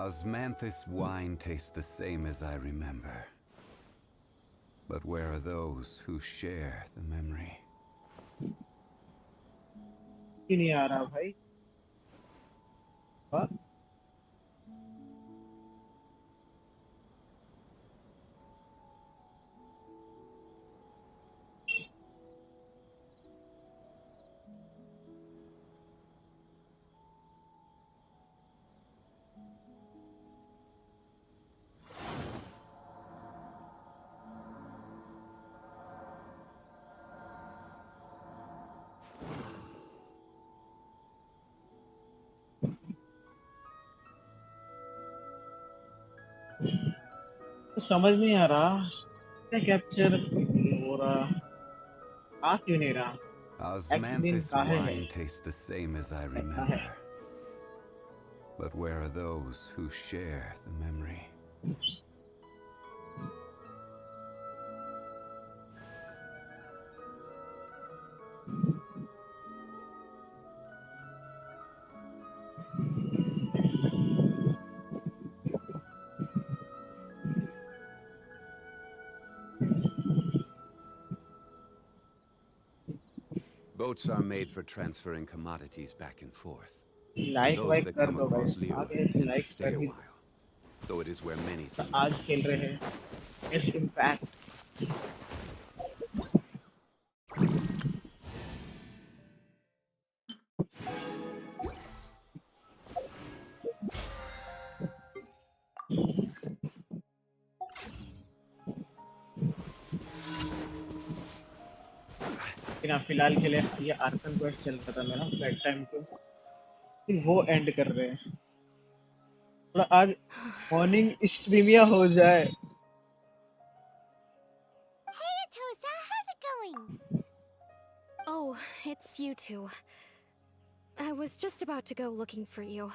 Osmanthus wine tastes the same as I remember. But where are those who share the memory? क्यों नहीं आ रहा भाई? हाँ? तो समझ नहीं आ रहा क्या कैप्चर हो रहा, आ क्यों नहीं रहा? एक्सप्लेन Osmanthus काहे है? wine tastes the same as I ऐसा है. remember. But where are those who share the memory? Boats are made for transferring commodities back and forth. And like those वाइक that कर come दो भाई. across Leo आगे tend to like stay कर a भी. while. So it is where many तो things आज can खेल be रहे seen. हैं इस इम्पैक्ट. लेकिन फिलहाल के लिए ये आर्कन क्वेस्ट चल रहा था मेरा बेड टाइम को, फिर वो एंड कर रहे हैं. थोड़ा आज मॉर्निंग स्ट्रीमिया हो जाए. Hey, Atosa, how's it going? Oh, it's you two. I was just about to go looking for you.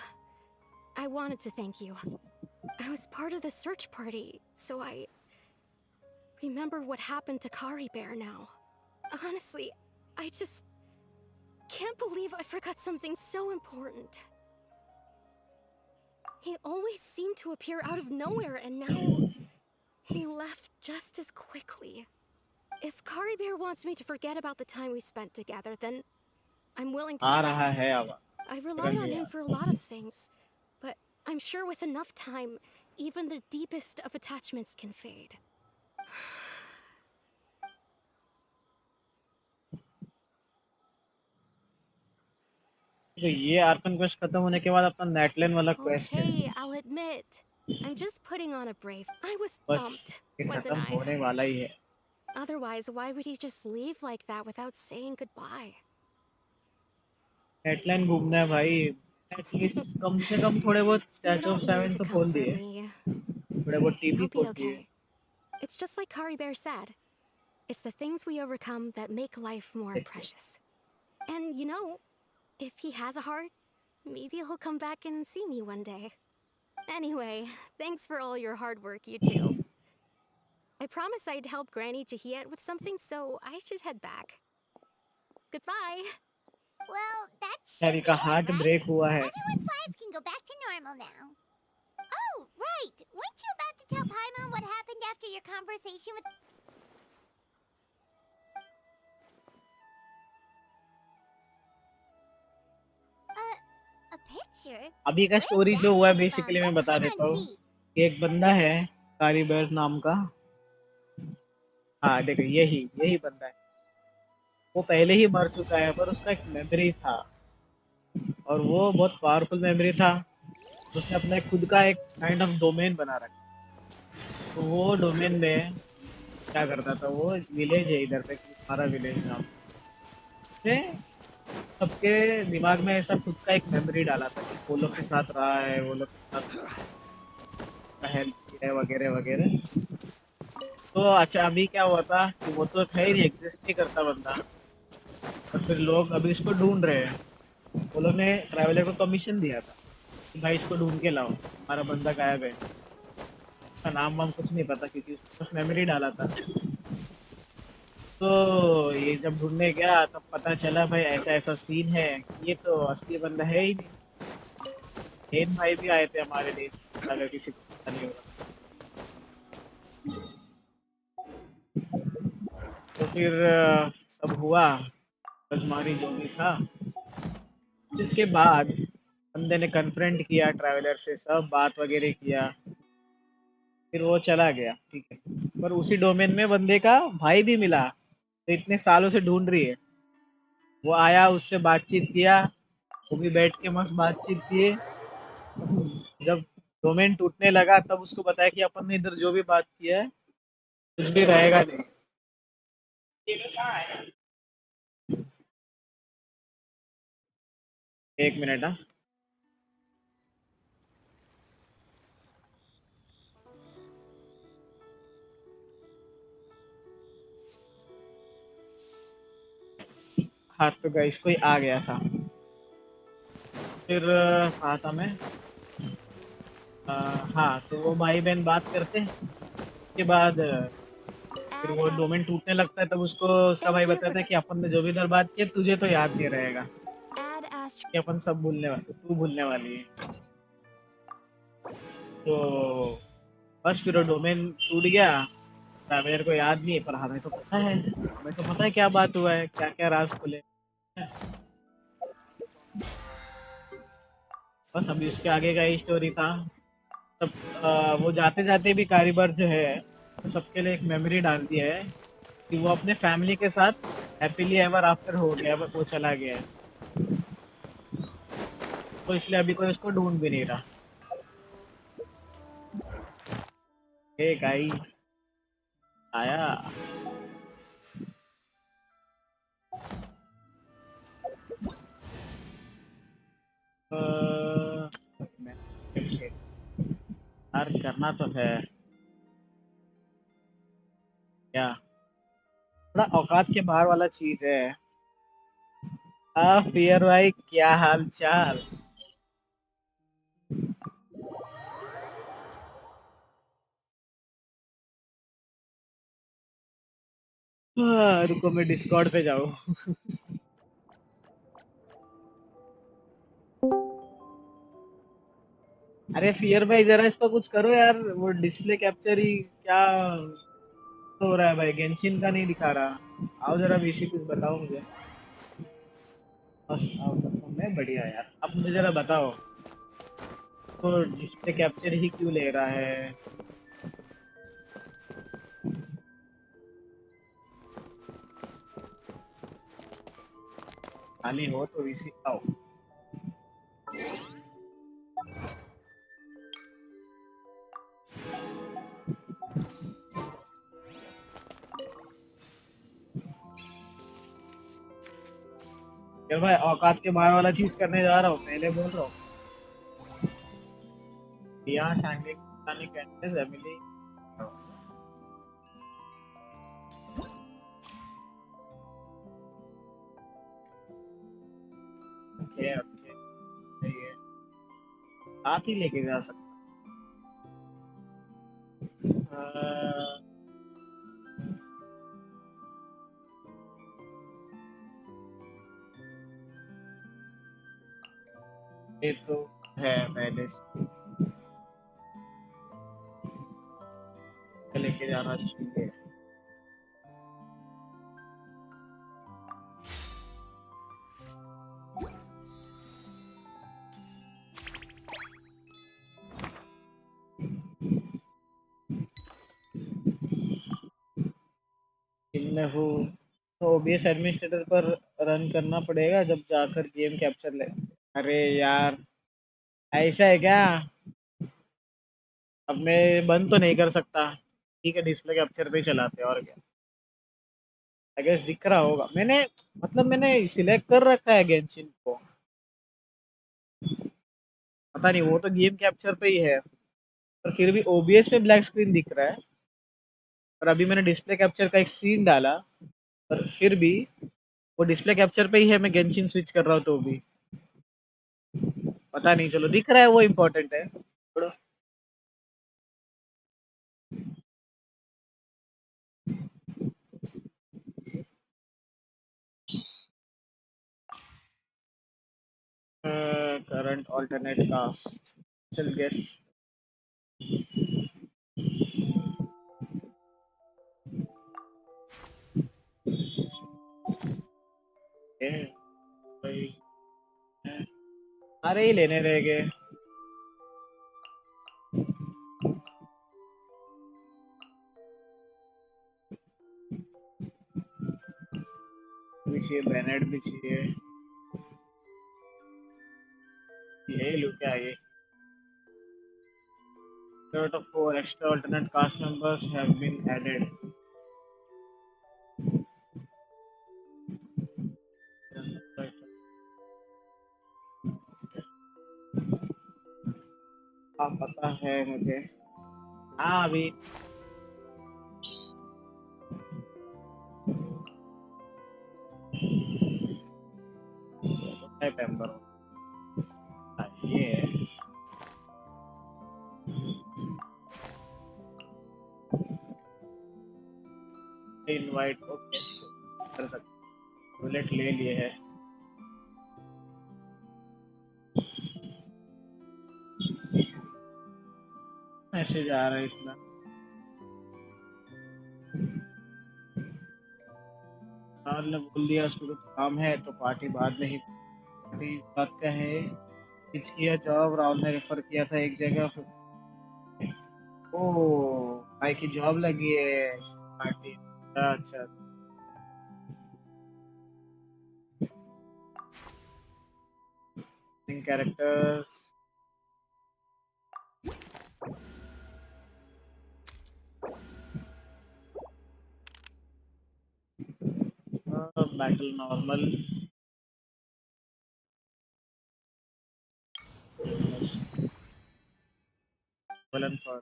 I wanted to thank you. I was part of the search party, so I remember what happened to Kari Bear now. Honestly, I just can't believe I forgot something so important. He always seemed to appear out of nowhere, and now he left just as quickly. If Kari Bear wants me to forget about the time we spent together, then I'm willing to आ रहा try. है अब. I relied on him for a lot of things, but I'm sure with enough time, even the deepest of attachments can fade. तो ये Arkan quest खत्म होने के बाद अपना नेटलैंड वाला क्वेस्ट है. Okay, I'll admit. I'm just putting on a brave. I was बस dumped, ये wasn't खत्म I? होने वाला ही है. Otherwise, why would he just leave like that without saying goodbye? नेटलैंड घूमना है भाई. एटलीस्ट कम से कम थोड़े बहुत You statue of don't need seven to तो खोल comfort दिए. me. थोड़े बहुत टीवी I'll be खोल दिए. okay. It's just like Kari Bear said. It's the things we overcome that make life more precious. And you know, if he has a heart, maybe he'll come back and see me one day. Anyway, thanks for all your hard work, you two. I promised I'd help Granny Jahiet with something, so I should head back. Goodbye. Well, that should Harry be का it, heart right? Break हुआ है. Everyone's lives can go back to normal now. Oh, right. Weren't you about to tell Paimon what happened after your conversation with... A picture? अभी का Where'd story that जो हुआ है come from? Basically मैं Let बता Paimon देता हूँ. see. कि एक बंदा है कारीबर नाम का. हाँ देखो यही यही बंदा है. वो पहले ही मर चुका है पर उसका एक मेमोरी था और वो बहुत पावरफुल मेमोरी था. उसने अपने खुद का एक काइंड ऑफ डोमेन बना रखा. तो वो डोमेन में क्या करता था, वो विलेज है इधर पे हमारा विलेज नाम से, सबके दिमाग में ऐसा खुद का एक मेमोरी डाला था कि वो लोग के साथ रहा है, वो लोग के साथ हेल्प किया है वगैरह वगैरह. तो अच्छा अभी क्या हुआ था कि वो तो खैर एग्जिस्ट नहीं करता बंदा, और फिर लोग अभी इसको ढूंढ रहे हैं. वो लोग ने ट्रैवलर को कमीशन दिया था कि भाई इसको ढूंढ के लाओ, हमारा बंदा गायब है. उसका नाम वाम कुछ नहीं पता क्योंकि उसने बस मेमोरी डाला था. तो ये जब ढूंढने गया तब पता चला भाई ऐसा ऐसा सीन है, ये तो असली बंदा है ही नहीं. मेन भाई भी आए थे हमारे देश में, अगर किसी को पता नहीं होगा। तो फिर सब हुआ, आजमानी जो भी था। इसके बाद बंदे ने कन्फ्रंट किया ट्रैवलर से, सब बात वगैरह किया, फिर वो चला गया, ठीक है। पर उसी डोमेन में बंदे का भाई भी मिला, तो इतने सालों से ढूंढ रही है। वो आया, उससे बातचीत किया, वो भी बैठ के मस्त बातचीत किए। जब डोमेन टूटने लगा तब उसको बताया कि अपन ने इधर जो भी बात किया है कुछ भी रहेगा नहीं। एक मिनट, हाँ। हाँ तो गाइस कोई आ गया था। फिर कहा था मैं, हाँ तो वो भाई बहन बात करते हैं। उसके बाद फिर Add, वो add. डोमेन टूटने लगता है, तब उसको उसका भाई Thank you for बताता है the कि अपन ने जो भी इधर बात की है, तुझे तो याद नहीं रहेगा, add Astro. कि अपन सब भूलने वाले, तू भूलने वाली है। तो बस फिर वो डोमेन टूट गया। ट्रैवलर को याद नहीं है, पर हमें तो पता है, हमें तो पता है क्या बात हुआ है, क्या क्या राज खुले। बस अभी उसके आगे का ही स्टोरी था। तब वो जाते जाते भी कारीबर जो है, तो सबके लिए एक मेमोरी डाल दिया है कि वो अपने फैमिली के साथ हैप्पीली एवर आफ्टर हो गया, वो चला गया है। तो इसलिए अभी कोई उसको ढूंढ भी नहीं रहा। हे गाइस, आया। अ, यार करना तो है क्या, थोड़ा औकात के बाहर वाला चीज है। फियर भाई, क्या हाल चाल। रुको मैं डिस्कॉर्ड पे जाऊँ। अरे फियर भाई जरा इसका कुछ करो यार, वो डिस्प्ले कैप्चर ही क्या हो रहा है भाई, गेंशिन का नहीं दिखा रहा। आओ जरा वीसी कुछ बताओ मुझे। बस आओ, तो मैं बढ़िया यार, अब मुझे जरा बताओ, तो डिस्प्ले कैप्चर ही क्यों ले रहा है। खाली हो तो वीसी आओ। यार भाई औकात के बाहर वाला चीज करने जा रहा हूँ, पहले बोल रहा हूँ। यहाँ सांगे कैंडिस एमिली। ओके ओके, सही है, साथ ही लेके जा सकता। ये तो है पहले से लेके जाना चाहिए। इनमें हूँ तो ओबीएस एडमिनिस्ट्रेटर पर रन करना पड़ेगा जब जाकर गेम कैप्चर ले। अरे यार, ऐसा है क्या। अब मैं बंद तो नहीं कर सकता, ठीक है, डिस्प्ले कैप्चर पे ही चलाते हैं और क्या। आई गेस दिख रहा होगा, मैंने मतलब मैंने सिलेक्ट कर रखा है गेंशिन को। पता नहीं, वो तो गेम कैप्चर पे ही है, पर फिर भी ओबीएस पे ब्लैक स्क्रीन दिख रहा है। और अभी मैंने डिस्प्ले कैप्चर का एक सीन डाला, पर फिर भी वो डिस्प्ले कैप्चर पे ही है, मैं गेंशिन स्विच कर रहा हूँ तो भी पता नहीं, चलो दिख रहा है वो इम्पोर्टेंट है, छोड़ो। Current current alternate cast. Still guess. Okay. भाई, सारे ही लेने रह गए. भी चाहिए, बैनेट भी चाहिए. यही लो क्या ये? Third of 4 extra alternate cast members have been added. हाँ पता है मुझे. हाँ अभी है पेम्बर. ये इनवाइट ओके कर सकते. बुलेट ले लिए है. मैसेज आ रहा है इतना. राहुल ने बोल दिया उसको कुछ काम है तो पार्टी बाद में ही. पार्टी इस बात का है पिच किया जॉब राहुल ने रेफर किया था एक जगह. ओ भाई की जॉब लगी है पार्टी. अच्छा characters. Battle normal. Villain for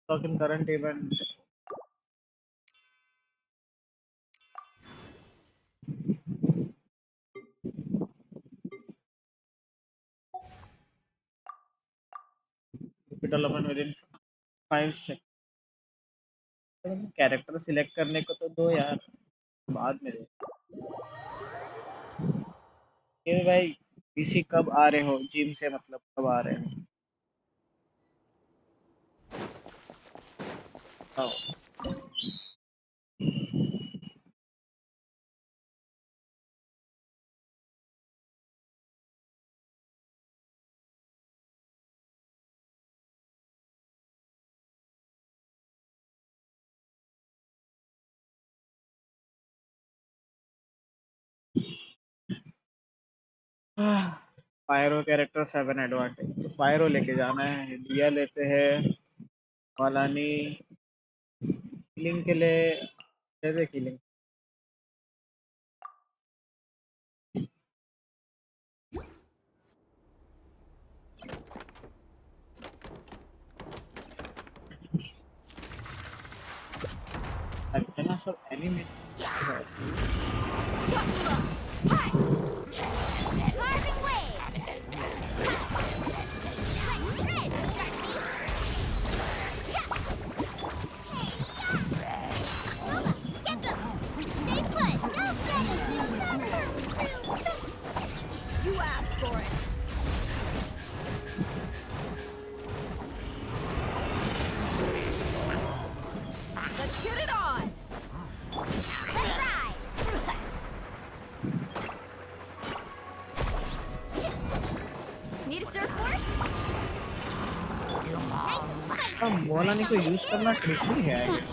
talk in current event. Development with in 5 second. Character select करने को तो दो यार, बाद में दे. ये भाई पीसी कब आ रहे हो जिम से, मतलब कब आ रहे हो? आओ. Pyro character 7 advantage. तो पायरो लेके जाना है. लिया लेते हैं. वालानी किलिंग के लिए दे दे. किलिंग इतना सब anime. You asked for it. Let's get it on. Let's ride. Need a surfboard? Nice and spicy. वालानी को यूज करना ट्रिकी है I guess.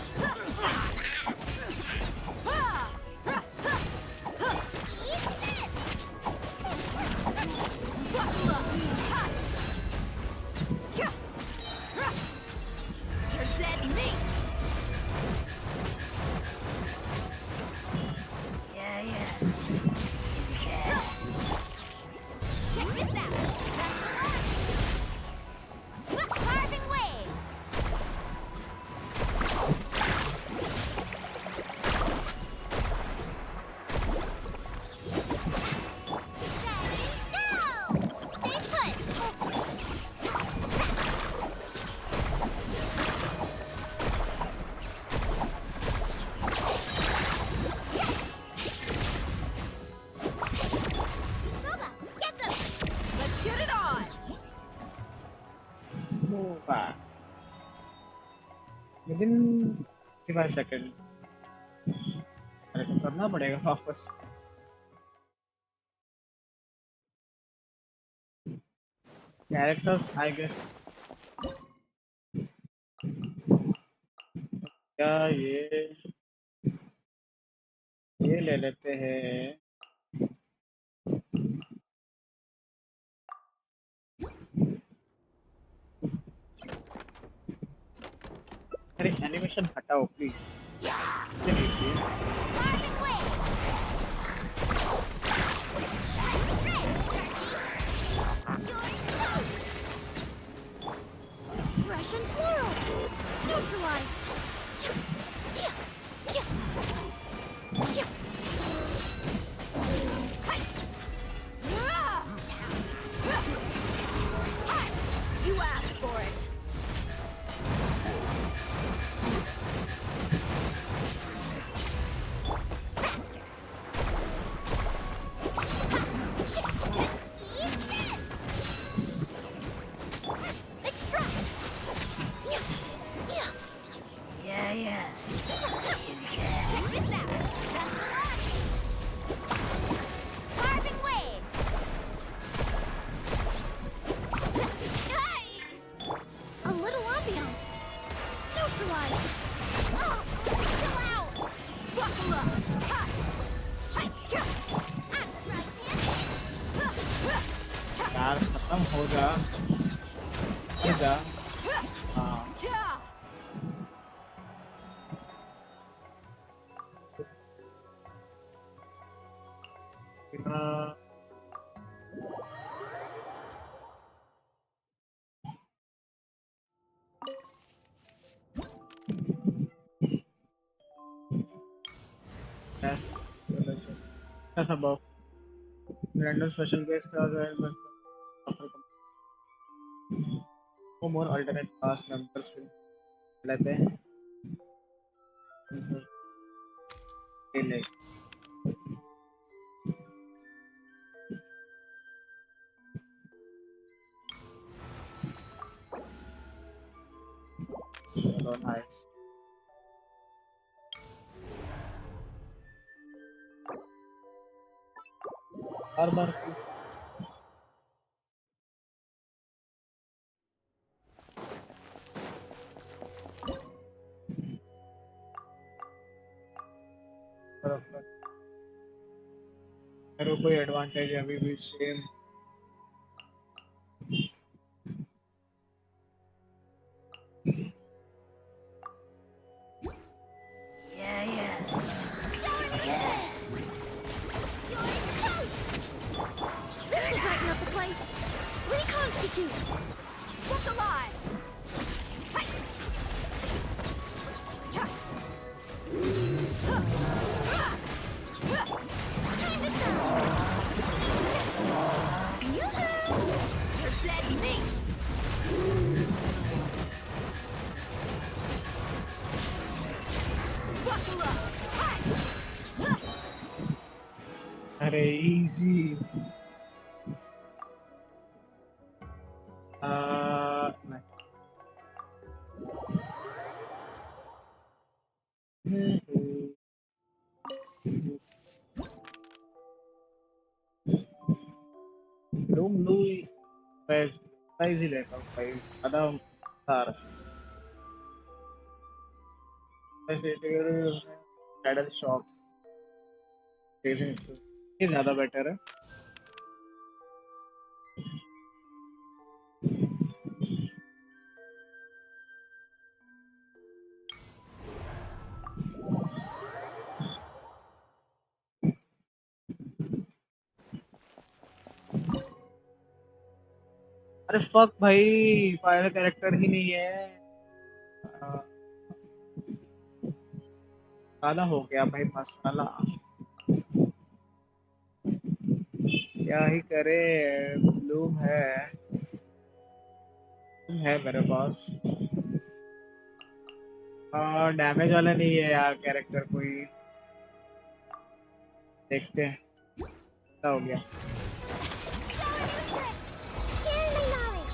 You're dead meat. Yeah. Check this out. Carving waves. Within 55 second. अरे तो करना पड़ेगा वापस। Characters I guess क्या ये ले लेते हैं। अरे एनिमेशन हटाओ please. Russian floral! Neutralize! You asked for it! Faster! Eat this! Extract! Yeah. Check this out. That's the last. Carbon wave. Hey! A little ambiance. Neutralize. Oh, chill out. Buckle up. Ha. Hi. Right hand. यार खत्म हो जा। हाँ that's above random special guest stars and no more alternate cast members will लेते हैं। ये ले चलो नाइस। हर बार मेरे को कोई एडवांटेज है अभी भी same. This will brighten up the place. Reconstitute. Look alive. Hi. Time to shine. You're dead meat. Buckle up. Hi. अरे इजी। रूम लूई प्राइस ही लेता हूँ भाई। आधा सार टाइटल शॉप ये ज़्यादा बेटर है। अरे फक भाई फायर कैरेक्टर ही नहीं है। काला हो गया भाई मसाला। क्या ही करे। ब्लूम है मेरे पास। डैमेज वाला नहीं है यार कैरेक्टर कोई। देखते हैं क्या हो गया। Share my knowledge.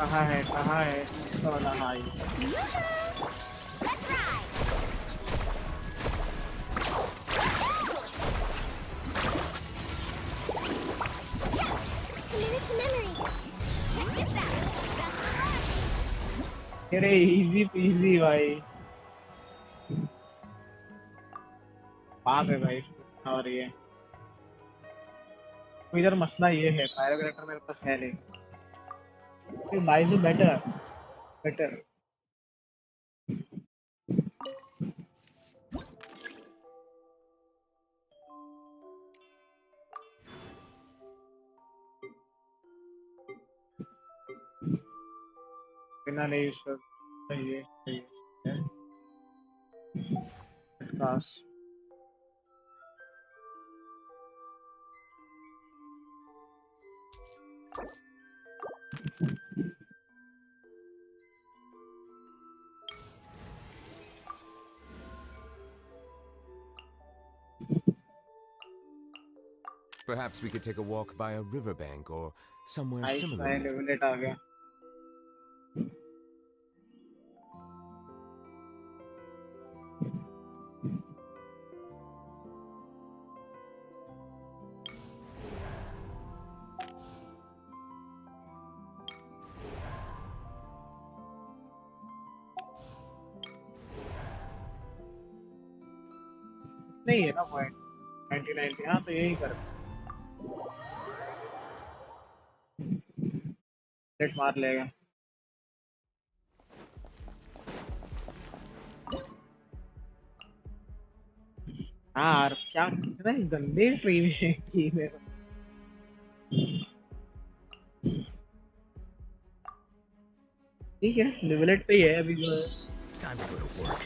कहाँ है तो वाला हाँ ये Let's ride! Commit it to memory. Check this out. अरे इजी पीजी भाई बात है भाई और ये तो इधर मसला ये है फायर कैरेक्टर मेरे पास है नहीं बाई से बेटर बेटर बिना नहीं यूज कर ये काश Perhaps we could take a walk by a riverbank or somewhere ice similar. Fire लेवलेट आ गया नहीं है ना पॉइंट 99 हाँ तो यही कर लेट मार लेगा हाँ यार क्या कितना गंदे ट्री में की मेरे ठीक है लेवलेट पे ही है अभी जो है Time to go to work.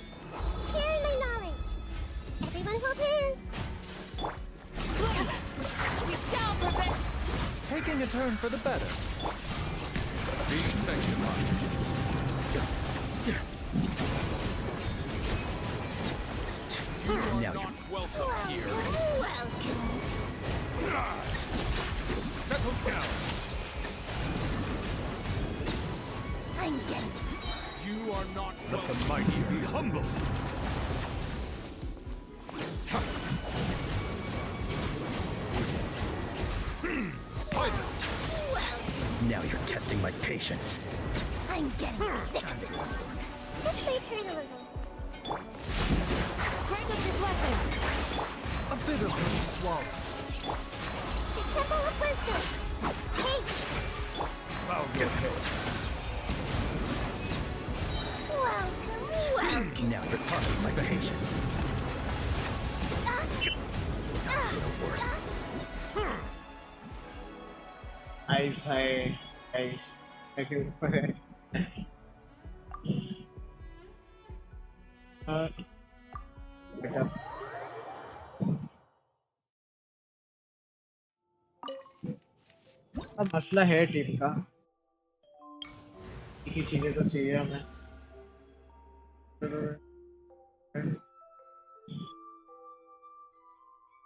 Sharing my knowledge. Everyone hold hands. We shall prevent. Taking a turn for the better. These section lines. You are not welcome here. Welcome. Settle down. I'm getting. You are not let the mighty be humble. Silence. Welcome. Now you're testing my patience. I'm getting sick of this. Just wait her in a little. Grant us your blessing. A bitter pill to swallow. The Temple of Wisdom. Take. I'll get it. Welcome. Welcome. Now you're testing my patience. Ice भाई ice के ऊपर है बेटा अब मसला है team का की चीजें तो चाहिए हमें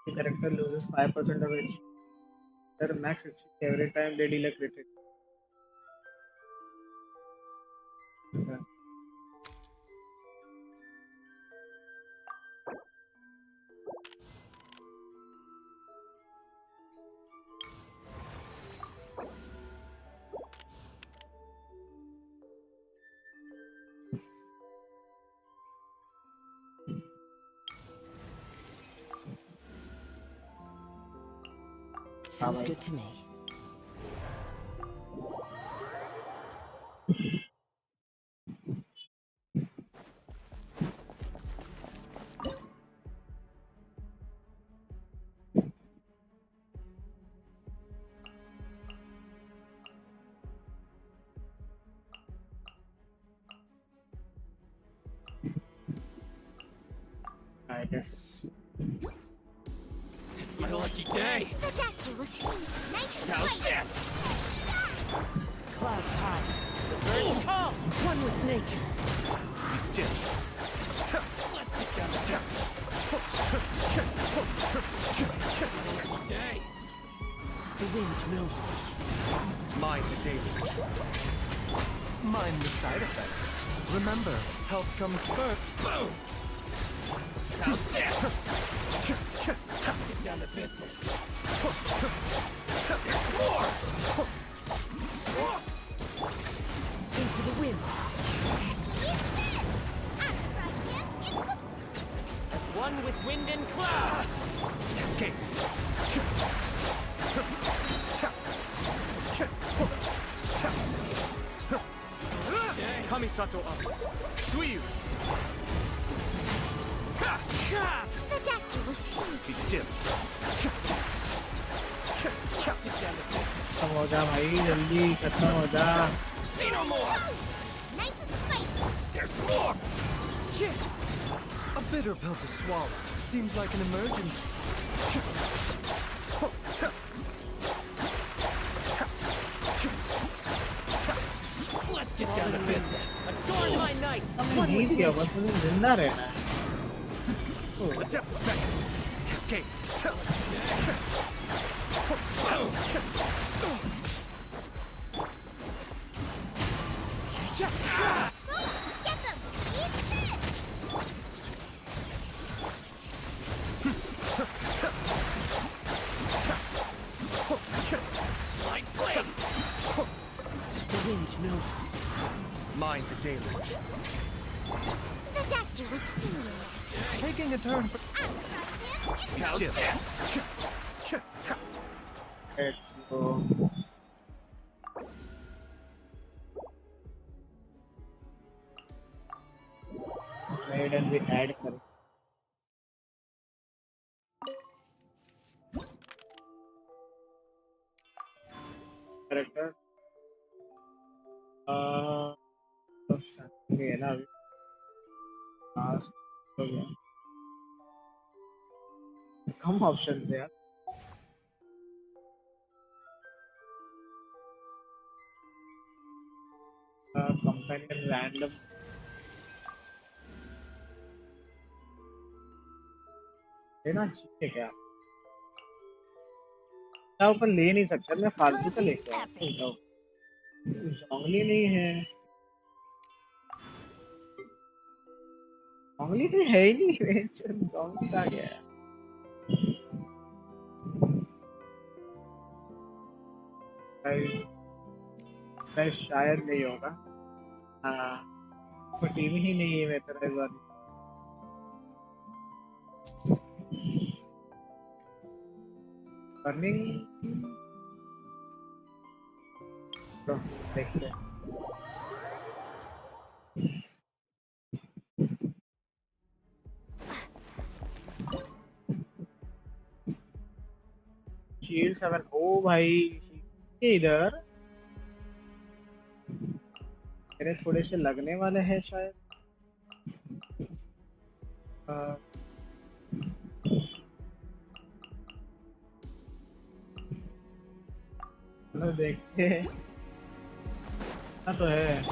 the character loses 5% of its their max HP every time they deal a critic. Okay. Sounds good to me. I guess. It's my lucky day. The doctor will see. Nice and How's tight. this? Clouds high. The birds come. One with nature. Be still. Let's get down to death. Lucky day. The wind knows me. Mind the daily. Mind the side effects. Remember, health comes first. Boom! Get down to business. There's more! Into the wind. As one with wind and cloud. Escape. Kamisato up. Suiyu. The doctor will see. Be still. खत्म हो जा भाई, जल्दी खत्म हो जा। Say no more. Nice and spicy. There's more. A bitter pill to swallow. Seems like an emergency. Let's get down to business. Adorn my nights. जीत गया, बस मुझे जिंदा रहना है। Adept effect. Escape. Get them. Eat this. Light blade. The wind knows me. Mind the deluge. The doctor will see you. Taking a turn for. Be still. Let's go. Maiden भी add कर। Character तो शायद है ना अभी last हो गया। कम option है यार। कंपेनियन रैंडम लेना चाहिए क्या? क्या ऊपर ले नहीं सकता, मैं फालतू का लेके आया हूँ। जोंगली नहीं है, जोंगली तो है ही नहीं। जोंगली कहाँ गया है? शायद नहीं होगा। हाँ, तो टीम ही नहीं है मेरे इस बार। बर्निंग तो देखते हैं। शील्ड 7 ओ भाई ये इधर मेरे थोड़े से लगने वाले हैं शायद। चलो देखते हैं। हाँ तो है।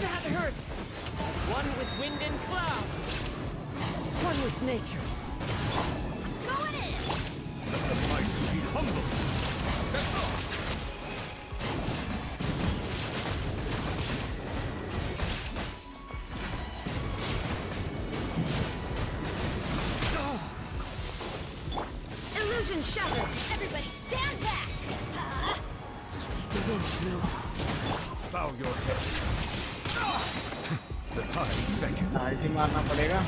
That hurts. As one with wind and cloud. One with nature. Going in. Let the mighty be humble. Set off. Illusion shattered. Everybody stand back. The wind knows me. Bow your head. The time beckons. RT मारना पड़ेगा।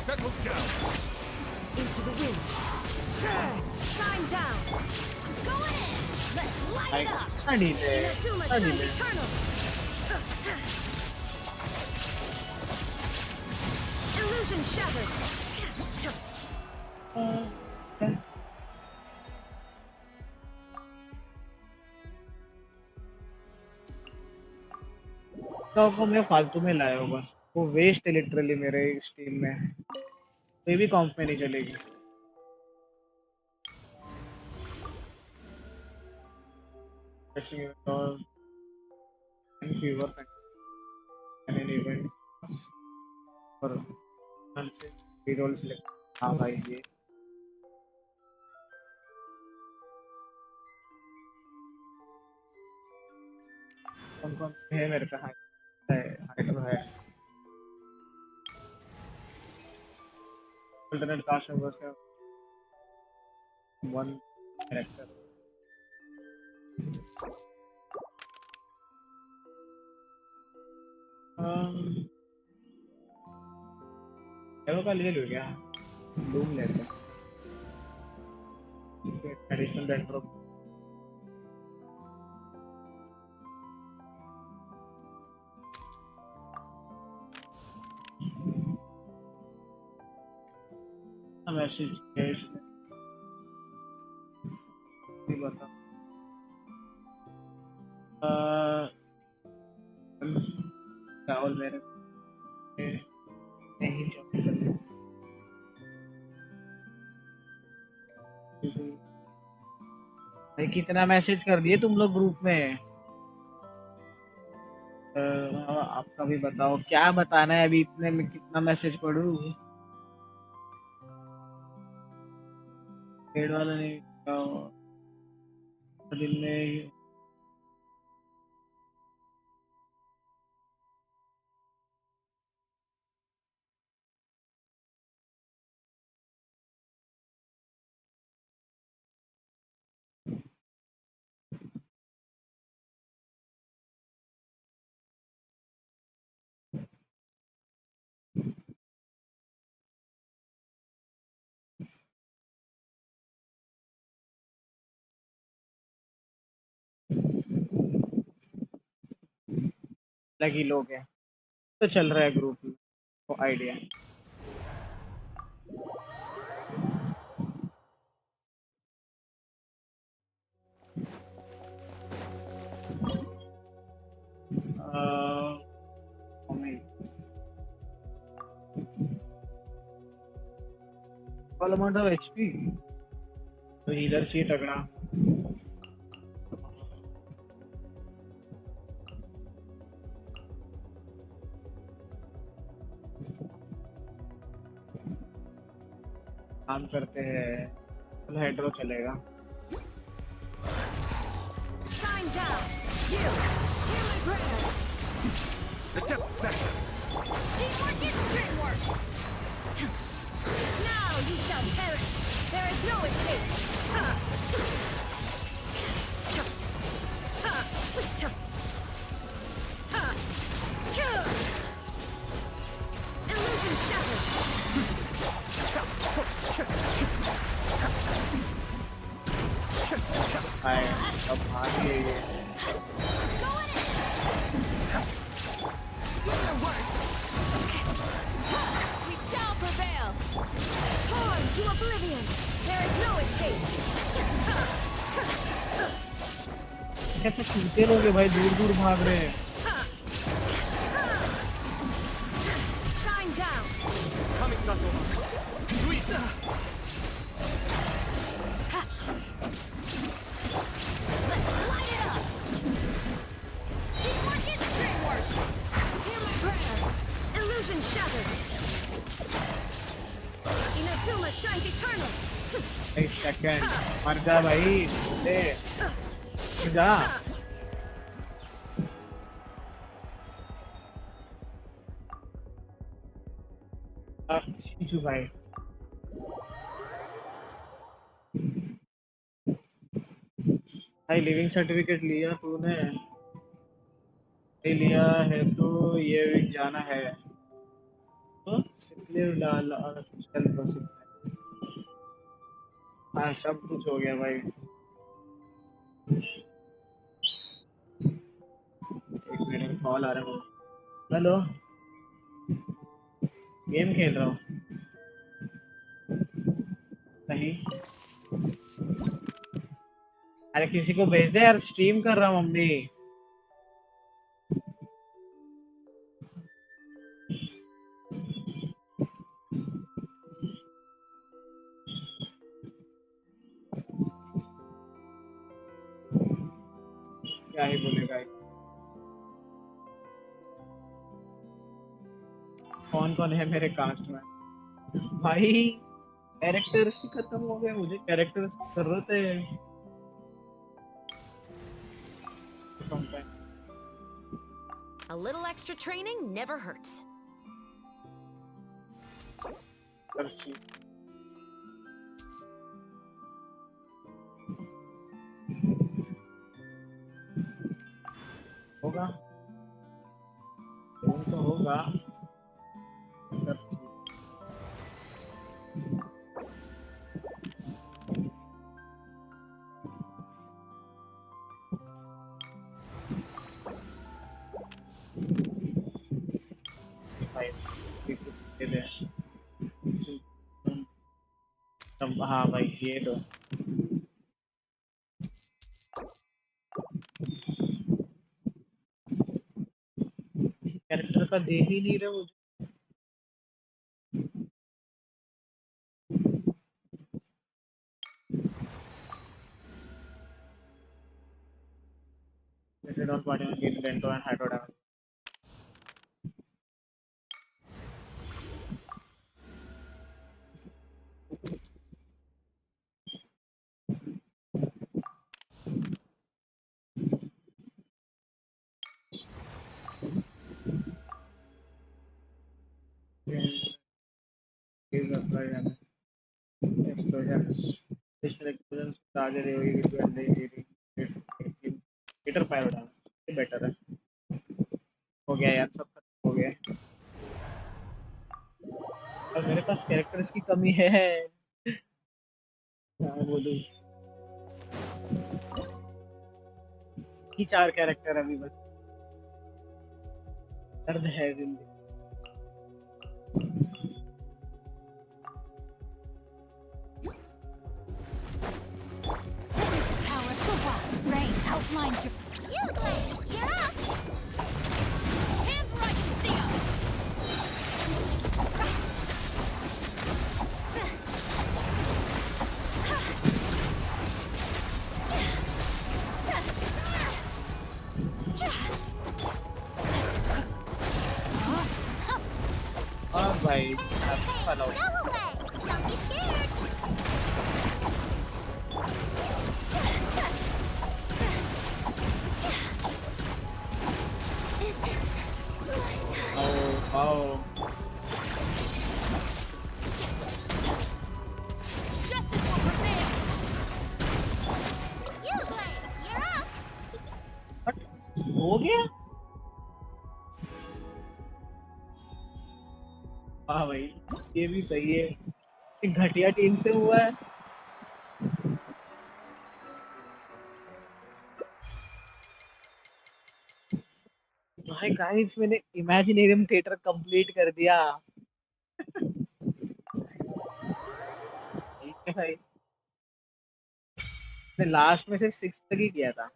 Settle down. Into the wind. Time down. Going in. Let's light it up. नहीं ले, Inazuma नहीं shines ले। eternal. Illusion shattered. को मैं फालतू में लाया हूँ बस, वो वेस्ट है लिटरली मेरे इस टीम में। कोई भी कॉम्प में नहीं चलेगी। Pressing it all and fever and an event और से रोल सिलेक्ट। हाँ भाई ये कौन कौन है मेरे का हाइडल है अल्टरनेट कास्ट मेंबर्स का वन कैरेक्टर। हेलो का ले लो क्या लूम लेते हैं एडिशनल रेट्रो। मैसेज है इसमें भी बता राहुल मेरे नहीं जॉइन भाई कितना मैसेज कर दिए तुम लोग ग्रुप में। आपका भी बताओ क्या बताना है अभी इतने में कितना मैसेज पढ़ूं। पेड़ वाला नहीं दिन में लगी लोग हैं तो चल रहा है ग्रुप में को idea. Full amount of HP तो हीलर चाहिए तगड़ा। काम करते हैं फुल हेड्रो चलेगा। Shine down. You. Hear my prayer. The depth's better. Teamwork is dreamwork. Now you shall perish. There is no escape. Ha. Ha. Ha. Kill. Illusion shattered. आए अब भाग ये We shall prevail. Torn to oblivion. There is no escape. कैसे छूटे लोग हैं भाई दूर दूर भाग रहे हैं। Shine down. Coming, Sato. Sweet. Let's light it up. Teamwork is dreamwork. Hear my prayer. Illusion shattered. Inazuma shines eternal. एक सेकंड मर जा भाई ले मर जा। शिंचू भाई भाई लिविंग सर्टिफिकेट लिया तूने नहीं लिया है तो ये वीक जाना है तो सिक डाल और चल तो सिक। हाँ सब कुछ हो गया भाई। एक मिनट कॉल आ रहा है। हेलो गेम खेल रहा हूँ नहीं। अरे किसी को भेज दे यार स्ट्रीम कर रहा हूँ मम्मी। क्या ही बोलेगा कौन कौन है मेरे कास्ट में भाई। कैरेक्टर्स ही खत्म हो गए, मुझे कैरेक्टर्स की जरूरत है। A little extra training never hurts. Archi होगा, वो तो होगा। अर्ची भाई दे दे। हाँ भाई ये तो कैरेक्टर का दे ही नहीं रहे मुझे। Rated on body on gain bento and hydro damage. Is apply damage. Explosions. Additional explosions target AoE with and heater pyro damage. ये बेटर है। हो गया यार, सब खत्म हो गया। अब मेरे पास कैरेक्टर्स की कमी है। क्या बोलूं, ही 4 कैरेक्टर अभी बस। दर्द है जिंदगी। Powerful wild rain outlines your. You Blade, you're up. Hands where I can see 'em. हाँ भाई follow. Go away. Don't be scared. Is it my time? आओ Justice will prevail. You Blade, you're up. हो गया। हाँ भाई ये भी सही है। एक घटिया टीम से हुआ है। भाई गाइस मैंने इमेजिनेरियम थिएटर कंप्लीट कर दिया। ठीक है भाई, मैं लास्ट में सिर्फ 6 तक ही किया था।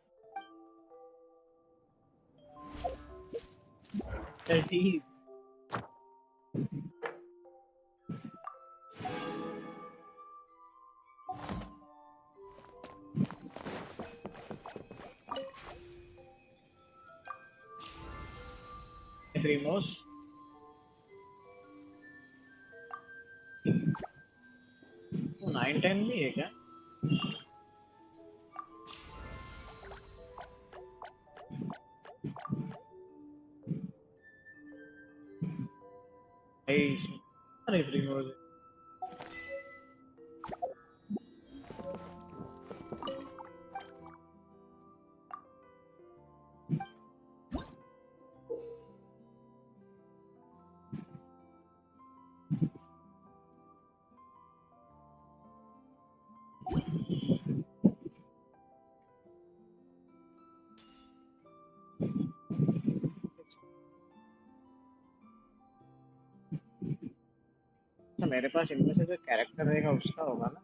चल ठीक। प्रीमोस तो 9-10 भी है क्या? भाई अरे प्रीमोस तो मेरे पास इनमें से जो कैरेक्टर रहेगा उसका होगा ना।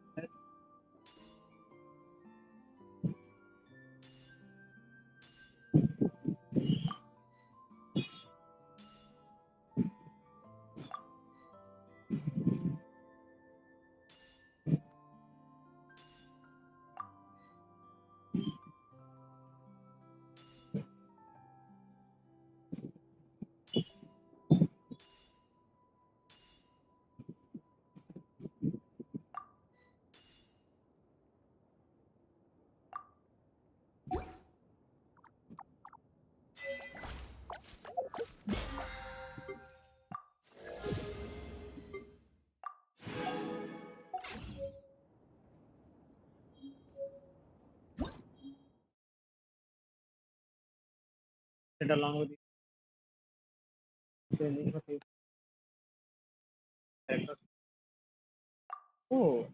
it along with changing the face character. Oh,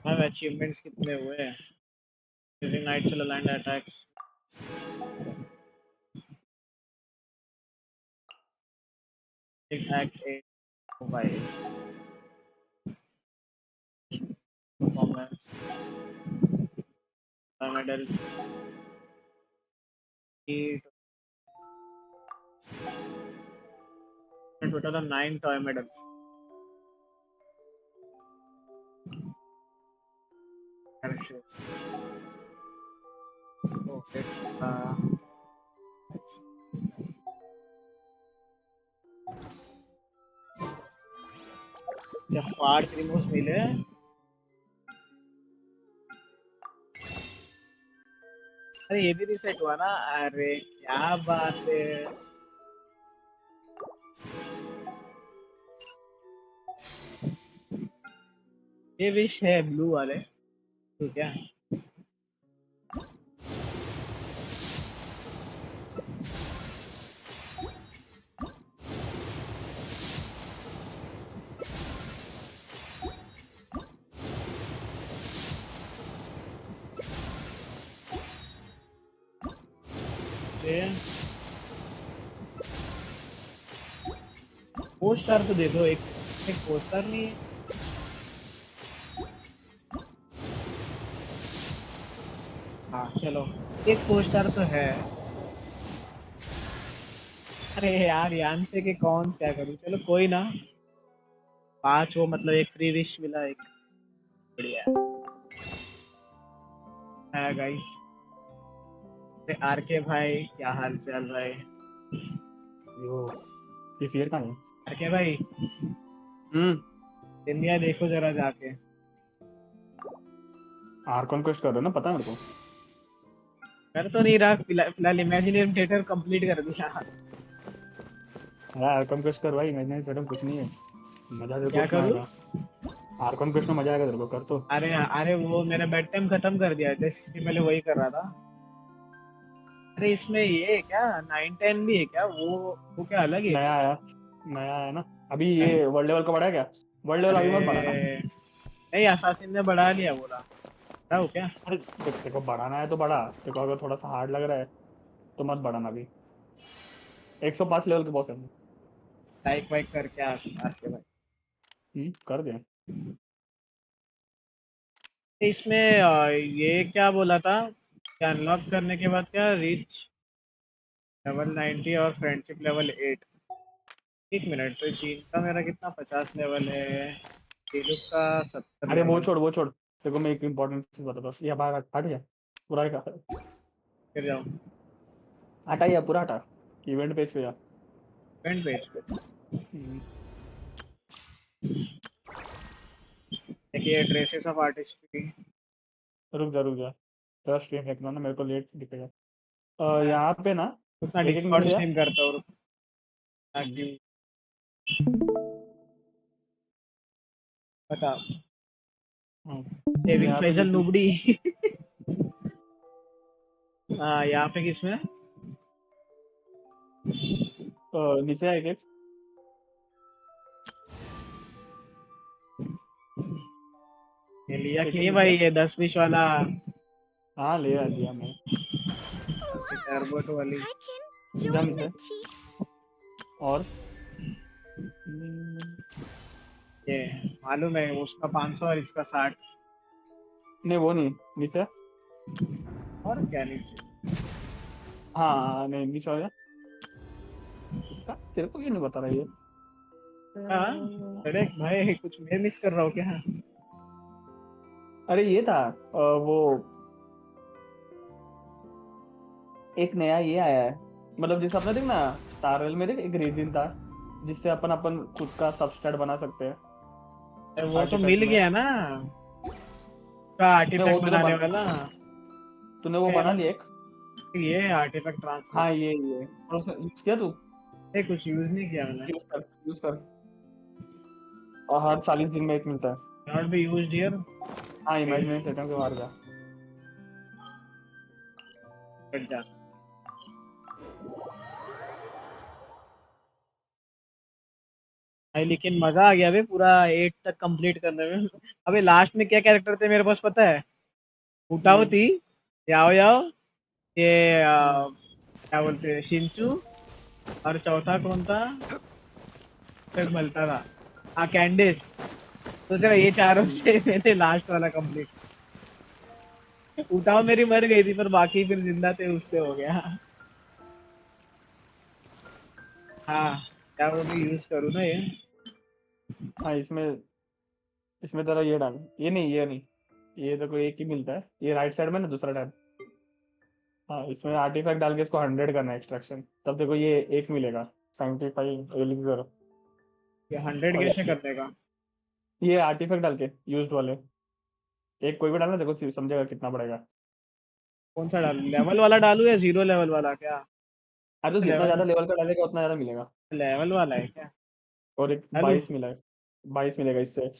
ma'am achievements कितने हुए हैं? During night चला land attacks. Big Act 8 mobile performance medal total of 9 toy medals. Okay. क्या फाड़ रिमूव्स मिले? अरे ये भी रीसेट हुआ ना? अरे क्या बात है। ये विश है ब्लू वाले तो क्या? पोस्टर तो दे दो, एक पोस्टर नहीं है। हाँ चलो, एक पोस्टर तो है। अरे यार यान से के कौन क्या करूं, चलो कोई ना। 5 वो मतलब एक फ्री विश मिला, एक बढ़िया है गाइस। अरे आर के भाई क्या हाल चाल भाई? यो ये फियर कहाँ है? आर के भाई इंडिया देखो जरा जाके। आर्कॉन क्वेस्ट कर रहे हो ना, पता है मेरे को। कर तो नहीं रहा फिलहाल इमेजिनेरियम थिएटर कंप्लीट कर दिया। आर्कॉन क्वेस्ट कर भाई, इमेजिनरी सेटअप कुछ नहीं है, मजा तेरे को क्या करूं? आएगा। आर्कॉन क्वेस्ट में मजा आएगा तेरे को, कर तो। अरे वो मेरा बेड टाइम खत्म कर दिया है, इसके पहले वही कर रहा था। अरे इसमें ये क्या 9-10 भी है क्या? वो क्या अलग है? नया आया ना अभी। ये वर्ल्ड लेवल का बढ़ा है क्या? वर्ल्ड लेवल अभी मत बढ़ा ना। नहीं असासिन ने बढ़ा लिया बोला था वो क्या? अरे तेरे को बढ़ाना है तो बढ़ा, तेरे को अगर थोड़ा सा हार्ड लग रहा है तो मत बढ़ाना अभी। 105 लेवल के बॉस है। लाइक वाइक करके आके भाई कर दे। इसमें ये क्या बोला था कि अनलॉक करने के बाद क्या रीच लेवल 90 और फ्रेंडशिप लेवल 8। एक मिनट, तो चीन का मेरा कितना 50 लेवल है, तेलुग का 70। अरे वो छोड़ तेरे को मैं एक इम्पोर्टेंट चीज बताता हूँ। ये बाहर हट जा पूरा का फिर जाऊँ हटा, या पूरा हटा, इवेंट पेज पे जा। इवेंट पेज पे देखिए ट्रेसेस ऑफ आर्टिस्ट्री। रुक जा तेरा स्ट्रीम देखना ना, मेरे को लेट दिखेगा। यहाँ पे ना उतना एक डिस्कॉर्ड नीचे स्ट्रीम करता हूँ ताकि बता डेविड यहाँ पे फैजल नीचे नुबड़ी। हाँ यहाँ पे किसमें नीचे है एक ये लिया कि नहीं भाई ये 10-20 वाला हाँ लिया मैं। टर्बोट वाली I can जा join नीचे the team. और ये मालूम है उसका 500 और इसका 60। नहीं वो नहीं, नीचे। और क्या नीचे? हाँ नहीं नीचे हो जा। तेरे को क्यों नहीं बता रहा ये? अरे भाई कुछ मैं मिस कर रहा हूँ क्या? अरे ये था वो एक नया ये आया है, मतलब जैसे अपने देख ना तारल में देख एक रेजिन था जिससे अपन खुद का सबस्टेट बना सकते हैं। वो तो मिल गया ना का आर्टिफैक्ट बनाने वाला। तूने वो बना लिया एक? ये आर्टिफैक्ट ट्रांसफर। हाँ ये यूज किया तू? कुछ यूज नहीं किया मैंने। यूज कर और हर 40 दिन में एक मिलता है। Not be used here. हाँ इमेजिनेशन सेटअप के बाहर जा। हट जा। भाई लेकिन मजा आ गया बे पूरा 8 तक कंप्लीट करने में। अबे लास्ट में क्या कैरेक्टर थे मेरे पास पता है? उटाओ थी, याओ याओ, ये क्या बोलते हैं शिंचू, और चौथा कौन था? एक मिलता था, हाँ कैंडिस। तो चलो ये चारों से मैंने लास्ट वाला कंप्लीट। उठाओ मेरी मर गई थी पर बाकी फिर जिंदा थे, उससे हो गया। हाँ, क्या वो भी यूज करूँ ना ये? हाँ इसमें इसमें तेरा ये डाल, ये नहीं, ये तो कोई एक ही मिलता है, ये राइट साइड में ना दूसरा टैब। हाँ इसमें आर्टिफैक्ट डाल के इसको 100 करना है एक्सट्रैक्शन, तब देखो ये एक मिलेगा 75 ये लिख करो। ये 100 और कैसे करने का? ये आर्टिफैक्ट डाल के यूज्ड वाले एक कोई भी डालना, देखो समझेगा कितना पड़ेगा। कौन सा डालूं, लेवल वाला डालूं या 0 लेवल वाला? क्या अरे तो जितना लेवल? ज्यादा लेवल का डालेगा उतना ज्यादा मिलेगा। लेवल वाला है क्या? और एक डालूं? 22 मिला है, 22 मिलेगा इससे।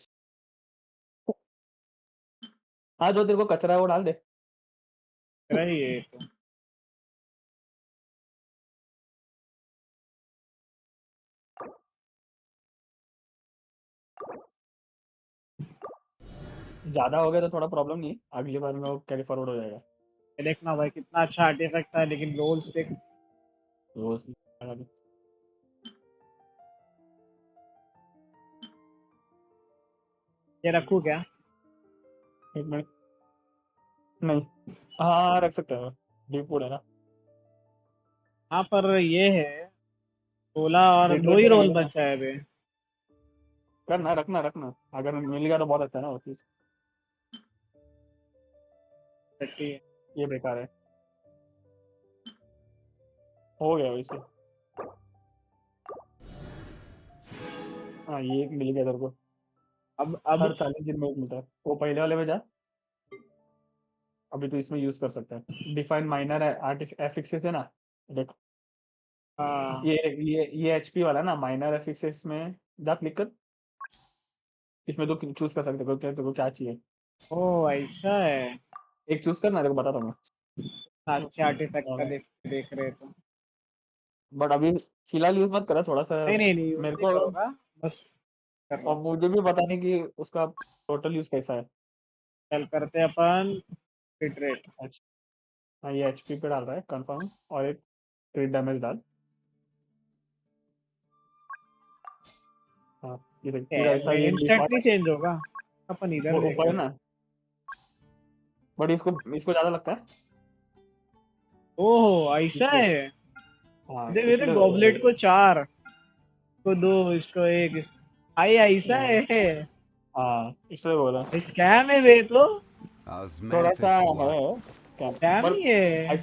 हाँ जो तेरे को कचरा है वो डाल दे। रही है तो। ज्यादा हो गया तो थोड़ा प्रॉब्लम नहीं है, अगली बार में वो कैरी फॉरवर्ड हो जाएगा। ये देखना भाई कितना अच्छा आर्टिफैक्ट था, लेकिन रोल्स देख। रोज ये रखूं क्या? एक मिनट, नहीं, हाँ रख सकते हो, डीप वुड है ना। हाँ पर ये है 16 और दो रिट्रेट ही में रोल रहेगा ना, बचा है अभी। करना रखना रखना, अगर मिल गया तो बहुत अच्छा है ना वो चीज। 30 ये बेकार है, हो गया वैसे। हाँ ये एक मिल गया तेरे को, अब हर 40 दिन में एक मिलता है, वो पहले वाले में जा। अभी तो इसमें यूज कर सकता है, डिफाइन माइनर एफिक्सेस है ना, देख हाँ। ये एचपी वाला ना माइनर एफिक्सेस में जा क्लिक कर, इसमें तो चूज कर सकते हो तेरे को क्या चाहिए। ओ ऐसा है। एक चूज करना, तेरे को बताता हूँ अच्छे आर्टिफैक्ट का मैं। देख देख रहे तो। बट अभी फिलहाल यूज मत करा, थोड़ा सा नहीं नहीं नहीं, यूज मेरे नहीं को, करूंगा, बस कर रहा और हूँ। मुझे भी पता नहीं कि उसका टोटल यूज कैसा है। चल करते हैं अपन हिट रेट। अच्छा, हाँ ये एचपी पे डाल रहा है कंफर्म, और एक क्रिट डैमेज डाल। हाँ ये देख फिर ऐसा ये इंस्टेंटली डिफॉल्ट चेंज होगा। अपन इधर देख ऊपर है रहे ना, बट इसको इसको ज्यादा लगता है। हैं। ओहो ऐसा इसको, है। हाँ देख मेरे इसलिए गॉबलेट को 4, को 2, इसको 1। भाई ऐसा है। हाँ इसलिए बोला, स्कैम है वे तो। थोड़ा Osmanthus सा blood. है क्या, स्कैम पर ही है।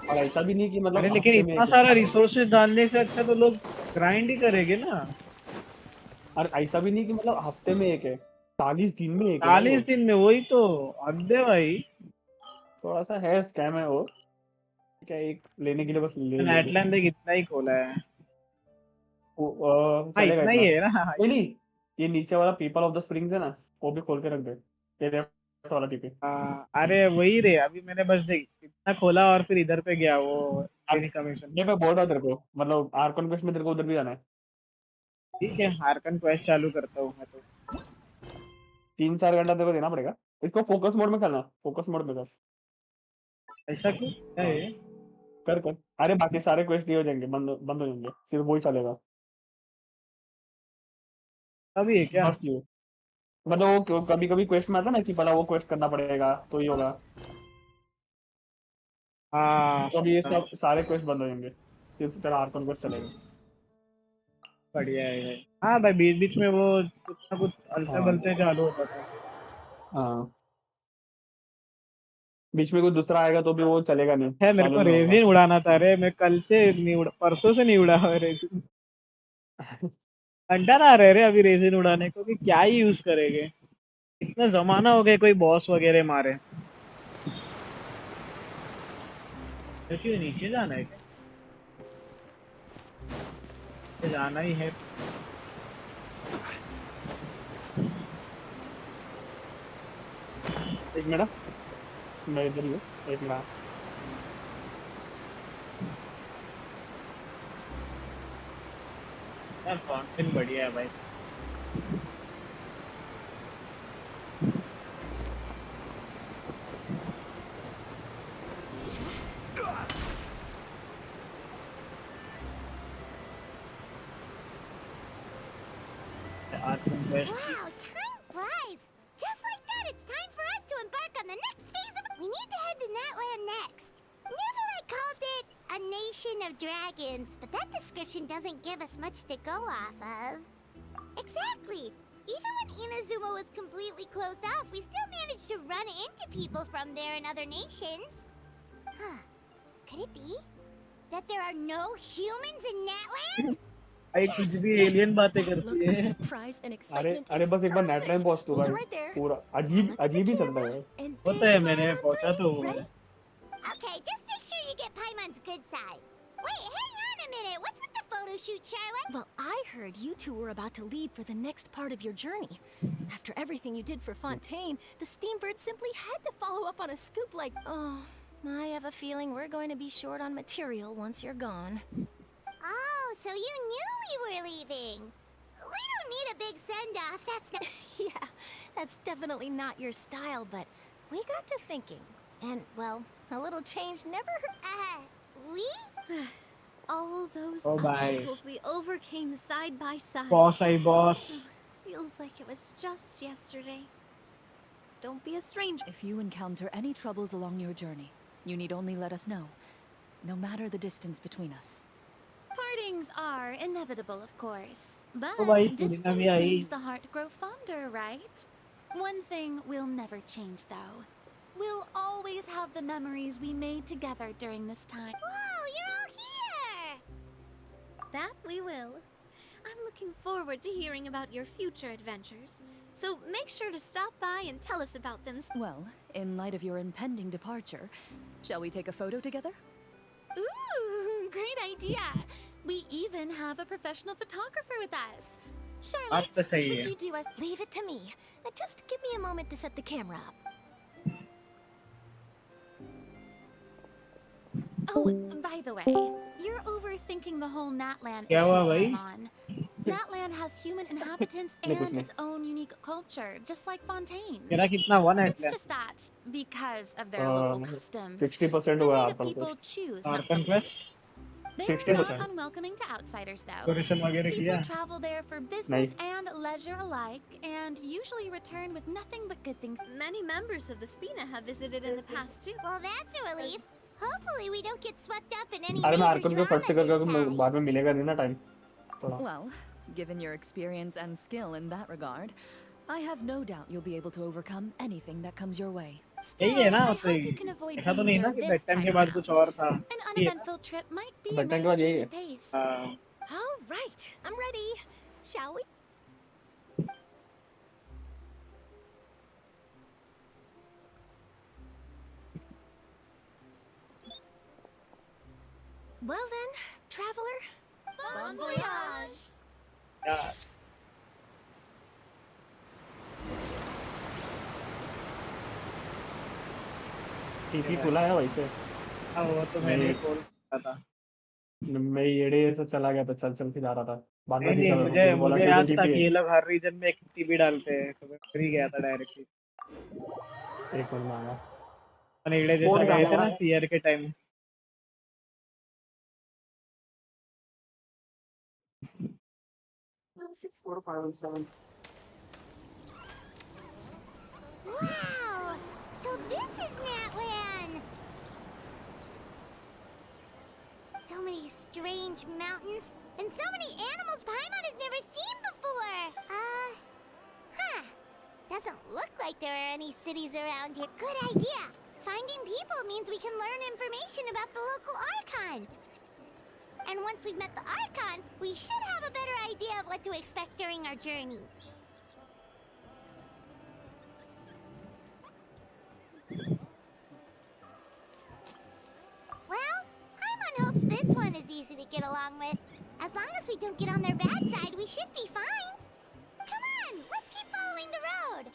और ऐसा भी नहीं कि अरे मतलब लेकिन हफ्ते में इतना एक सारा बार हो। रिसोर्सेज डालने से अच्छा तो लोग ग्राइंड ही करेंगे ना। और ऐसा भी नहीं कि मतलब हफ्ते में एक है, 40 दिन में एक है भाई 40 वो, दिन में, वही तो। अद्दे भाई। थोड़ा सा है स्कैम है वो, क्या एक लेने के लिए बस ले लोगे। नेटलैंड देख इतना ही खोला है। हाँ चलेगा इतना इतना, ही है ना। नहीं नहीं, ये नीचे वाला पीपल ऑफ द स्प्रिंग्स है ना, वो भी खोल के रख दे, तेरे वाला टीपी। अरे वही रे, अभी मैंने बस देख इतना खोला और फिर इधर पे गया वो अब डेली कमीशन। ये मैं बोल रहा हूँ तेरे को, मतलब आर्कन क्वेस्ट में तेरे को उधर भी जाना है। ठीक है, हारकन क्वेस्ट चालू करता हूँ मैं तो। 3-4 घंटा तेरे को देना पड़ेगा, इसको फोकस मोड में करना, फोकस मोड में कर। ऐसा क्यों क्या हाँ है? कर कर, अरे बाकी सारे क्वेस्ट ये हो जाएंगे, बंद बंद हो जाएंगे, सिर्फ वही चलेगा। अभी है क्या? बस ये, मतलब वो कभी कभी क्वेस्ट में आता ना कि पहला वो क्वेस्ट करना पड़ेगा तो ये होगा, हाँ तो अभी ये समझा। सब सारे क्वेस्ट बंद हो जाएंगे, सिर्फ तेरा आर्कन क्वेस्ट चलेगा। बढ़िया है। हाँ भाई बीच बीच में वो कुछ ना कुछ अलते हाँ बलते चालू होता था। हाँ, बीच में कोई दूसरा आएगा तो भी वो चलेगा नहीं, है मेरे चालू को नहीं होगा। रेजिन उड़ाना था रे, मैं कल से नहीं उड़ा, परसों से नहीं उड़ा हुआ रेजिन। घंटा ना रहे रे अभी रेजिन उड़ाने को, कि क्या ही यूज करेंगे। इतना जमाना हो गया कोई बॉस वगैरह मारे। तो क्यों नीचे जाना है क्या? नीचे जाना ही है। एक मिनट, मैं इधर ही हूँ, एक मिनट। यार फाउंटेन बढ़िया है भाई। Archon quest. Wow, time flies! Just like that, it's time for us to embark on the next phase of... We need to head to Natlan next. Neverland called it a nation of dragons, but that description doesn't give us much to go off of. Exactly! Even when Inazuma was completely closed off, we still managed to run into people from there and other nations. Huh. Could it be that there are no humans in Natlan? भाई कुछ भी alien बातें करती है। surprise and अरे excitement अरे is बस एक बार perfect. नेटलाइन पहुंच तो Hold भाई it right there. पूरा Now अजीब look at the अजीब ही चलता camera है। and होता big है, smiles मैंने on पहुंचा three. तो हूँ। Ready? Okay, just make sure you get Paimon's good side. Wait, hang on a minute. What's with the photo shoot, Charlotte? Well, I heard you two were about to leave for the next part of your journey. After everything you did for Fontaine, the Steambird simply had to follow up on a scoop like, oh, I have a feeling we're going to be short on material once you're gone. Oh, so you knew we were leaving. We don't need a big send-off. That's not... Yeah, that's definitely not your style, but we got to thinking. And, well, a little change never hurt. We? All those Oh, bye. obstacles we overcame side by side. Boss I boss. Feels like it was just yesterday. Don't be a stranger. If you encounter any troubles along your journey, you need only let us know, no matter the distance between us. Partings are inevitable, of course. But Oh, bhai, distance Purina bhi aayi. makes the heart grow fonder, right? One thing will never change, though. We'll always have the memories we made together during this time. Whoa, you're all here! That we will. I'm looking forward to hearing about your future adventures. So make sure to stop by and tell us about them. Well, in light of your impending departure, shall we take a photo together? Ooh, great idea. We even have a professional photographer with us. बात Charlotte, तो सही would है। you do us? Leave it to me. Just give me a moment to set the camera up. Oh, by the way, you're overthinking the whole Natlan क्या issue हुआ भाई? going on. Natlan has human inhabitants and its own unique culture, just like Fontaine. मेरा कितना हुआ ना It's એટલે? just that, because of their local customs, 60% the हुआ native Archon people quest। choose not to Archon leave. quest? They're 60%. not unwelcoming to outsiders, though. Tourism वगैरह People किया? travel there for business and leisure alike, and usually return with nothing but good things. Many members of the Spina have visited in the past, too. Well, that's a relief. Hopefully we don't get swept up in any अरे मैं major Arkan को फट से drama करके this time. बाद में मिलेगा नहीं ना टाइम थोड़ा। Well, given your experience and skill in that regard, I have no doubt you'll be able to overcome anything that comes your way. यही है Still, ना I तो hope you can avoid ऐसा तो नहीं ना danger कि this बेड टाइम time के बाद कुछ around. और था। An uneventful trip might be a Bedtime के nice बाद यही change है। of pace. हाँ, All right, I'm ready. Shall we? Well then, traveler. Bon voyage! यार टीपी खुला है वैसे। हाँ, वो तो मैंने बोल रहा था। मैं येड़े से चला गया था चल चल के जा रहा था बाद में नहीं देखा मुझे तो बोला मुझे कि याद था टीपी कि है। ये लोग हर रीजन में एक टीवी डालते हैं, तो मैं फिर ही गया था डायरेक्टली। एक मिनट मांगा अनेगड़े जैसा गए थे ना पीयर के time. Wow! So this is Natlan! So many strange mountains, and so many animals Paimon has never seen before! Huh. Doesn't look like there are any cities around here. Good idea! Finding people means we can learn information about the local Archon. And once we've met the Archon, we should have a better idea of what to expect during our journey. Well, Paimon hopes this one is easy to get along with. As long as we don't get on their bad side, we should be fine. Come on, let's keep following the road.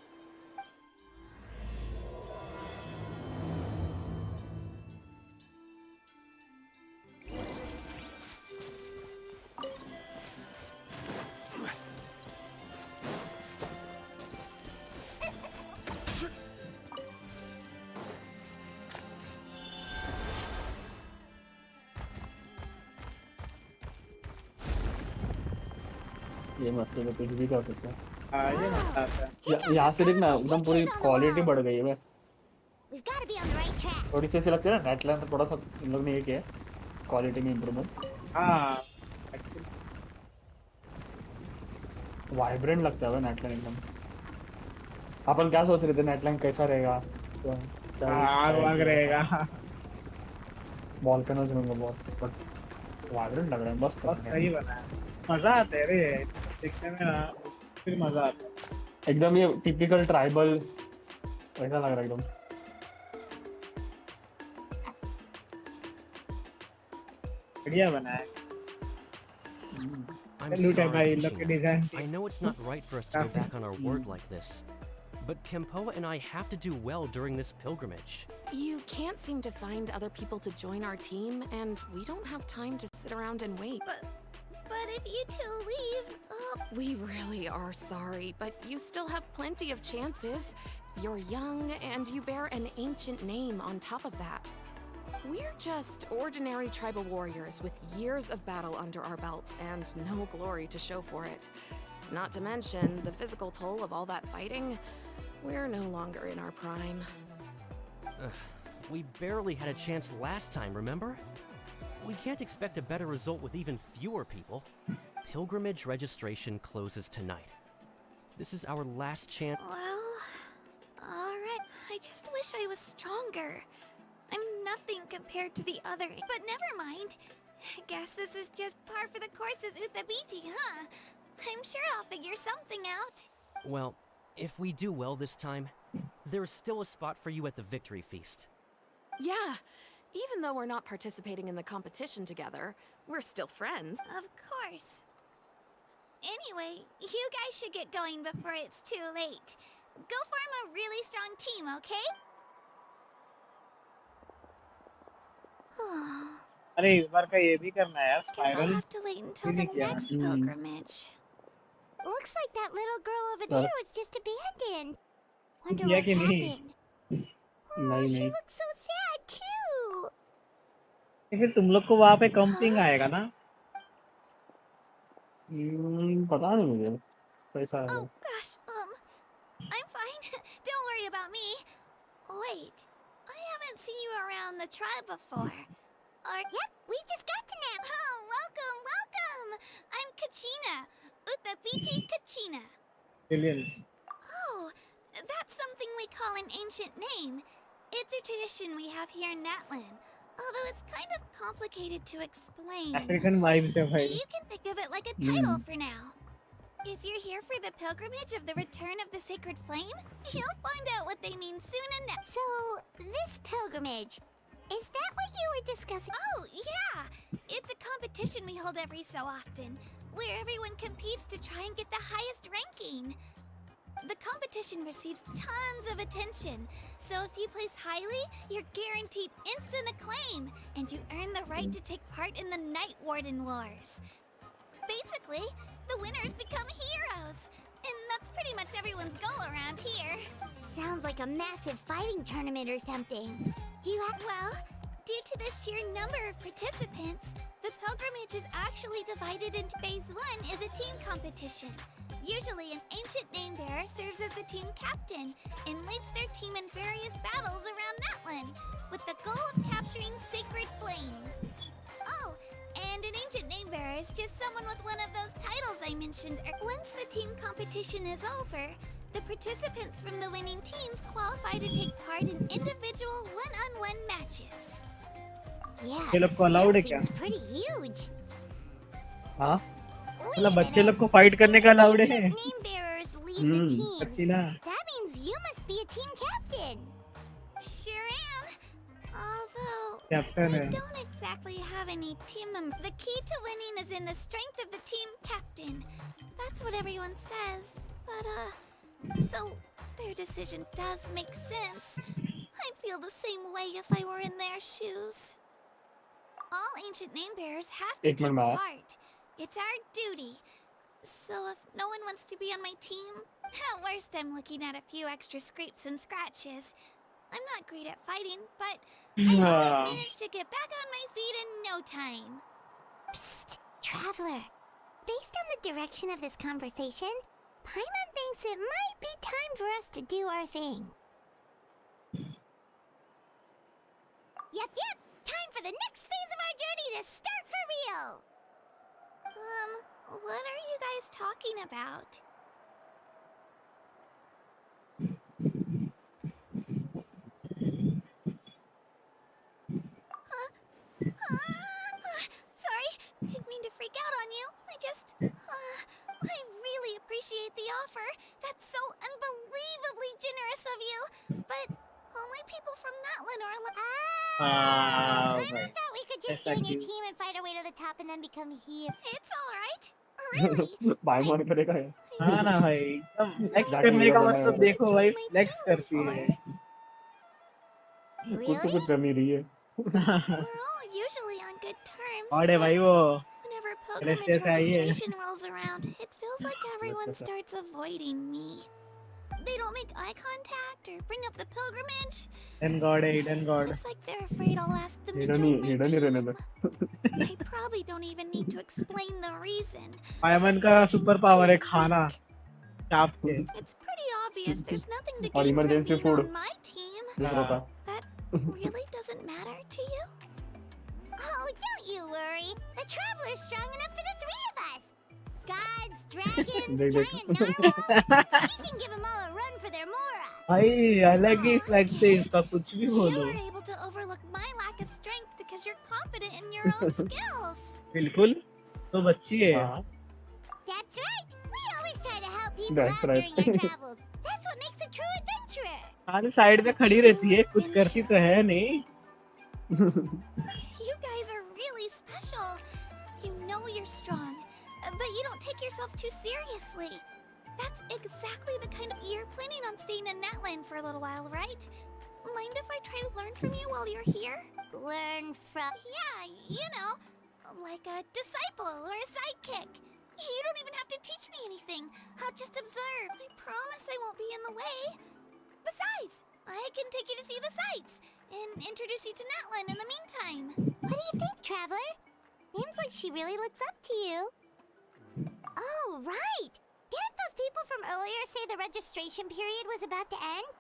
ये मस्त है, कुछ भी कर सकते हैं। ये मजा आता है। यहाँ से देख ना, एकदम पूरी क्वालिटी बढ़ गई है बे। We've got to be on the right track. थोड़ी सी ऐसी लगती है ना, नेटलैंड तो थोड़ा सा इन लोग ने ये किया है, क्वालिटी में इम्प्रूवमेंट। हाँ एक्चुअली वाइब्रेंट लगता है वो नेटलैंड एकदम। अपन क्या सोच रहे थे नेटलैंड कैसा रहेगा, तो आग वाग रहेगा। वॉल्केनोज होंगे बहुत, बट वाइब्रेंट लग रहा है, मस्त बहुत सही बना है, मजा आता है रे इसको देखने में ना, फिर मजा आता है। एकदम ये टिपिकल ट्राइबल वैसा लग रहा है एकदम। बढ़िया बना है। I'm लूट है sorry, भाई लोग के Kushina. Design I know it's not right for us to go back on our word like this, but Kempoa and I have to do well during this pilgrimage. You can't seem to find other people to join our team, and we don't have time to sit around and wait. But if you two leave, We really are sorry, but you still have plenty of chances. You're young, and you bear an ancient name on top of that. We're just ordinary tribal warriors with years of battle under our belts and no glory to show for it. Not to mention the physical toll of all that fighting. We're no longer in our prime. We barely had a chance last time, remember? We can't expect a better result with even fewer people. Pilgrimage registration closes tonight. This is our last chance. well, alright. I just wish I was stronger. I'm nothing compared to the other, but never mind. Guess this is just par for the courses with the BT, huh? I'm sure I'll figure something out. Well, if we do well this time, there's still a spot for you at the victory feast. Yeah, even though we're not participating in the competition together, we're still friends. Of course. Anyway, you guys should get going before it's too late. Go form a really strong team, okay? अरे इस बार का ये भी करना है यार, Guess I'll spiral have to wait until भी the नहीं किया next मैंने। pilgrimage. Looks like that little girl over Sir. there was just abandoned. Wonder किया what कि नहीं? happened. नहीं She नहीं looks so sad too. फिर तुम लोग को वहाँ पे कम पिंग आएगा ना? पता नहीं मुझे कैसा है। Oh gosh, I'm fine. Don't worry about me. Wait, I haven't seen you around the tribe before. Yep, we just got to Nap. Oh, welcome, welcome. I'm Kachina, Utapiti Kachina. Billions. Oh, that's something we call an ancient name. It's a tradition we have here in Natlan, although it's kind of complicated to explain. African vibes है भाई। You can think of it like a title for now. If you're here for the pilgrimage of the return of the sacred flame, you'll find out what they mean soon enough. So, this pilgrimage, is that what you were discussing? Oh, yeah! It's a competition we hold every so often, where everyone competes to try and get the highest ranking. The competition receives tons of attention, so if you place highly, you're guaranteed instant acclaim, and you earn the right to take part in the Night Warden Wars. Basically, the winners become heroes, and that's pretty much everyone's goal around here. Sounds like a massive fighting tournament or something. Do you have... Well, due to the sheer number of participants, the pilgrimage is actually divided into Phase 1 is a team competition. Usually, an ancient name bearer serves as the team captain and leads their team in various battles around Natlan, with the goal of capturing Sacred Flame. Oh, and an ancient name bearer is just someone with one of those titles I mentioned. Once the team competition is over, the participants from the winning teams qualify to take part in individual one-on-one matches. Yeah, ये लोग को allowed है क्या? seems pretty huge. हाँ मतलब बच्चे लोग को फाइट करने का allowed है? Ancient name bearers lead the teams. अच्छी ना? That means you must be a team captain. Sure am. Although Captain I है। don't exactly have any team members. The key to winning is in the strength of the team captain. That's what everyone says. But so their decision does make sense. I'd feel the same way if I were in their shoes. All ancient name bearers have to take part. It's our duty. So if no one wants to be on my team, at worst I'm looking at a few extra scrapes and scratches. I'm not great at fighting, but I always manage to get back on my feet in no time. Psst, traveler. based on the direction of this conversation, Paimon thinks it might be time for us to do our thing. Yep, time for the next phase of our journey to start for real! What are you guys talking about? Sorry, didn't mean to freak out on you. I really appreciate the offer. That's so unbelievably generous of you. But only people from Natlan are allowed. I thought we could just join your team and fight our way to the top and then become here. It's alright. Really? पाइमॉन करेगा ये हाँ ना भाई, एकदम flex करने का मतलब देखो भाई, फ्लेक्स करती है। कुछ कर नहीं रही है। We're all usually on good terms. और है भाई वो Whenever Celeste pilgrimage से आई है। registration rolls around, it feels like everyone starts avoiding me. They don't make eye contact or bring up the pilgrimage. Hidden God है, hidden God। It's like they're afraid I'll ask them to join my hidden ही रहने दे। team. I probably don't even need to explain the reason. पायमन का super power है खाना, चाप के। It's pretty obvious there's nothing to और gain from emergency being food। on my team. दूसरों का। That really doesn't matter to you? Oh, don't you worry. The Traveler's strong enough for the three of us. Gods, dragons, giant narwhals. She can give them all a run for their mora. भाई अलग ही flex है इसका, कुछ भी You बोलो। are able to overlook my lack of strength because you're confident in your own skills. बिल्कुल, तो बच्ची है। That's right. We always try to help people That's out right. during our travels. That's what makes a true adventurer. खाली side में खड़ी रहती है, कुछ करती तो है नहीं। You guys are really special. You know you're strong, but you don't take yourselves too seriously. That's exactly the kind of you're planning on staying in Natlan for a little while, right? Mind if I try to learn from you while you're here? Learn from? Yeah, you know, like a disciple or a sidekick. You don't even have to teach me anything. I'll just observe. I promise I won't be in the way. Besides, I can take you to see the sights and introduce you to Natlan in the meantime. What do you think, Traveler? Seems like she really looks up to you. Oh, right! Didn't those people from earlier say the registration period was about to end?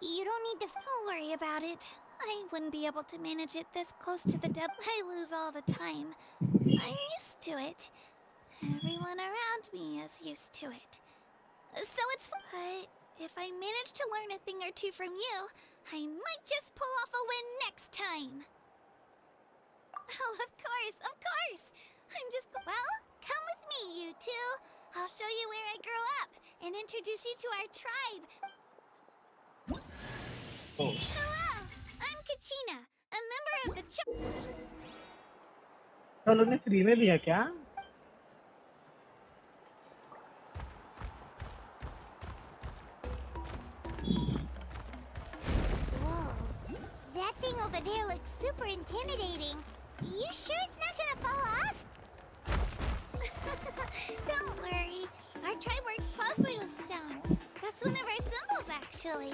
You don't need to... Don't worry about it. I wouldn't be able to manage it this close to the deadline. I lose all the time. I'm used to it. Everyone around me is used to it. So it's... But if I manage to learn a thing or two from you, I might just pull off a win next time. Oh, of course, of course. I'm just... Well, come with me, you two. I'll show you where I grew up and introduce you to our tribe. Oh. Hello, I'm Kachina, a member of the तो लोग ने free में दिया क्या? Whoa, that thing over there looks super intimidating. You sure it's not gonna fall off? Don't worry, our tribe works closely with stone. That's one of our symbols, actually.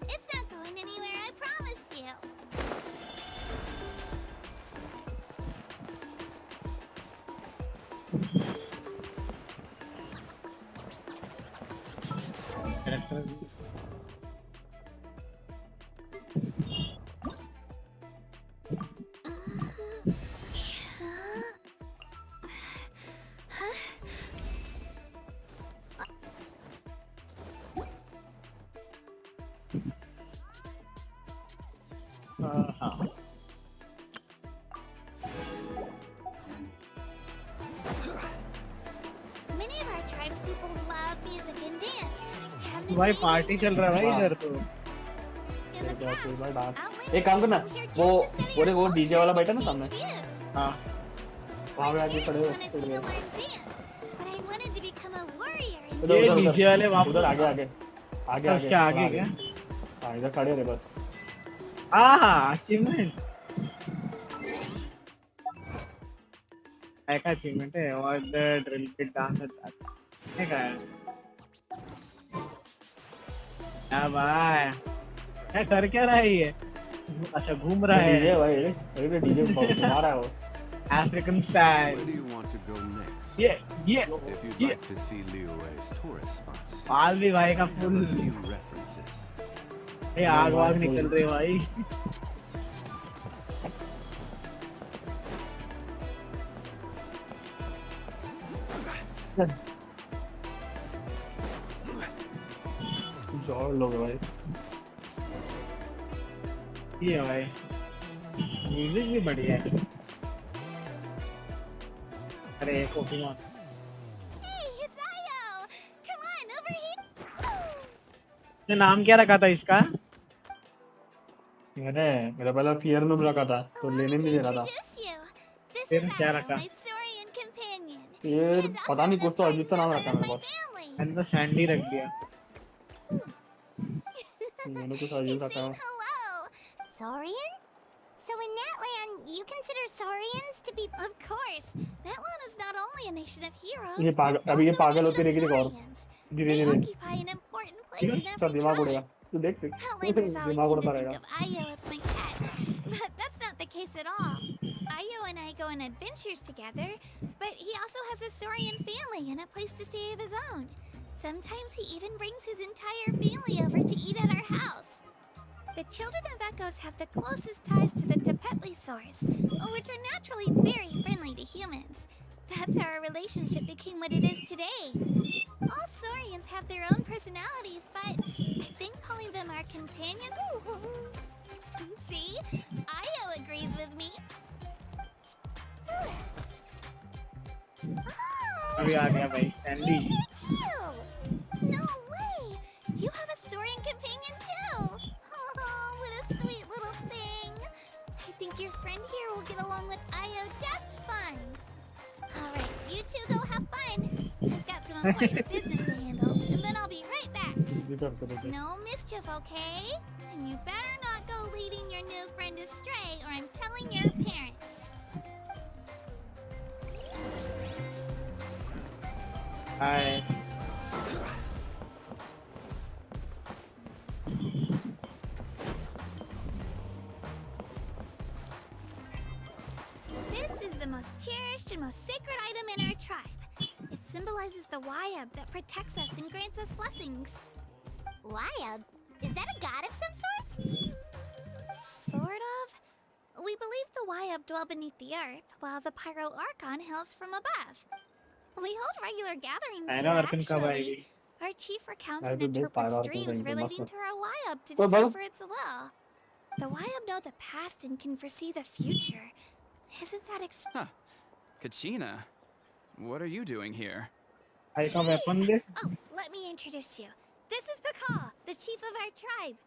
It's not going anywhere, I promise you. Many of our tribes people love music and dance. They have an भाई amazing party चल sense रहा है of भाई इधर तो। In the past, एक काम करना, वो वो डीजे वाला बैठा ना सामने। हाँ। वहाँ पे आके खड़े हो। ये डीजे वाले वहाँ उधर आगे आगे आगे आगे। उसके आगे क्या? हाँ इधर खड़े रहे बस। अचीवमेंट का अचीवमेंट है और द ड्रिल बिट डांस है क्या है? क्या भाई क्या कर क्या रहा है ये? अच्छा घूम रहा है डीजे भाई, अरे डीजे घुमा रहा है वो। African style. Where do you want to go next? Yeah, yeah, If you'd yeah. like to see Liyue's tourist spots, बाल भी भाई का I have full. a few references. ये आग वाग निकल रही है भाई. जोर लोग भाई. ये भाई. म्यूजिक भी बढ़िया है. अरे Pokemon. Hey, it's Io! Come on, over here! ये नाम क्या रखा था इसका? मैंने मेरा पहला फियर नूब रखा था तो Allow लेने me to नहीं दे रहा था. introduce you. This फिर is क्या Io, रखा? my Saurian companion. फिर And पता also नहीं the कुछ तो अजीब सा नाम first रखा member मेरे of my पास. family. मैंने तो सैंडी रख दिया. मैंने कुछ He's अजीब रखा saying है. hello. Saurian? So in Natlan, you consider Saurians to be... Of course. Natlan is not only a nation of heroes, ये पागल but अभी ये also a पागल nation होती of रहेगी देखो और Saurians. धीरे They धीरे occupy an important place in इसका every दिमाग उड़ेगा. tribe. तू देख देख Outlanders always दिमाग seem उड़ता to think रहेगा. of Io as my pet, but that's not the case at all. Io and I go on adventures together, but he also has a Saurian family and a place to stay of his own. Sometimes he even brings his entire family over to eat at our house. The children of Echoes have the closest ties to the Tepetlisaurs, which are naturally very friendly to humans. That's how our relationship became what it is today. All Saurians have their own personalities, but I think calling them our companions... See? Io agrees with me. अभी आ गया भाई Sandy. No way! You have a Saurian companion too! Oh, what a sweet little thing! I think your friend here will get along with Io just fine. Alright, you two go have fun. I've got some important business to handle, and then I'll be right back. भी करते रहते. No mischief, okay? And you better not go leading your new friend astray, or I'm telling your parents. Hi. This is the most cherished and most sacred item in our tribe. It symbolizes the Wyab that protects us and grants us blessings. Wyab? Is that a god of some sort? Sort of. We believe the Wyab dwell beneath the earth, while the Pyro Archon hails from above. We hold regular gatherings I here, know Archon कब actually. आएगी. Our chief recounts I and do big interprets Pyro Archon dreams कहीं पे relating मस्त. to our Wyab to कोई बात- decipher its will. The Wyab know the past and can foresee the future. Isn't that Huh. Kachina, what are you doing here? भाई का weapon they. Oh, let me introduce you. This is Pakal, the chief of our tribe.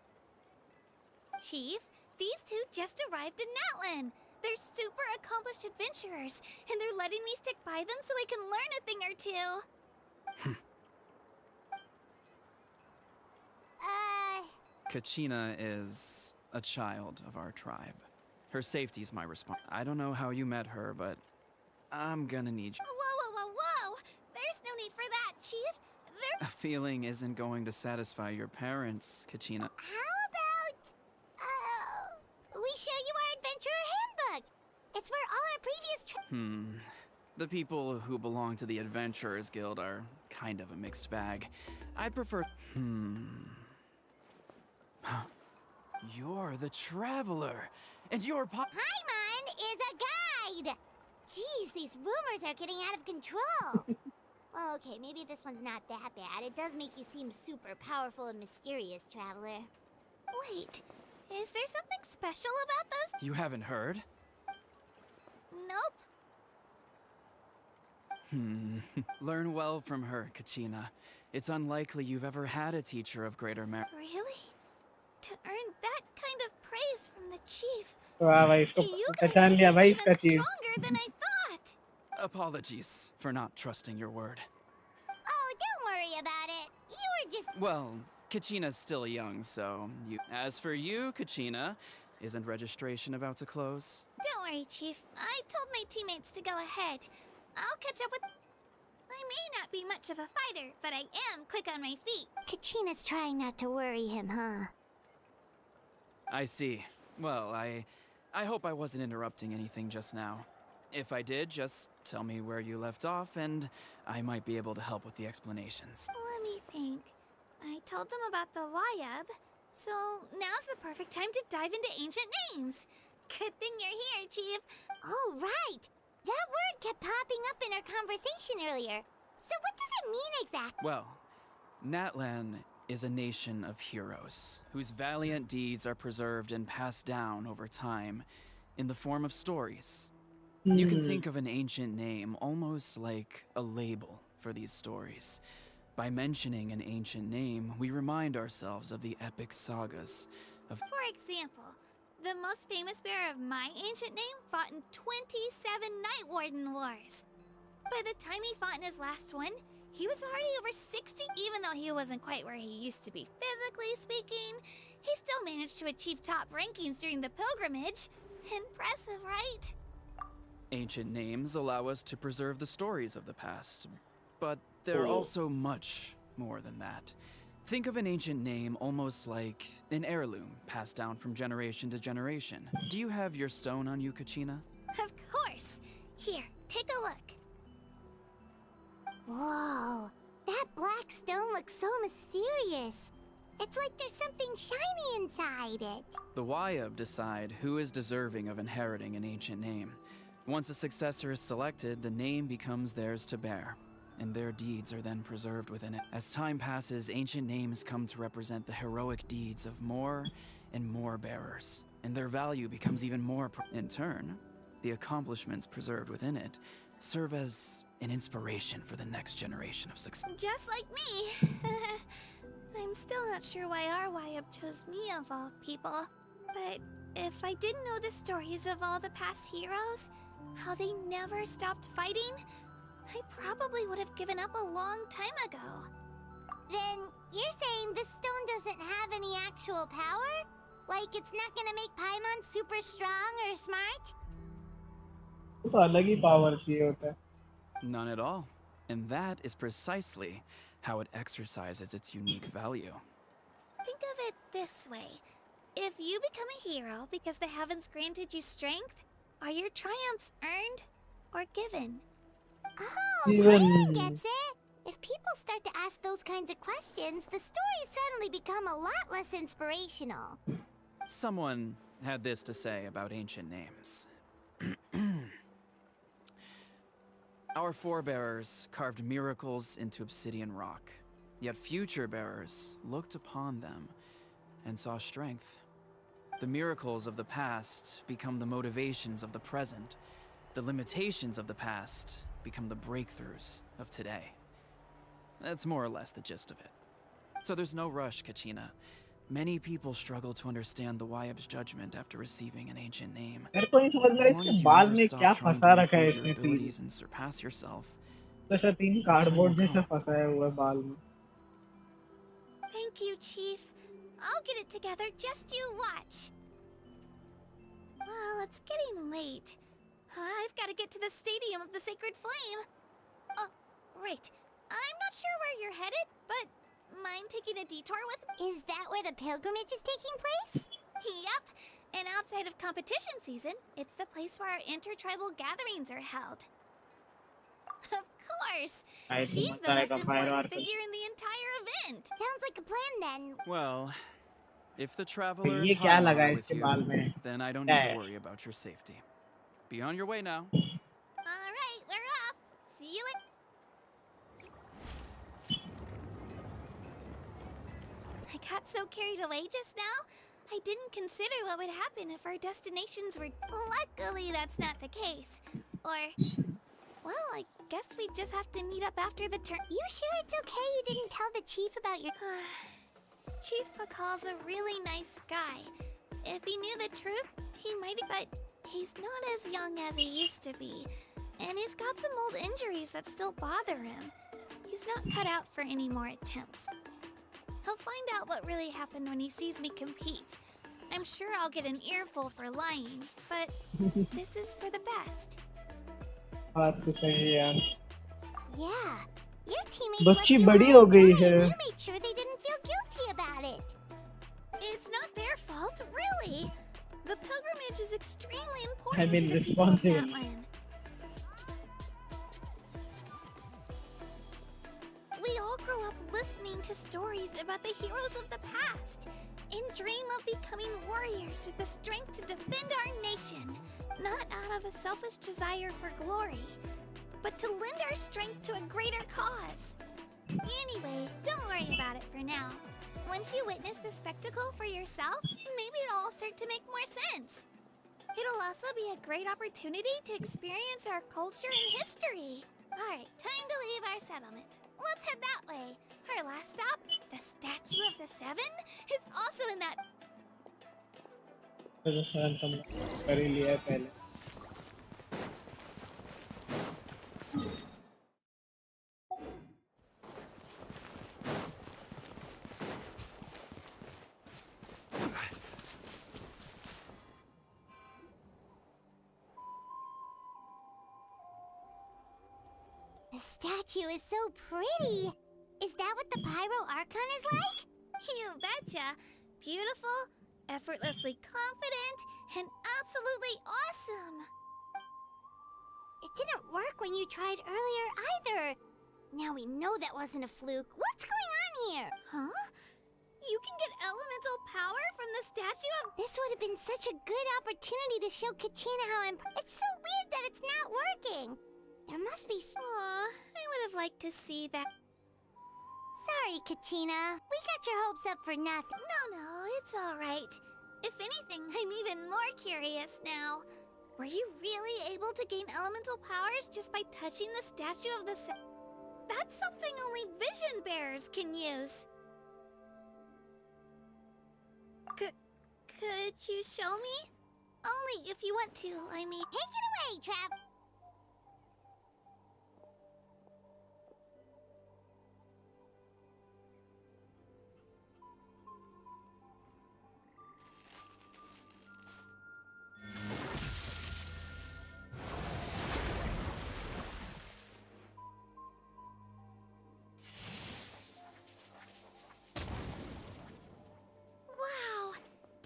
Chief, these two just arrived in Natlan. They're super accomplished adventurers, and they're letting me stick by them so I can learn a thing or two. Kachina is a child of our tribe. Her safety's my response. I don't know how you met her, but I'm gonna need you. Whoa! There's no need for that, Chief. A feeling isn't going to satisfy your parents, Kachina. How about, we show you our adventurer handbook? It's where all our previous The people who belong to the Adventurers Guild are kind of a mixed bag. I'd prefer... You're the Traveler, and you're Paimon is a guide! Jeez, these rumors are getting out of control. Well, okay, maybe this one's not that bad. It does make you seem super powerful and mysterious, Traveler. Wait, is there something special about those? You haven't heard? Nope. Learn well from her, Kachina. It's unlikely you've ever had a teacher of greater merit. Really? To earn that kind of praise from the chief. वाह भाई इसको पहचान लिया भाई इसका चीज. Stronger than I thought. Apologies for not trusting your word. Oh, don't worry about it. You were just... Well, Kachina's still young, so you... As for you, Kachina, isn't registration about to close? Don't worry, Chief. I told my teammates to go ahead. I'll catch up with... I may not be much of a fighter, but I am quick on my feet. Kachina's trying not to worry him, huh? I see. Well, I hope I wasn't interrupting anything just now. If I did, just tell me where you left off, and I might be able to help with the explanations. Let me think. I told them about the Wayab, so now's the perfect time to dive into ancient names. Good thing you're here, Chief. Oh, right. That word kept popping up in our conversation earlier. So what does it mean exactly? Well, Natlan is a nation of heroes whose valiant deeds are preserved and passed down over time in the form of stories. You can think of an ancient name almost like a label for these stories. By mentioning an ancient name, we remind ourselves of the epic sagas of... For example, the most famous bearer of my ancient name fought in 27 Night Warden Wars. By the time he fought in his last one, he was already over 60. Even though he wasn't quite where he used to be physically speaking, he still managed to achieve top rankings during the pilgrimage. Impressive, right? Ancient names allow us to preserve the stories of the past, but they're also much more than that. Think of an ancient name almost like an heirloom passed down from generation to generation. Do you have your stone on you, Kachina? Of course. Here, take a look. Whoa, that black stone looks so mysterious. It's like there's something shiny inside it. The Wayab decide who is deserving of inheriting an ancient name. Once a successor is selected, the name becomes theirs to bear, and their deeds are then preserved within it. As time passes, ancient names come to represent the heroic deeds of more and more bearers, and their value becomes even more. In turn, the accomplishments preserved within it serve as an inspiration for the next generation of success. Just like me. I'm still not sure why our Wayab chose me of all people. But if I didn't know the stories of all the past heroes, how they never stopped fighting, I probably would have given up a long time ago. Then you're saying this stone doesn't have any actual power? Like it's not gonna make Paimon super strong or smart? तो अलग ही power चाहिए होता है. None at all. And that is precisely how it exercises its unique value. Think of it this way. If you become a hero because the heavens granted you strength, are your triumphs earned or given? Oh, Paimon gets it! If people start to ask those kinds of questions, the stories suddenly become a lot less inspirational. Someone had this to say about ancient names. Our forebearers carved miracles into obsidian rock, yet future bearers looked upon them and saw strength. The miracles of the past become the motivations of the present. The limitations of the past become the breakthroughs of today. That's more or less the gist of it. So there's no rush, Kachina. Many people struggle to understand the Wayab's judgment after receiving an ancient name. मेरे को नहीं समझ में As long इसके as you बाल never में stop क्या trying फंसा to रखा है improve your इसने तीन. abilities and surpass yourself, तो ऐसा तीन time will कार्डबोर्ड जैसे come. फंसाया हुआ है बाल में. Thank you, Chief. I'll get it together, just you watch. Well, it's getting late. I've got to get to the Stadium of the Sacred Flame. Oh, right. I'm not sure where you're headed, but mind taking a detour with me? Is that where the pilgrimage is taking place? Yep. And outside of competition season, it's the place where our intertribal gatherings are held. Of course. She's the most important figure in the entire event. Sounds like a plan then. Well, if the traveler ये and क्या Paimon लगा are है with इसके you, बाल में? then I don't क्या need है? to worry about your safety. Be on your way now. All right, we're off. See you later. I got so carried away just now, I didn't consider what would happen if our destinations were... Luckily, that's not the case. Or... Well, I guess we just have to meet up after the turn. You sure it's okay you didn't tell the chief about your... Chief Pakal's a really nice guy. If he knew the truth, he might... But he's not as young as he used to be. And he's got some old injuries that still bother him. He's not cut out for any more attempts. He'll find out what really happened when he sees me compete. I'm sure I'll get an earful for lying, but this is for the best. बात तो सही है यार. Yeah, your teammates बच्ची left you बड़ी all हो गई alone, है. and you made sure they didn't feel guilty about it. It's not their fault, really. The pilgrimage is extremely important I've been to the people of responsible. Natlan. to stories about the heroes of the past and dream of becoming warriors with the strength to defend our nation, not out of a selfish desire for glory, but to lend our strength to a greater cause. Anyway, don't worry about it for now. Once you witness the spectacle for yourself, maybe it'll all start to make more sense. It'll also be a great opportunity to experience our culture and history. Alright, time to leave our settlement. Let's head that way. Our last stop, the Statue of the Seven, is also in that. तो जो शांत हम कर ही लिया है पहले. The statue is so pretty. Is that what the Pyro Archon is like? You betcha. Beautiful, effortlessly confident, and absolutely awesome. It didn't work when you tried earlier either. Now we know that wasn't a fluke. What's going on here? Huh? You can get elemental power from the statue of... This would have been such a good opportunity to show Katina how It's so weird that it's not working. There must be... Aw, I would have liked to see that. Sorry, Katina. We got your hopes up for nothing. No, it's all right. If anything, I'm even more curious now. Were you really able to gain elemental powers just by touching the statue of the... That's something only vision bearers can use. Could you show me? Only if you want to, I mean... Take it away, Trav!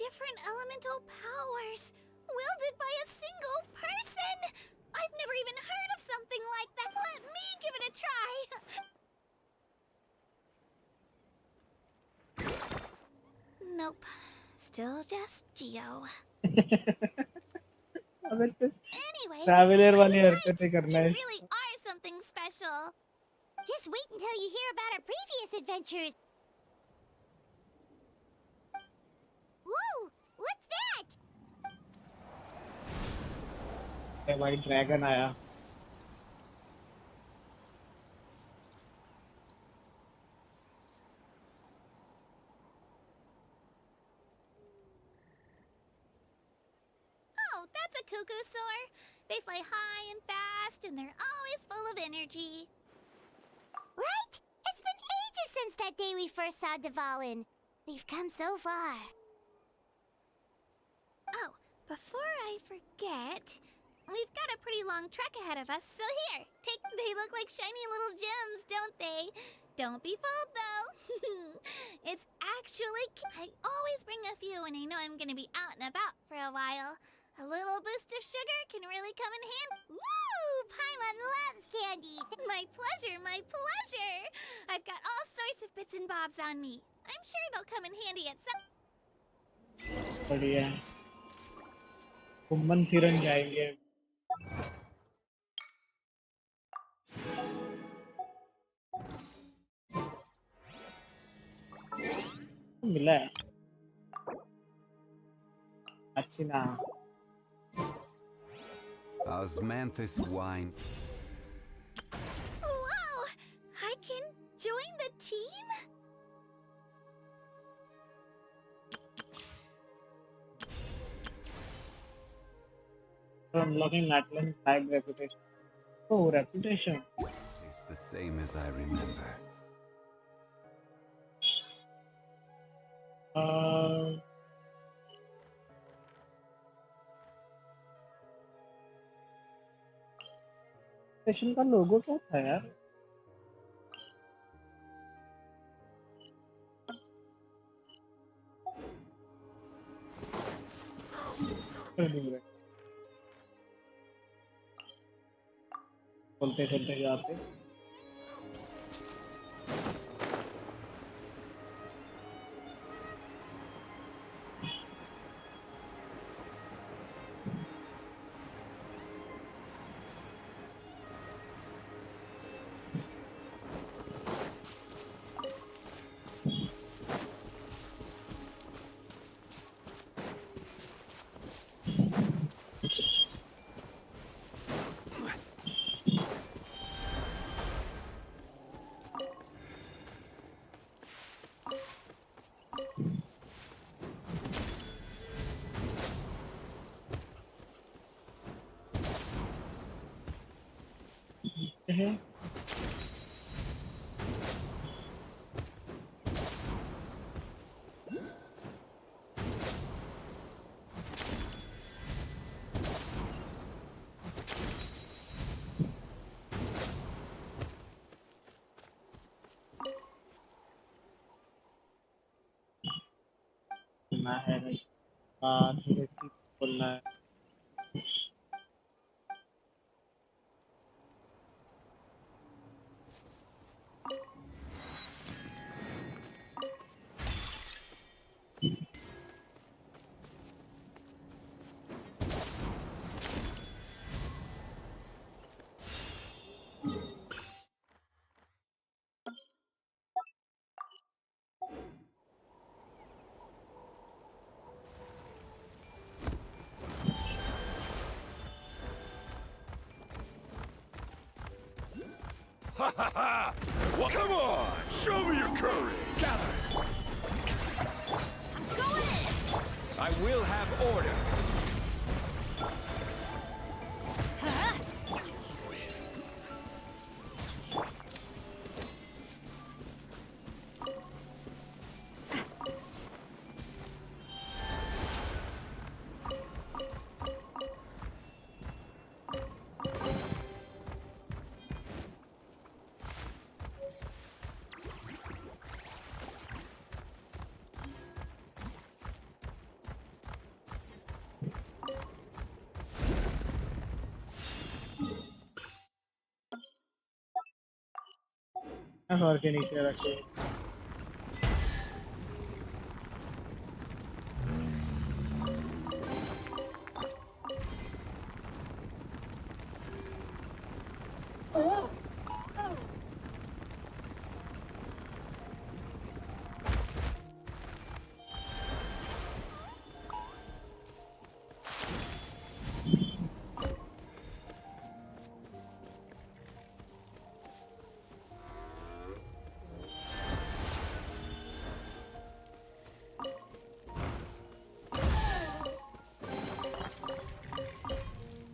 Different elemental powers, wielded by a single person! I've never even heard of something like that! Let me give it a try! Nope. Still just Geo. Anyway, traveller वाली I was हरकतें right. करना You है. really are something special. Just wait until you hear about our previous adventures. Whoa! What's that? भाई dragon आया. Oh, that's a cuckoo soar. They fly high and fast, and they're always full of energy. Right? It's been ages since that day we first saw Dvalin. We've come so far. Oh, before I forget, we've got a pretty long trek ahead of us, so here, take... They look like shiny little gems, don't they? Don't be fooled, though. It's actually... I always bring a few when I know I'm gonna be out and about for a while. A little boost of sugar can really come in handy. Woo! Paimon loves candy! My pleasure, my pleasure! I've got all sorts of bits and bobs on me. I'm sure they'll come in handy at some... बढ़िया. घुमन फिरन जाएंगे. मिला है. अच्छी ना. Osmanthus wine. Wow! I can join the team? Unlocking Natlan's bad reputation. Oh, reputation. It's the same as I remember. Station का लोगो क्या था यार? चलते चलते जाते. है। बोलना है भाई, बात बोलना है। Ha ha ha! Well, come on! Show me your courage! Gather! I'm going in! I will have order! घर के नीचे रखे।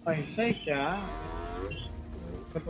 ऐसा है क्या? तो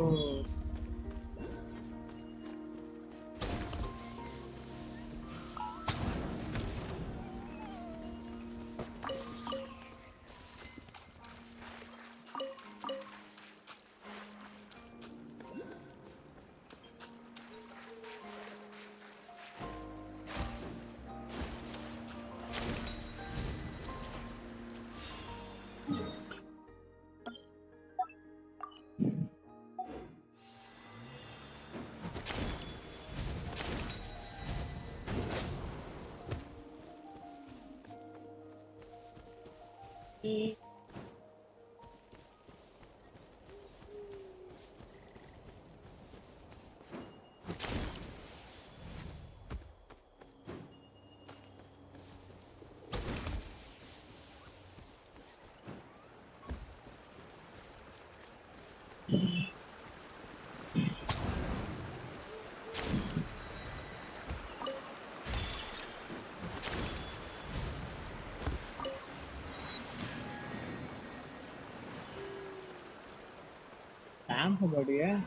काम तो बढ़िया है।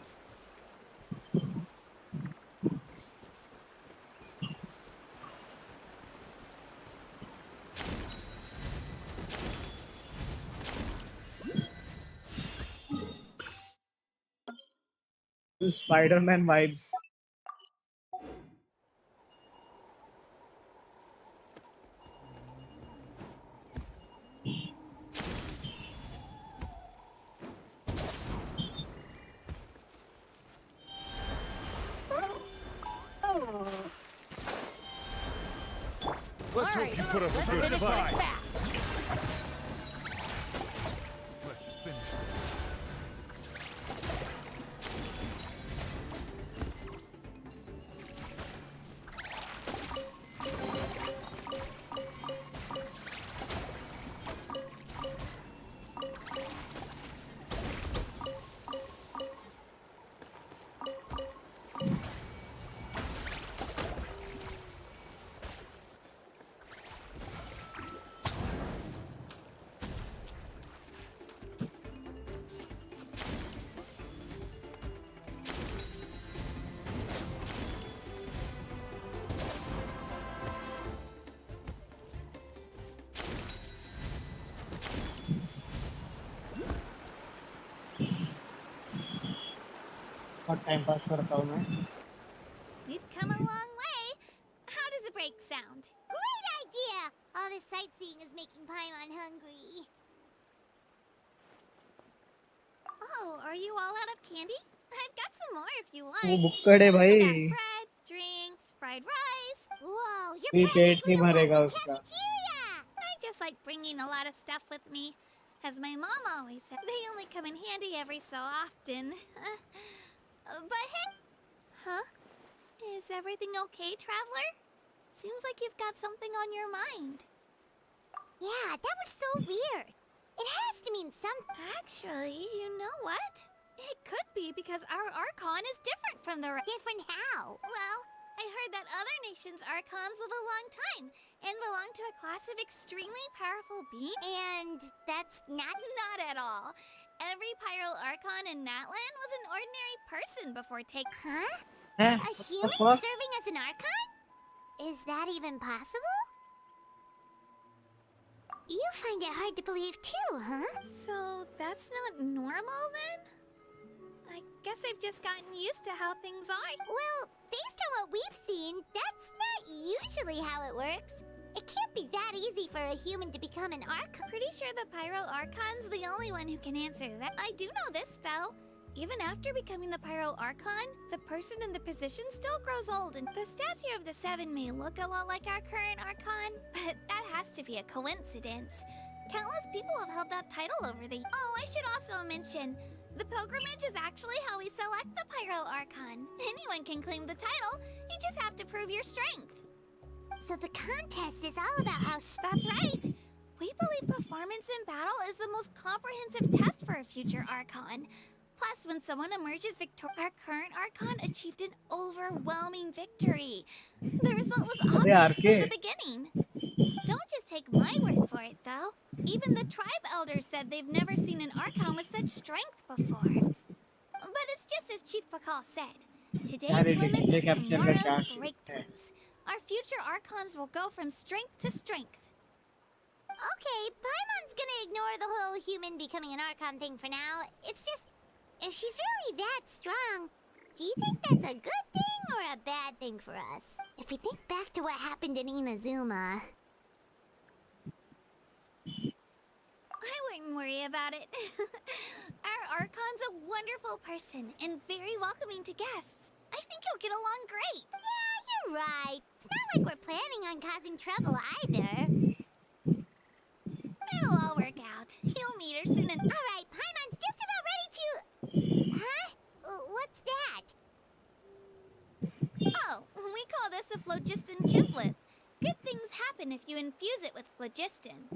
Spider-Man vibes. Let's hope you put up a good fight! Let's finish this. बहुत टाइम पास करता हूँ मैं. We've come a long way. How does a break sound? Great idea! All this sightseeing is making Paimon hungry. Oh, are you all out of candy? I've got some more if you वो want. बुक्कड़ है I भाई. got bread, drinks, fried rice. Whoa, you're भी पेट practically नहीं a भरेगा walking उसका. cafeteria! I just like bringing a lot of stuff with me. As my mom always said, they only come in handy every so often. But hey... Huh? Is everything okay, Traveler? Seems like you've got something on your mind. Yeah, that was so weird. It has to mean something. Actually, you know what? It could be because our Archon is different from the rest. Different how? Well, I heard that other nations' Archons live a long time and belong to a class of extremely powerful beings. And that's not... Not at all. Every Pyro Archon in Natlan was an ordinary person before taking... Huh? हैं? A What the human fuck? serving as an Archon? Is that even possible? You find it hard to believe too, huh? So that's not normal then? I guess I've just gotten used to how things are. Well, based on what we've seen, that's not usually how it works. It can't be that easy for a human to become an Archon. Pretty sure the Pyro Archon's the only one who can answer that. I do know this, though. Even after becoming the Pyro Archon, the person in the position still grows old, and the statue of the Seven may look a lot like our current Archon, but that has to be a coincidence. Countless people have held that title over the... Oh, I should also mention, the pilgrimage is actually how we select the Pyro Archon. Anyone can claim the title, you just have to prove your strength. So the contest is all about how... That's right! We believe performance in battle is the most comprehensive test for a future Archon. Plus, when someone emerges victorious, our current Archon achieved an overwhelming victory. The result was obvious from the beginning. Don't just take my word for it, though. Even the tribe elders said they've never seen an Archon with such strength before. But it's just as Chief Pakal said. Today's limits are tomorrow's breakthroughs. Our future Archons will go from strength to strength. Okay, Paimon's gonna ignore the whole human becoming an Archon thing for now. It's just... If she's really that strong, do you think that's a good thing or a bad thing for us? If we think back to what happened in Inazuma... I wouldn't worry about it. Our Archon's a wonderful person and very welcoming to guests. I think you'll get along great. Yeah, you're right. It's not like we're planning on causing trouble either. It'll all work out. You'll meet her soon and... Alright, Paimon's just about ready to... Huh? What's that? Oh, we call this a phlogiston chislet. Good things happen if you infuse it with phlogiston.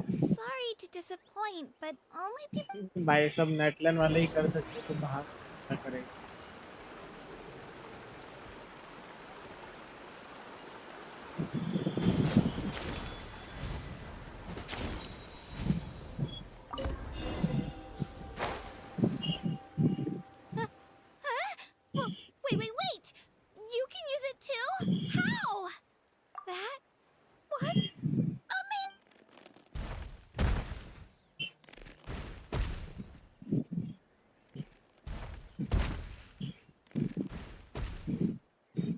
Sorry to disappoint, but only people... भाई सब नेटलन वाले ही कर सकते तो बाहर क्या करेंगे? Wait! You can use it too? How? That was amazing!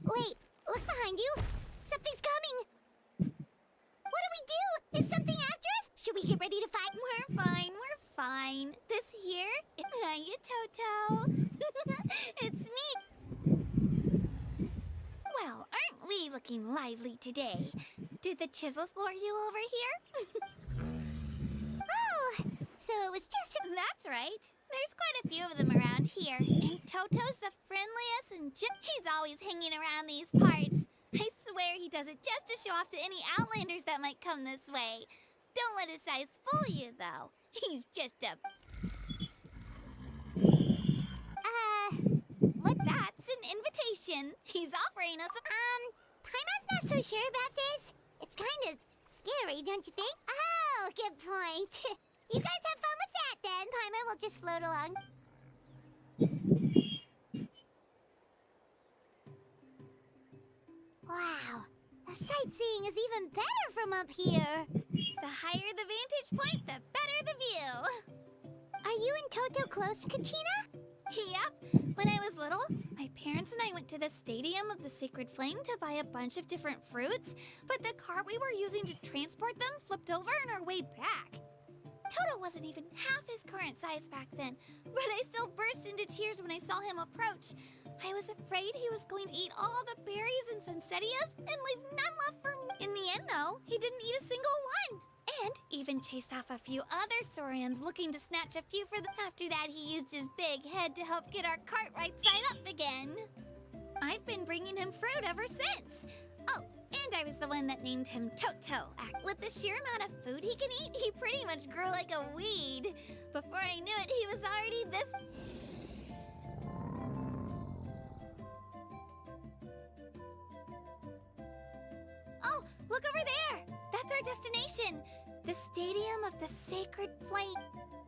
Wait, look behind you! Something's coming! What do we do? Is something after us? Should we get ready to fight? We're fine. This here? Hiya, Toto. It's me. Well, aren't we looking lively today? Did the chisel floor you over here? Oh, so it was just a... That's right. There's quite a few of them around here. And Toto's the friendliest and he's always hanging around these parts. I swear he does it just to show off to any Outlanders that might come this way. Don't let his size fool you, though. He's just a... What? That's an invitation. He's offering us a... Paimon's not so sure about this. It's kind of scary, don't you think? Oh, good point. You guys have fun with that, then. Paimon will just float along. Wow. The sightseeing is even better from up here. The higher the vantage point, the better the view. Are you and Toto close, Katina? Yep. When I was little, my parents and I went to the Stadium of the Sacred Flame to buy a bunch of different fruits, but the cart we were using to transport them flipped over on our way back. Toto wasn't even half his current size back then, but I still burst into tears when I saw him approach. I was afraid he was going to eat all the berries and sunsettias and leave none left for me. In the end, though, he didn't eat a single one. And even chased off a few other Saurians looking to snatch a few for them. After that, he used his big head to help get our cart right side up again. I've been bringing him fruit ever since. Oh, and I was the one that named him Toto. With the sheer amount of food he can eat, he pretty much grew like a weed. Before I knew it, he was already this... Oh, look over there! That's our destination! The Stadium of the Sacred Flame.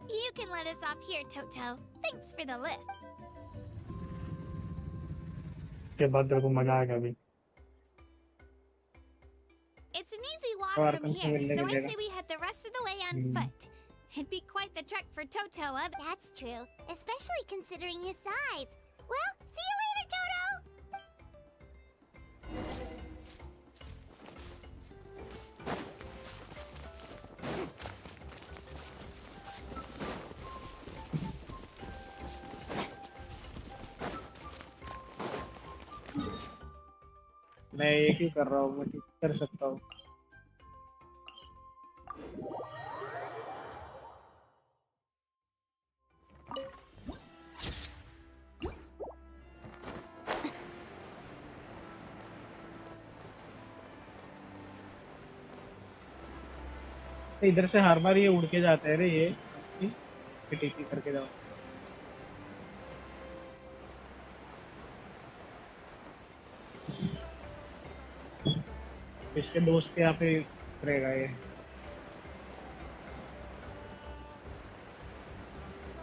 You can let us off here, Toto. Thanks for the lift. के बाद तेरे को मजा आएगा अभी। It's an easy walk और from कौन से here, मिलने so I मिलेगा? say we head the rest of the way on foot. It'd be quite the trek for Toto. That's true, especially considering his size. Well, see you later, Toto! मैं ये क्यों कर रहा हूँ? मैं ठीक कर सकता हूँ। इधर से हर बार ये उड़ के जाते हैं रे ये टीपी करके जाओ। इसके दोस्त के यहाँ पे रहेगा ये।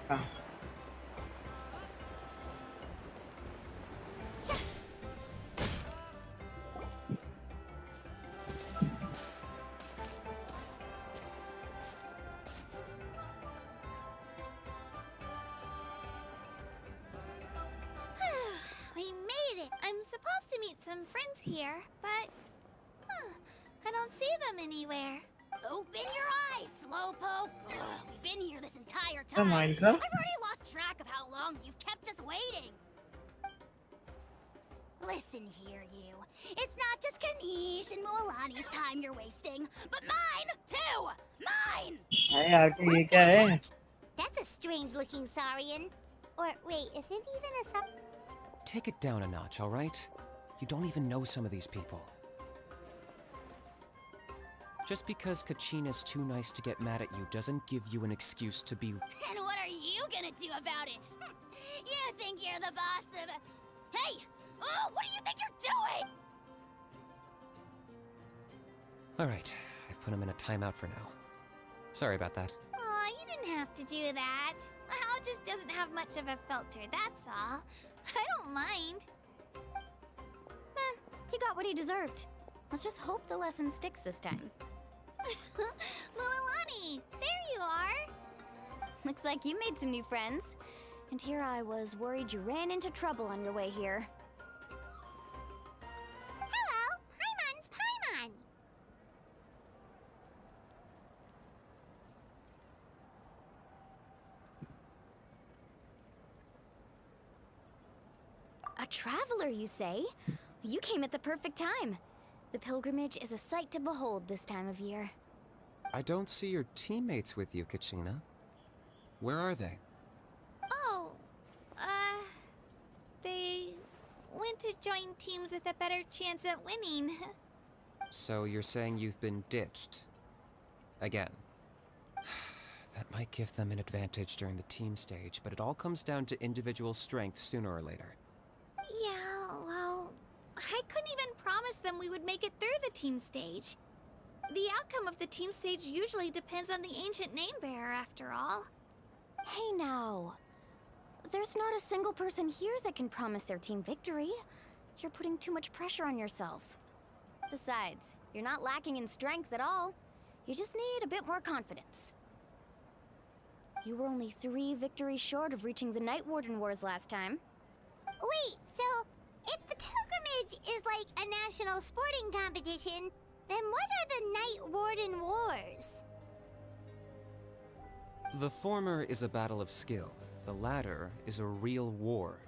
हाँ We made it! I'm supposed to meet some friends here, but... I don't see them anywhere. Open your eyes, Slowpoke! Ugh, we've been here this entire क्या time. Minecraft? I've already lost track of how long you've kept us waiting. Listen here, you. It's not just Kanish and Moalani's time you're wasting, but mine, too! Mine! अरे यार कि ये क्या है? That's a strange-looking Saurian. Or, wait, is it even a Take it down a notch, all right? You don't even know some of these people. Just because Kachina's too nice to get mad at you doesn't give you an excuse to be... And what are you gonna do about it? You think you're the boss of... Hey! Oh, what do you think you're doing? All right, I've put him in a timeout for now. Sorry about that. Aw, you didn't have to do that. Hal just doesn't have much of a filter, that's all. I don't mind. He got what he deserved. Let's just hope the lesson sticks this time. Moalani, there you are. Looks like you made some new friends. And here I was worried you ran into trouble on your way here. Hello, Paimon's Paimon. A traveler, you say? You came at the perfect time. The pilgrimage is a sight to behold this time of year. I don't see your teammates with you, Kachina. Where are they? Oh, they went to join teams with a better chance at winning. So you're saying you've been ditched? Again. That might give them an advantage during the team stage, but it all comes down to individual strength sooner or later. Yeah, well, I couldn't even promise them we would make it through the team stage. The outcome of the team stage usually depends on the ancient name bearer, after all. Hey now. There's not a single person here that can promise their team victory. You're putting too much pressure on yourself. Besides, you're not lacking in strength at all. You just need a bit more confidence. You were only 3 victories short of reaching the Night Warden Wars last time. Wait, so if the pilgrimage is like a national sporting competition, then what are the Night Warden Wars? The former is a battle of skill. The latter is a real war.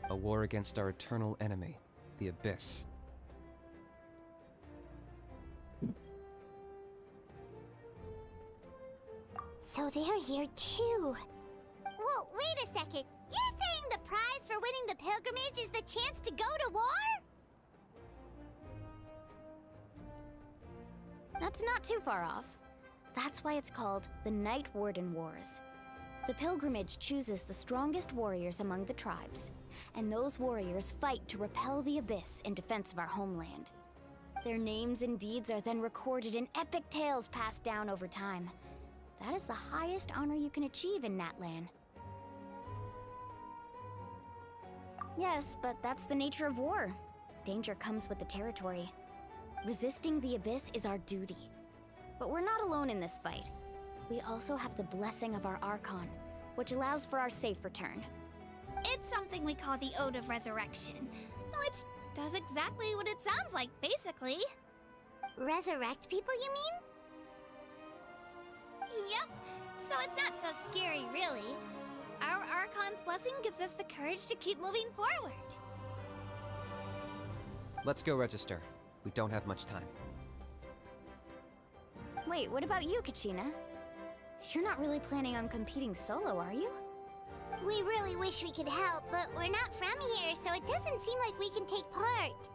A war against our eternal enemy, the Abyss. So they're here too. Well, wait a second. You're saying the prize for winning the pilgrimage is the chance to go to war? That's not too far off. That's why it's called the Night Warden Wars. The pilgrimage chooses the strongest warriors among the tribes, and those warriors fight to repel the Abyss in defense of our homeland. Their names and deeds are then recorded in epic tales passed down over time. That is the highest honor you can achieve in Natlan. Yes, but that's the nature of war. Danger comes with the territory. Resisting the Abyss is our duty. But we're not alone in this fight. We also have the blessing of our Archon, which allows for our safe return. It's something we call the Ode of Resurrection, which does exactly what it sounds like, basically. Resurrect people, you mean? Yep, so it's not so scary, really. Our Archon's blessing gives us the courage to keep moving forward. Let's go register. We don't have much time. Wait, what about you, Kachina? You're not really planning on competing solo, are you? We really wish we could help, but we're not from here, so it doesn't seem like we can take part.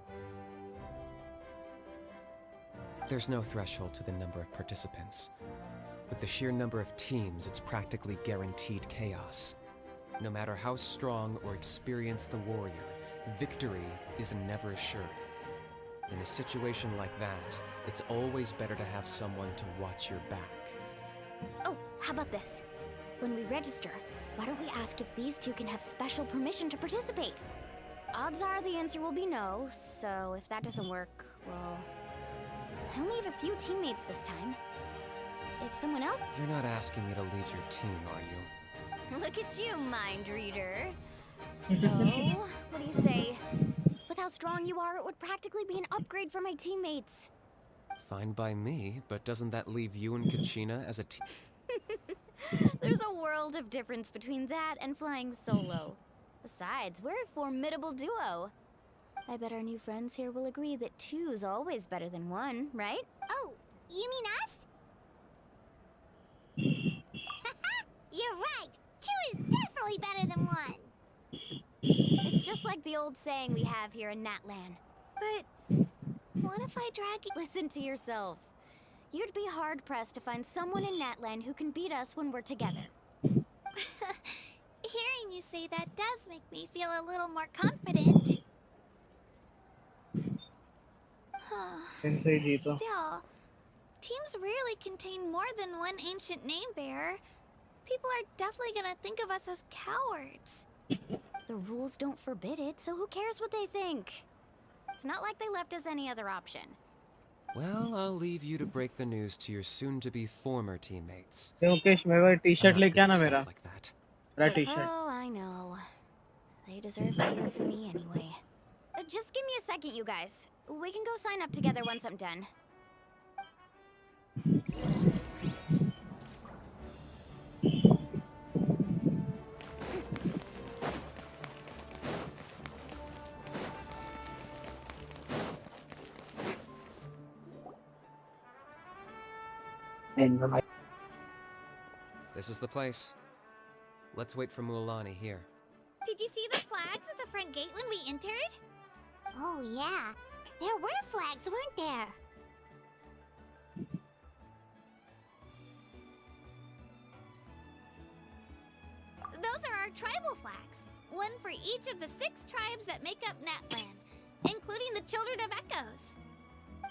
There's no threshold to the number of participants. With the sheer number of teams, it's practically guaranteed chaos. No matter how strong or experienced the warrior, victory is never assured. In a situation like that, it's always better to have someone to watch your back. Oh, how about this? When we register, why don't we ask if these two can have special permission to participate? Odds are the answer will be no, so if that doesn't work, well... I only have a few teammates this time. If someone else... You're not asking me to lead your team, are you? Look at you, mind reader. So, what do you say? With how strong you are, it would practically be an upgrade for my teammates. Fine by me, but doesn't that leave you and Kachina as a team? There's a world of difference between that and flying solo. Besides, we're a formidable duo. I bet our new friends here will agree that two's always better than one, right? Oh, you mean us? You're right! Two is definitely better than one! It's just like the old saying we have here in Natlan. But what if I drag you? Listen to yourself. You'd be hard-pressed to find someone in Natlan who can beat us when we're together. Hearing you say that does make me feel a little more confident. Still, teams rarely contain more than one ancient name bearer. People are definitely gonna think of us as cowards. The rules don't forbid it, so who cares what they think? It's not like they left us any other option. Well, I'll leave you to break the news to your soon-to-be former teammates. Mukesh मेरे को T-shirt लेके आना मेरा Like that. मेरा T-shirt Oh, I know. They deserve to hear from me anyway. Just give me a second, you guys. We can go sign up together once I'm done. This is the place. Let's wait for Mualani here. Did you see the flags at the front gate when we entered? Oh yeah, there were flags, weren't there? Those are our tribal flags. One for each of the 6 tribes that make up Natlan, including the Children of Echoes.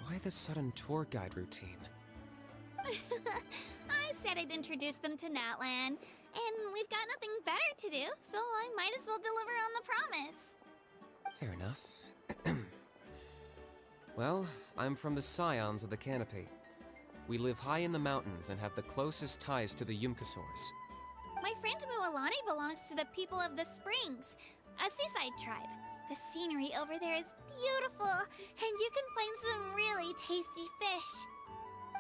Why the sudden tour guide routine? I said I'd introduce them to Natlan, and we've got nothing better to do, so I might as well deliver on the promise. Fair enough. Well, I'm from the Scions of the Canopy. We live high in the mountains and have the closest ties to the Yumkasaurs. My friend Mualani belongs to the people of the Springs. a seaside tribe. The scenery over there is beautiful, and you can find some really tasty fish.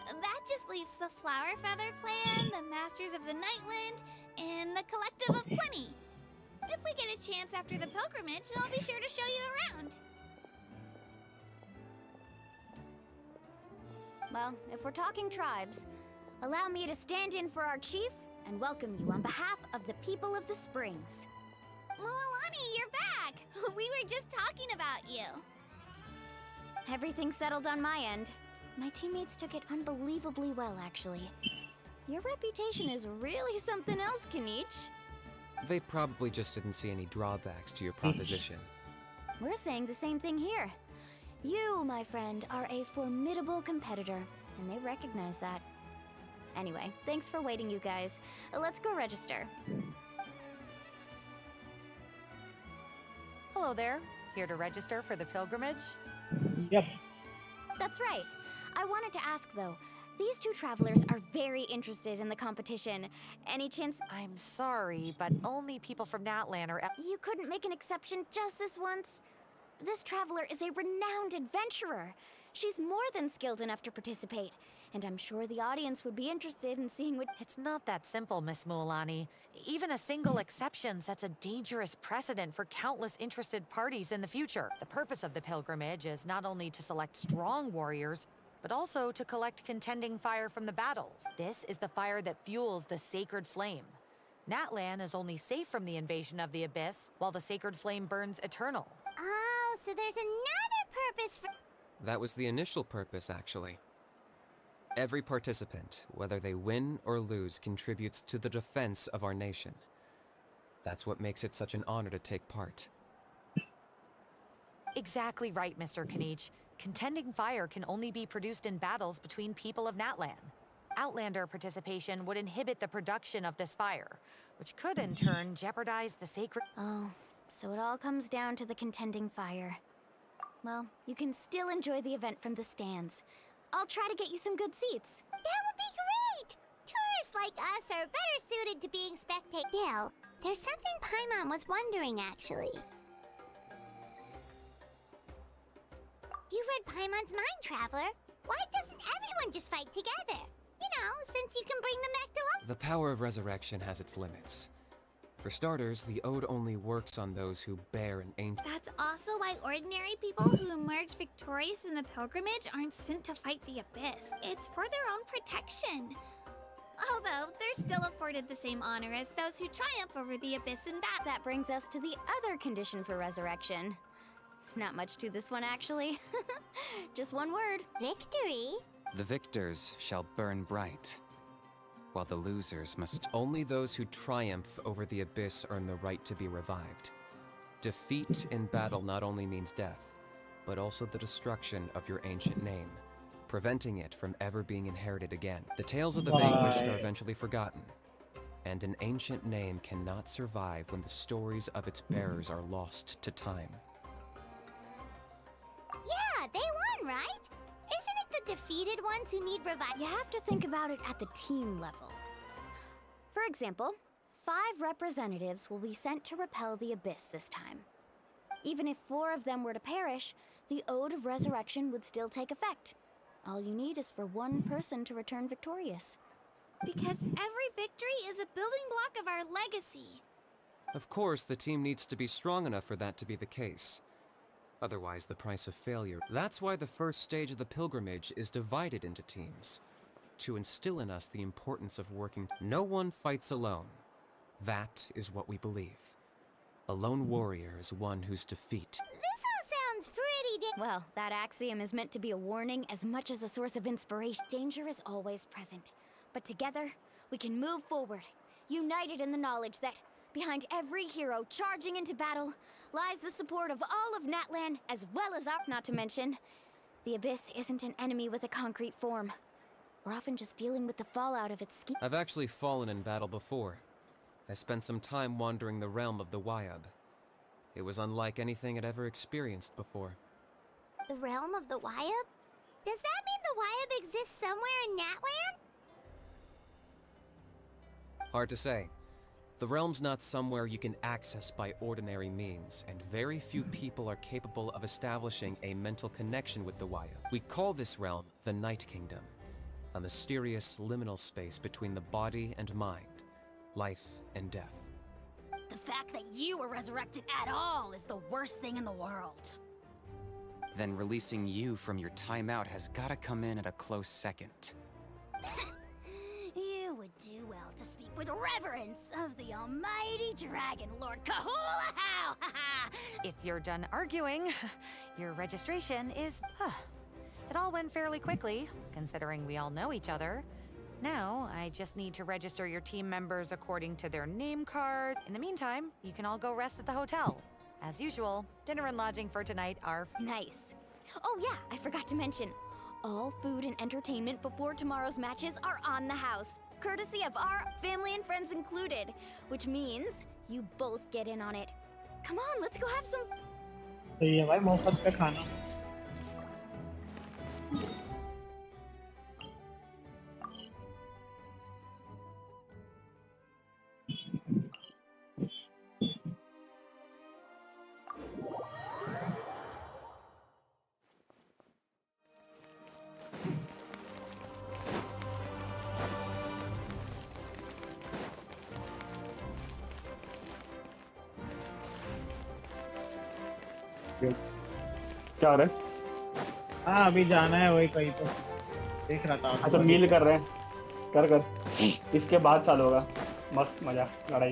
That just leaves the Flower Feather Clan, the Masters of the Nightwind, and the Collective of Plenty. If we get a chance after the pilgrimage, I'll be sure to show you around. Well, if we're talking tribes, allow me to stand in for our chief and welcome you on behalf of the people of the Springs. Mualani, you're back! We were just talking about you. Everything's settled on my end. My teammates took it unbelievably well, actually. Your reputation is really something else, Kanich. They probably just didn't see any drawbacks to your proposition. We're saying the same thing here. You, my friend, are a formidable competitor, and they recognize that. Anyway, thanks for waiting, you guys. Let's go register. Hello there. Here to register for the pilgrimage? Yep. That's right. I wanted to ask, though. These two travelers are very interested in the competition. Any chance... I'm sorry, but only people from Natlan are... You couldn't make an exception just this once? This traveler is a renowned adventurer. She's more than skilled enough to participate, and I'm sure the audience would be interested in seeing what... It's not that simple, Miss Mualani. Even a single exception sets a dangerous precedent for countless interested parties in the future. The purpose of the pilgrimage is not only to select strong warriors, but also to collect contending fire from the battles. This is the fire that fuels the sacred flame. Natlan is only safe from the invasion of the Abyss, while the sacred flame burns eternal. Oh, so there's another purpose for... That was the initial purpose, actually. Every participant, whether they win or lose, contributes to the defense of our nation. That's what makes it such an honor to take part. Exactly right, Mr. Kanich. Contending fire can only be produced in battles between people of Natlan. Outlander participation would inhibit the production of this fire, which could in turn jeopardize the sacred... Oh, so it all comes down to the contending fire. Well, you can still enjoy the event from the stands. I'll try to get you some good seats. That would be great! Tourists like us are better suited to being spectators. Still, there's something Paimon was wondering, actually. You read Paimon's mind, Traveler. Why doesn't everyone just fight together? You know, since you can bring them back to life. The power of resurrection has its limits. For starters, the ode only works on those who bear an ancient... That's also why ordinary people who emerge victorious in the pilgrimage aren't sent to fight the Abyss. It's for their own protection. Although, they're still afforded the same honor as those who triumph over the Abyss in battle. That brings us to the other condition for resurrection. Not much to this one, actually. Just one word. Victory? The victors shall burn bright, while the losers must... Only those who triumph over the Abyss earn the right to be revived. Defeat in battle not only means death, but also the destruction of your ancient name, preventing it from ever being inherited again. The tales of the vanquished are eventually forgotten, and an ancient name cannot survive when the stories of its bearers are lost to time. Yeah, they won, right? Isn't it the defeated ones who need revival? You have to think about it at the team level. For example, 5 representatives will be sent to repel the Abyss this time. Even if 4 of them were to perish, the Ode of Resurrection would still take effect. All you need is for 1 person to return victorious. Because every victory is a building block of our legacy. Of course, the team needs to be strong enough for that to be the case. Otherwise, the price of failure. That's why the first stage of the pilgrimage is divided into teams, to instill in us the importance of working. No one fights alone. That is what we believe. A lone warrior is one whose defeat. This all sounds pretty Well, that axiom is meant to be a warning as much as a source of inspiration. Danger is always present, but together, we can move forward, united in the knowledge that behind every hero charging into battle lies the support of all of Natlan, as well as our... Not to mention, the Abyss isn't an enemy with a concrete form. We're often just dealing with the fallout of its scheme. I've actually fallen in battle before. I spent some time wandering the realm of the Wyab. It was unlike anything I'd ever experienced before. The realm of the Wyab? Does that mean the Wyab exists somewhere in Natlan? Hard to say. The realm's not somewhere you can access by ordinary means, and very few people are capable of establishing a mental connection with the Waya. We call this realm the Night Kingdom, a mysterious liminal space between the body and mind, life and death. The fact that you were resurrected at all is the worst thing in the world. Then releasing you from your timeout has gotta come in at a close second. You would do well to speak with reverence of the almighty Dragon Lord Kahula-How! If you're done arguing, your registration is... It all went fairly quickly, considering we all know each other. Now, I just need to register your team members according to their name card. In the meantime, you can all go rest at the hotel. As usual, dinner and lodging for tonight are... Nice. Oh yeah, I forgot to mention. All food and entertainment before tomorrow's matches are on the house, courtesy of our family and friends included, which means you both get in on it. Come on, let's go have some... तो ये भाई मुफ्त पे खाना क्या हो रहा है? हाँ अभी जाना है वही कहीं तो देख रहा था अच्छा मील कर रहे हैं कर इसके बाद चालू होगा मस्त मजा लड़ाई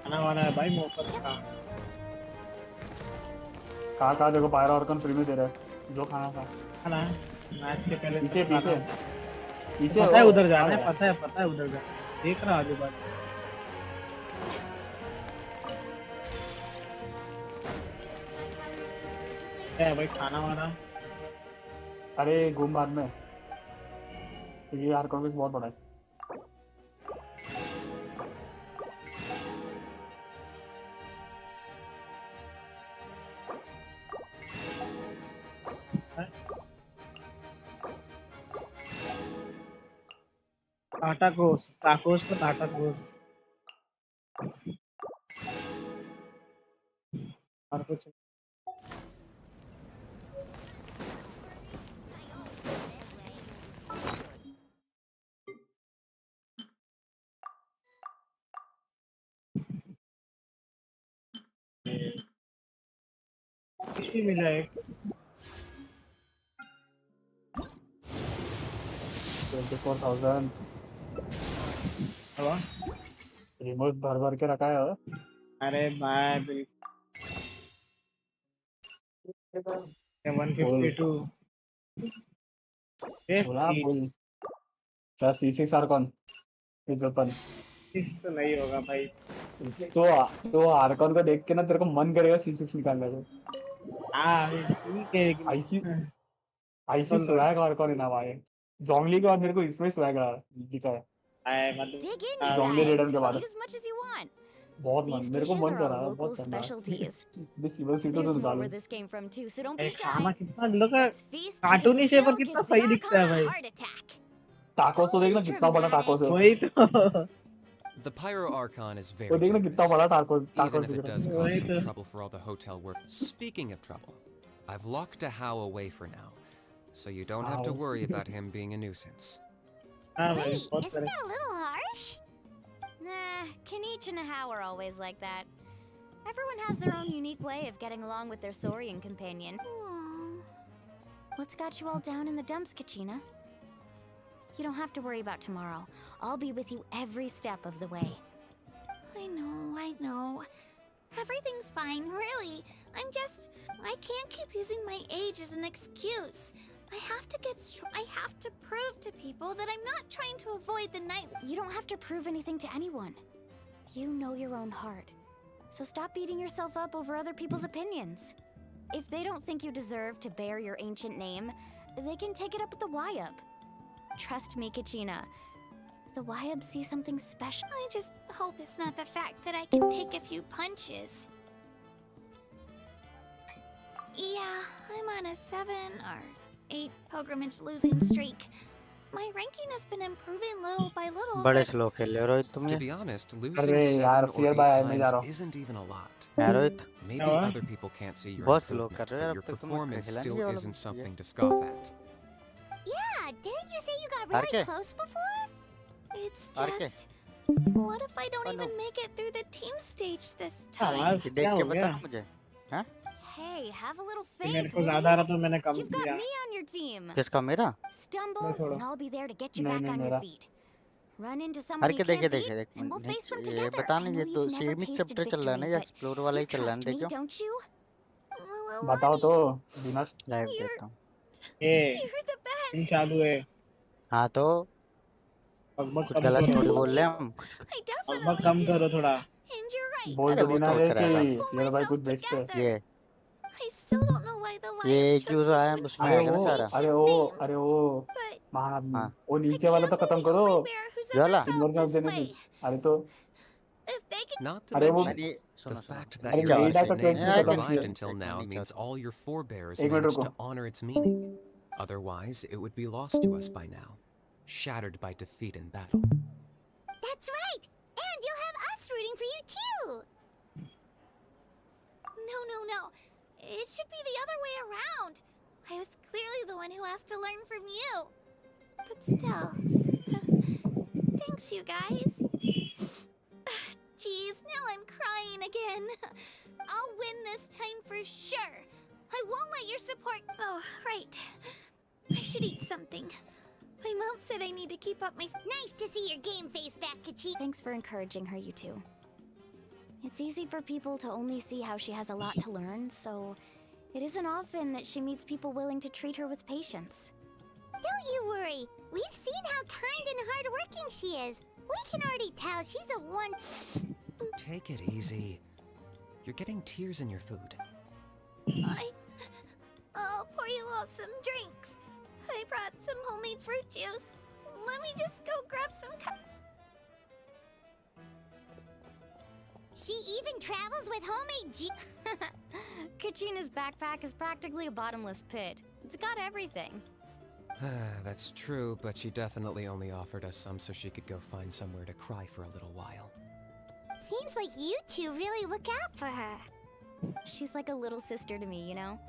खाना वाना है भाई मुफ्त का कहाँ देखो पायरा ऑर्कन फ्री में दे रहा है जो खाना था खाना मैच के पहले पीछे पीछे पीछे पता है उधर जाना है पता है उधर जाना देख रहा आजू बाजू क्या है भाई खाना वाना अरे घूम बाद में ये आर्कन भी बहुत बड़ा है टाकोस को टाकोस और कुछ भी मिला है 24,000 रिमोट भर के रखा है अरे भाई बिल्कुल 152 क्या C6 आर्कन वेपन 6 तो नहीं होगा भाई तो आर्कन को देख के ना तेरे को मन करेगा C6 निकालने को हाँ ठीक है आईसी स्वैग आर्कन है ना भाई जोंगली के बाद मेरे को इसमें स्वैग दिखा है जोंगली रेडन के बाद बहुत मन मेरे को मन कर रहा है बहुत करना है दिस सिल्वर सीटो तो निकालो खाना कितना लोग कार्टूनी शेप पर कितना सही दिखता है भाई टाकोस तो देखना कितना बड़ा टाकोस है वही तो The Pyro Archon is very वो देखना कितना बड़ा even if it does cause some trouble for all the hotel work. Speaking of trouble, I've locked a How away for now, so you don't have to worry about him being a nuisance. Wait, isn't that a little harsh? Nah, Kenichi and How are always like that. Everyone has their own unique way of getting along with their Saurian companion. What's got you all down in the dumps, Kachina? You don't have to worry about tomorrow. I'll be with you every step of the way. I know. Everything's fine, really. I can't keep using my age as an excuse. I have to prove to people that I'm not trying to avoid the night. You don't have to prove anything to anyone. You know your own heart. So stop beating yourself up over other people's opinions. If they don't think you deserve to bear your ancient name, they can take it up with the Wayub. Trust me, Kachina. The Wayub see something special. I just hope it's not the fact that I can take a few punches. Yeah, I'm on a 7 or 8 pilgrimage losing streak. My ranking has been improving little by little, बड़े but slow खेल रहे हो रोहित तुम To ये। be honest, अरे losing यार 7 or fear 8 by मैं जा times रहा हूँ। isn't even a lot. यार Rohit Maybe other people can't see your बहुत स्लो कर improvement, रहे हो but यार, your अब तक तुम्हें performance खेला नहीं still ये वाला isn't ये। something to scoff at. Yeah, didn't you say you got हार really के close before? it's हार के just. What if I don't even make it through the team stage this time? आवाज ये क्या देख के हो बता गया? मुझे। हाँ Hey, have a little कि मेरे faith, को will ज्यादा आ you? रहा तो मैंने कम You've got किया। me on your team. किसका मेरा? Stumble, छोड़ो। and I'll be there to get you नहीं back नहीं on your मेरा। feet. Run into हार someone के you देखे can't beat, देखे देख and we'll face them ये together. बता I ना know ये you've तो never सेम ही tasted चैप्टर चल रहा है ना victory, या but एक्सप्लोर वाला you ही चल रहा है trust ना me, देखो। don't you? बताओ तो बिना लाइव देता हूँ। You're the तुम best. चालू है। हाँ तो बकबक कुछ कम गलत करो। थोड़ी बोल रहे हम। I बकबक definitely कम do. करो थोड़ा। And you're right. बोल अरे तो वो बिना तो रे होता कि रहेगा। fear by कुछ बेचते हैं। ये I still don't know why the lion ये chose क्यों me आया to उसमें अरे inherit आएगा ना वो an सारा। अरे ancient वो name, अरे वो but महान हाँ वो I नीचे वाला तो can't be खत्म the करो। only bear who's ये ever वाला इग्नोर felt जॉब this देने की। way. अरे तो If they can, Not to अरे वो mention, मैंने the सुनो सुनो fact सुनो that अरे your मेड एक का ancient क्वेस्ट name भी has खत्म मिनट किया। survived until एक now minute means all your forebears एक मिनट managed रुको। to honor its meaning. Otherwise, it would be lost to us by now, shattered by defeat in battle. That's right! And you'll have us rooting for you too! no. It should be the other way around. I was clearly the one who asked to learn from you. But still. Thanks, you guys. Jeez, now I'm crying again. I'll win this time for sure. I won't let your support. Oh, right. I should eat something. My mom said I need to keep up my. Nice to see your game face back, Kachi. Thanks for encouraging her, you two. It's easy for people to only see how she has a lot to learn, so it isn't often that she meets people willing to treat her with patience. Don't you worry. We've seen how kind and hardworking she is. We can already tell she's a one. Take it easy. You're getting tears in your food. I'll pour you all some drinks. I brought some homemade fruit juice. Let me just go grab some She even travels with homemade Kachina's backpack is practically a bottomless pit. It's got everything. That's true, but she definitely only offered us some so she could go find somewhere to cry for a little while. Seems like you two really look out for her. She's like a little sister to me, you know?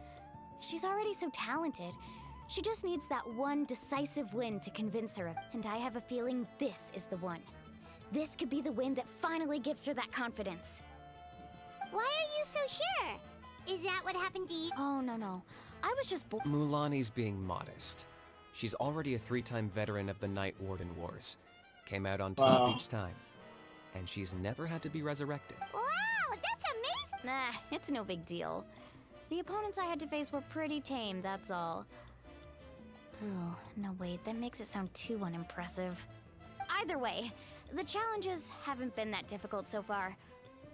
She's already so talented. She just needs that one decisive win to convince her of, and I have a feeling this is the one. This could be the win that finally gives her that confidence. Why are you so sure? Is that what happened to you? Oh, no. I was just Mulani's being modest. She's already a 3-time veteran of the Night Warden Wars. Came out on top Wow. each time. And she's never had to be resurrected. Wow, that's amazing! Nah, it's no big deal. The opponents I had to face were pretty tame, that's all. Oh, no wait, that makes it sound too unimpressive. Either way, the challenges haven't been that difficult so far.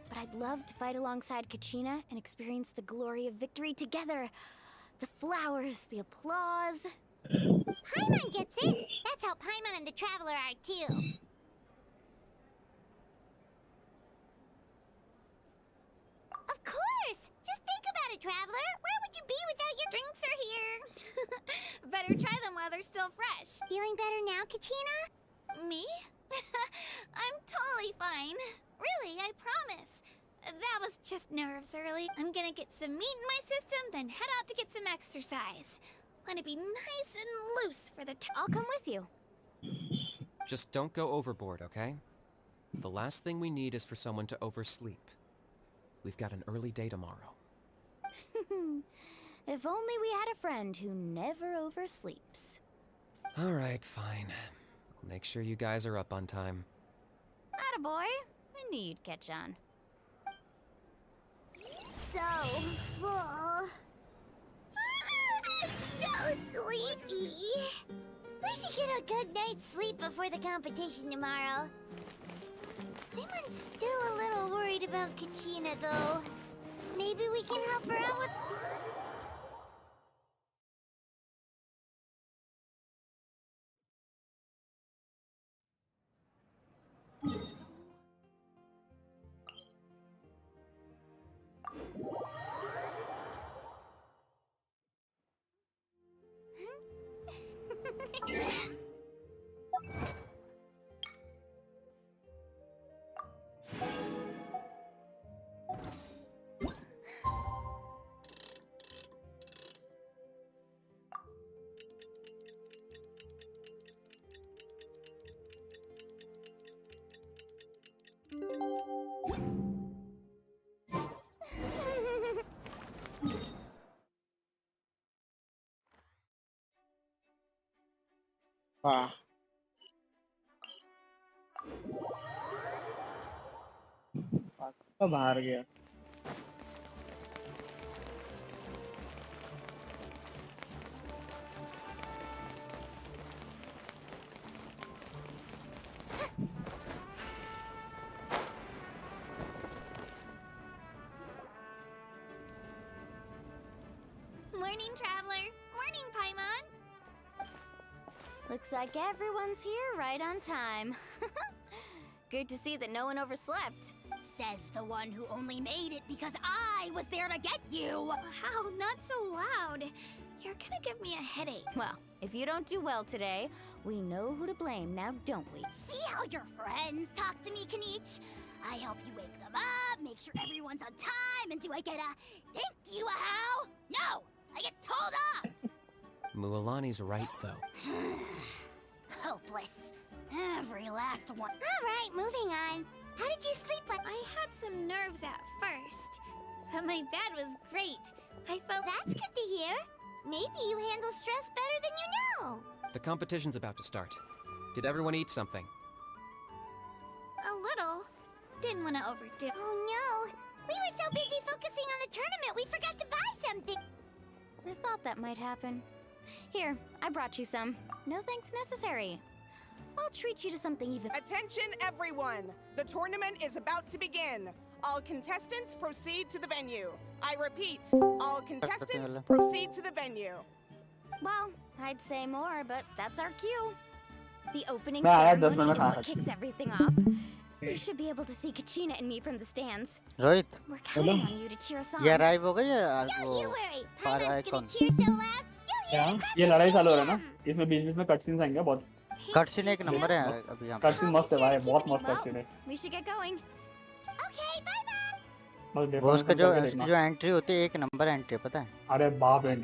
But I'd love to fight alongside Kachina and experience the glory of victory together. The flowers, the applause. Paimon gets it! That's how Paimon and the Traveler are too. Of course! Just think about it, Traveler! Where would you be without your drinks are here. Better try them while they're still fresh. Feeling better now, Kachina? Me? I'm totally fine. Really, I promise. That was just nerves early. I'm gonna get some meat in my system, then head out to get some exercise. Wanna be nice and loose for the I'll come with you. Just don't go overboard, okay? The last thing we need is for someone to oversleep. We've got an early day tomorrow. If only we had a friend who never oversleeps. Alright, fine. I'll make sure you guys are up on time. Attaboy. I knew you'd catch on. So full. I'm so sleepy. We should get a good night's sleep before the competition tomorrow. I'm still a little worried about Kachina, though. Maybe we can help her out with... वाह तो बाहर गया। Morning, traveler. Morning, Paimon. Looks like everyone's here right on time. Good to see that no one overslept. Says the one who only made it because I was there to get you. How? Not so loud. You're gonna give me a headache. Well, if you don't do well today, we know who to blame now, don't we? See how your friends talk to me, Kanich? I help you wake them up, make sure everyone's on time, and do I get a thank you a how? No, I get told off. Mualani's right, though. Hopeless. Every last one. All right, moving on. How did you sleep? I had some nerves at first, but my bed was great. I felt... That's good to hear. Maybe you handle stress better than you know. The competition's about to start. Did everyone eat something? A little. Didn't want to overdo. Oh no! We were so busy focusing on the tournament, we forgot to buy something. I thought that might happen. Here, I brought you some. No thanks necessary. I'll treat you to something even... Attention, everyone! The tournament is about to begin. All contestants proceed to the venue. I repeat, all contestants proceed to the venue. Well, I'd say more, but that's our cue. The opening मैं आया 10 ceremony minute is खा what kicks everything off. You should be able to see Kachina and me from the stands. Rohit We're counting on you to cheer us on. ये arrive हो गई या Don't you worry. Far Paimon's icon gonna cheer so loud, you'll hear क्या it across ये the लड़ाई चालू हो रहा है stadium. ना इसमें बीच में कट सीन्स आएंगे बहुत कट सीन एक नंबर है अभी यहाँ पे कट सीन मस्त है भाई बहुत मस्त कट सीन है We should get going. Okay, bye-bye. बस वो उसका डिफरेंस करके देखना जो एंट्री होती है एक नंबर एंट्री पता है अरे बाप रे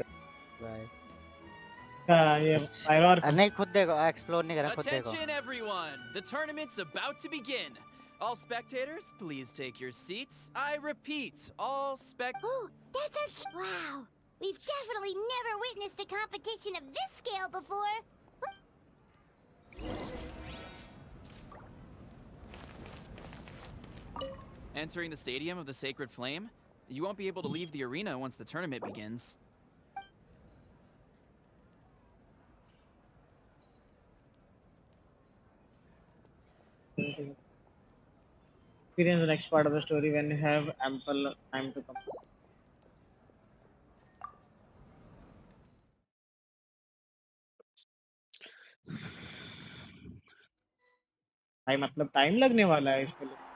भाई ये फायर नहीं खुद देखो एक्सप्लोर नहीं करा खुद देखो Attention, everyone! The tournament's about to begin. All spectators, please take your seats. I repeat, all Oh, that's our... Wow. We've definitely never witnessed a competition of this scale before. Entering the Stadium of the Sacred Flame, you won't be able to leave the arena once the tournament begins. Experience the next part of the story when you have ample time to complete. भाई मतलब time लगने वाला है इसके लिए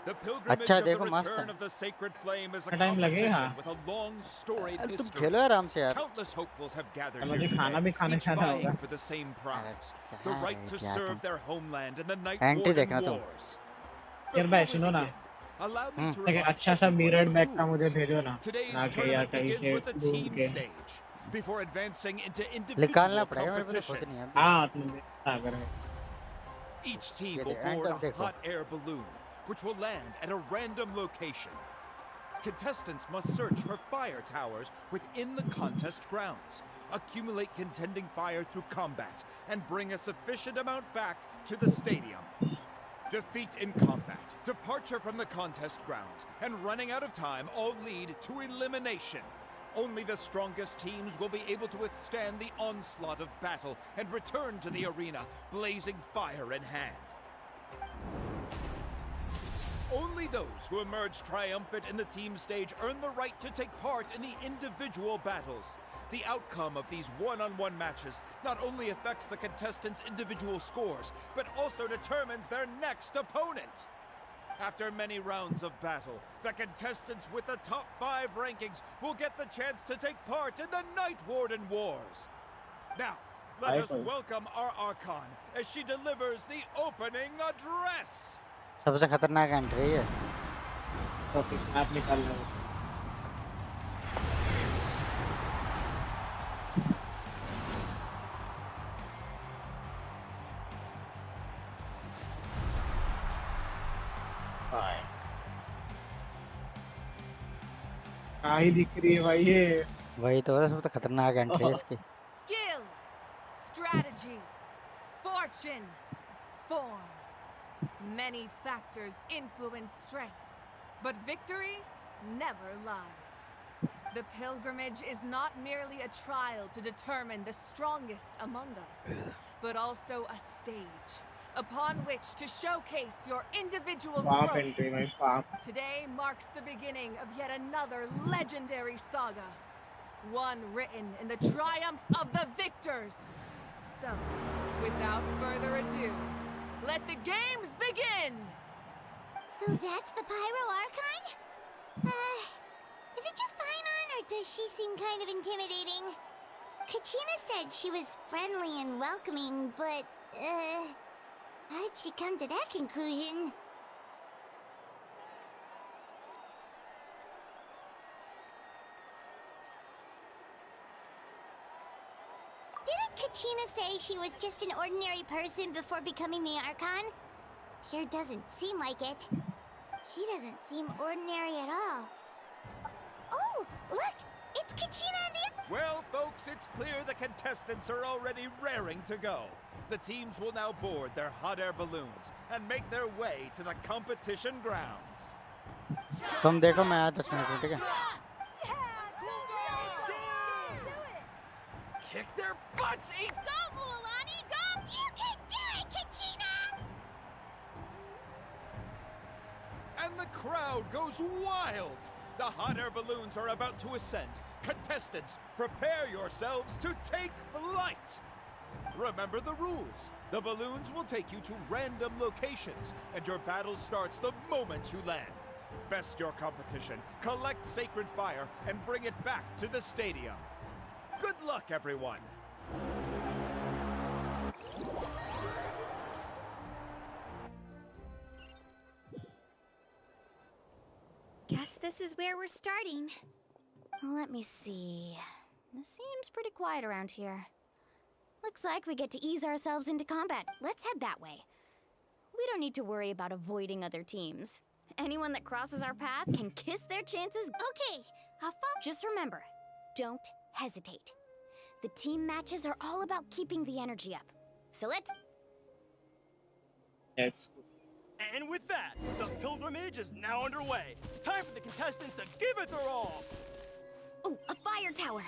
The pilgrimage अच्छा of the देखो मस्त return है of the sacred flame is a time लगेगा competition with a long storied तुम history. खेलो आराम से यार Countless hopefuls have gathered मुझे here खाना भी today, खाने each जाना vying होगा for the same prize, the right to क्या serve तुम their homeland in the Night entry Warden देखना तुम Wars. यार भाई सुनो ना Allow me to एक remind अच्छा सा everyone mirror of the bag का rules. मुझे भेजो ना Today's ना के यार tournament कहीं begins से with the ढूंढ team के stage before advancing into निकालना individual पड़ेगा मेरे को तो खुद competition. नहीं है हाँ तुम सागर है Each team ये will दे- एंड board अब a देखो hot air balloon, which will land at a random location. Contestants must search for fire towers within the contest grounds, accumulate contending fire through combat, and bring a sufficient amount back to the stadium. Defeat in combat, departure from the contest grounds, and running out of time all lead to elimination. Only the strongest teams will be able to withstand the onslaught of battle and return to the arena, blazing fire in hand. Only those who emerge triumphant in the team stage earn the right to take part in the individual battles. The outcome of these one-on-one matches not only affects the contestants' individual scores, but also determines their next opponent. After many rounds of battle, the contestants with the top 5 rankings will get the chance to take part in the Night Warden Wars. Now, let us welcome our Archon as she delivers the opening address. सबसे खतरनाक entry है तो snap निकाल लो ही दिख रही है भाई ये वही तो सबसे खतरनाक एंट्री है इसकी Skill, strategy, Fortune. Form. Many factors influence strength, but victory never lies. The pilgrimage is not merely a trial to determine the strongest among us, but also a stage upon which to showcase your individual Farm growth. entry, my farm. Today marks the beginning of yet another legendary saga, one written in the triumphs of the victors. So, without further ado, let the games begin! So that's the Pyro Archon? Is it just Paimon, or does she seem kind of intimidating? Kachina said she was friendly and welcoming, but, how did she come to that conclusion? Didn't Kachina say she was just an ordinary person before becoming the Archon? Sure doesn't seem like it. She doesn't seem ordinary at all. Oh, look! It's Kachina and the... Well, folks, it's clear the contestants are already raring to go. The teams will now board their hot air balloons and make their way to the competition grounds. तुम देखो मैं आया 10 minute में ठीक है Kick their butts, eat! Go, Mualani, go! You can do it, Kachina! And the crowd goes wild! The hot air balloons are about to ascend. Contestants, prepare yourselves to take flight! Remember the rules. The balloons will take you to random locations, and your battle starts the moment you land. Best your competition, collect sacred fire, and bring it back to the stadium. Good luck, everyone! Guess this is where we're starting. Let me see. It seems pretty quiet around here. Looks like we get to ease ourselves into combat. Let's head that way. We don't need to worry about avoiding other teams. Anyone that crosses our path can kiss their chances. Okay, Just remember, don't hesitate. The team matches are all about keeping the energy up. So let's... And with that, the pilgrimage is now underway. Time for the contestants to give it their all. Ooh, a fire tower!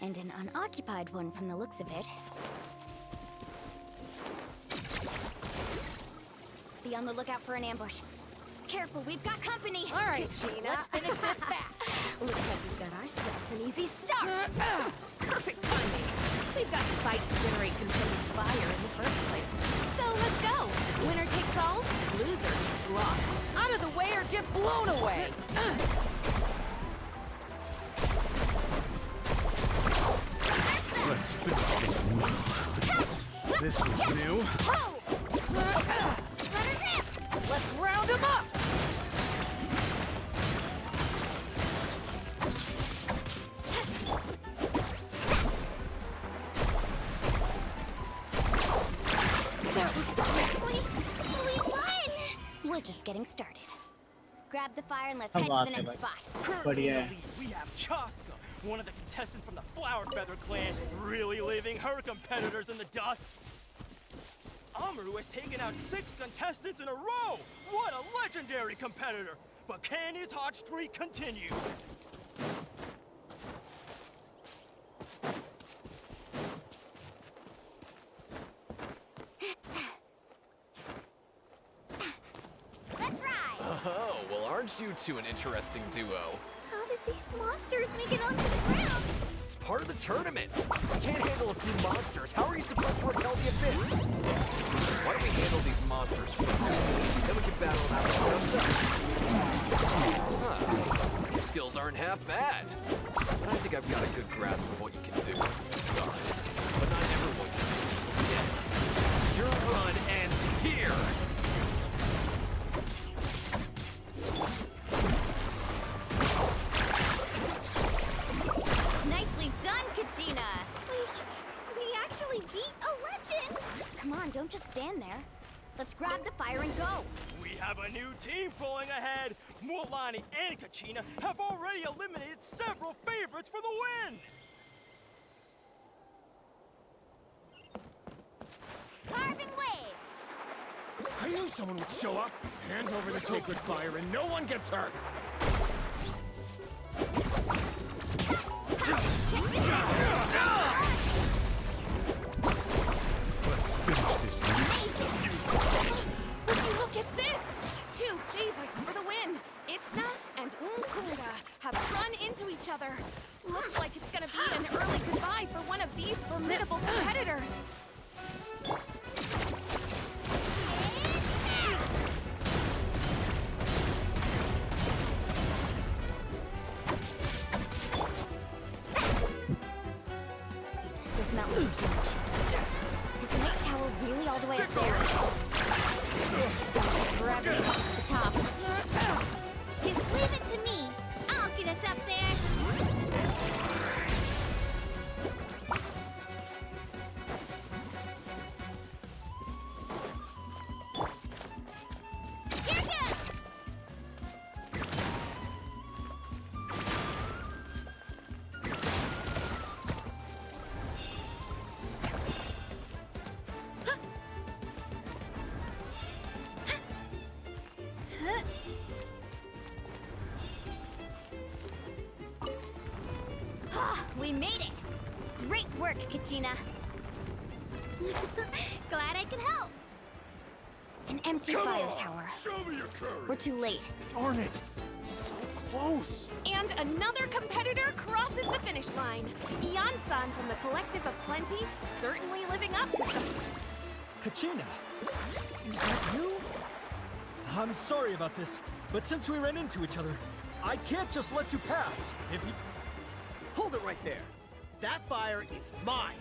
And an unoccupied one from the looks of it. Be on the lookout for an ambush. Careful, we've got company! Alright, let's finish this back. Looks like we've got ourselves an easy start! Perfect timing. We've got to fight to generate continued fire in the first place. So let's go. Winner takes all, loser gets lost. Out of the way or get blown away! Let's finish this now. This was new. Let's round them up! That was quick! We won! We're just getting started. Grab the fire and let's head to the next spot. Currently in the lead, we have Chaska, one of the contestants from the Flower Feather clan, really leaving her competitors in the dust. Amaru has taken out 6 contestants in a row! What a legendary competitor! But can his hot streak continue? Let's ride! Oh, well, aren't you two an interesting duo? How did these monsters make it onto the ground? It's part of the tournament. You can't handle a few monsters. How are you supposed to repel the abyss? Why don't we handle these monsters first? Then we can battle them out ourselves. Huh. Your skills aren't half bad. I think I've got a good grasp of what you can do. Sorry, but not everyone can do it yet. Your run ends here. Nicely done, Kachina! We actually beat a legend! Come on, don't just stand there. Let's grab the fire and go. We have a new team pulling ahead. Mualani and Kachina have already eliminated several favorites for the win. Carving someone would show up, hand over the sacred fire, and no one gets hurt. Let's finish this. Would you look at this? Two favorites for the win. Itzna and Umkunda have run into each other. Looks like it's gonna be an early goodbye for one of these formidable competitors. This mountain's huge. Is the next tower really all the way up there? It's gonna take forever to reach the top. Just leave it to me. I'll get us up there. Here goes. We made it! Great work, Kachina. Glad I could help. An empty Come fire on, tower. show me your courage. We're too late. Darn it! So close. And another competitor crosses the finish line. Ian-san from the Collective of Plenty, certainly living up to some... Kachina, is that you? I'm sorry about this, but since we ran into each other, I can't just let you pass. If you... Hold it right there. That fire is mine.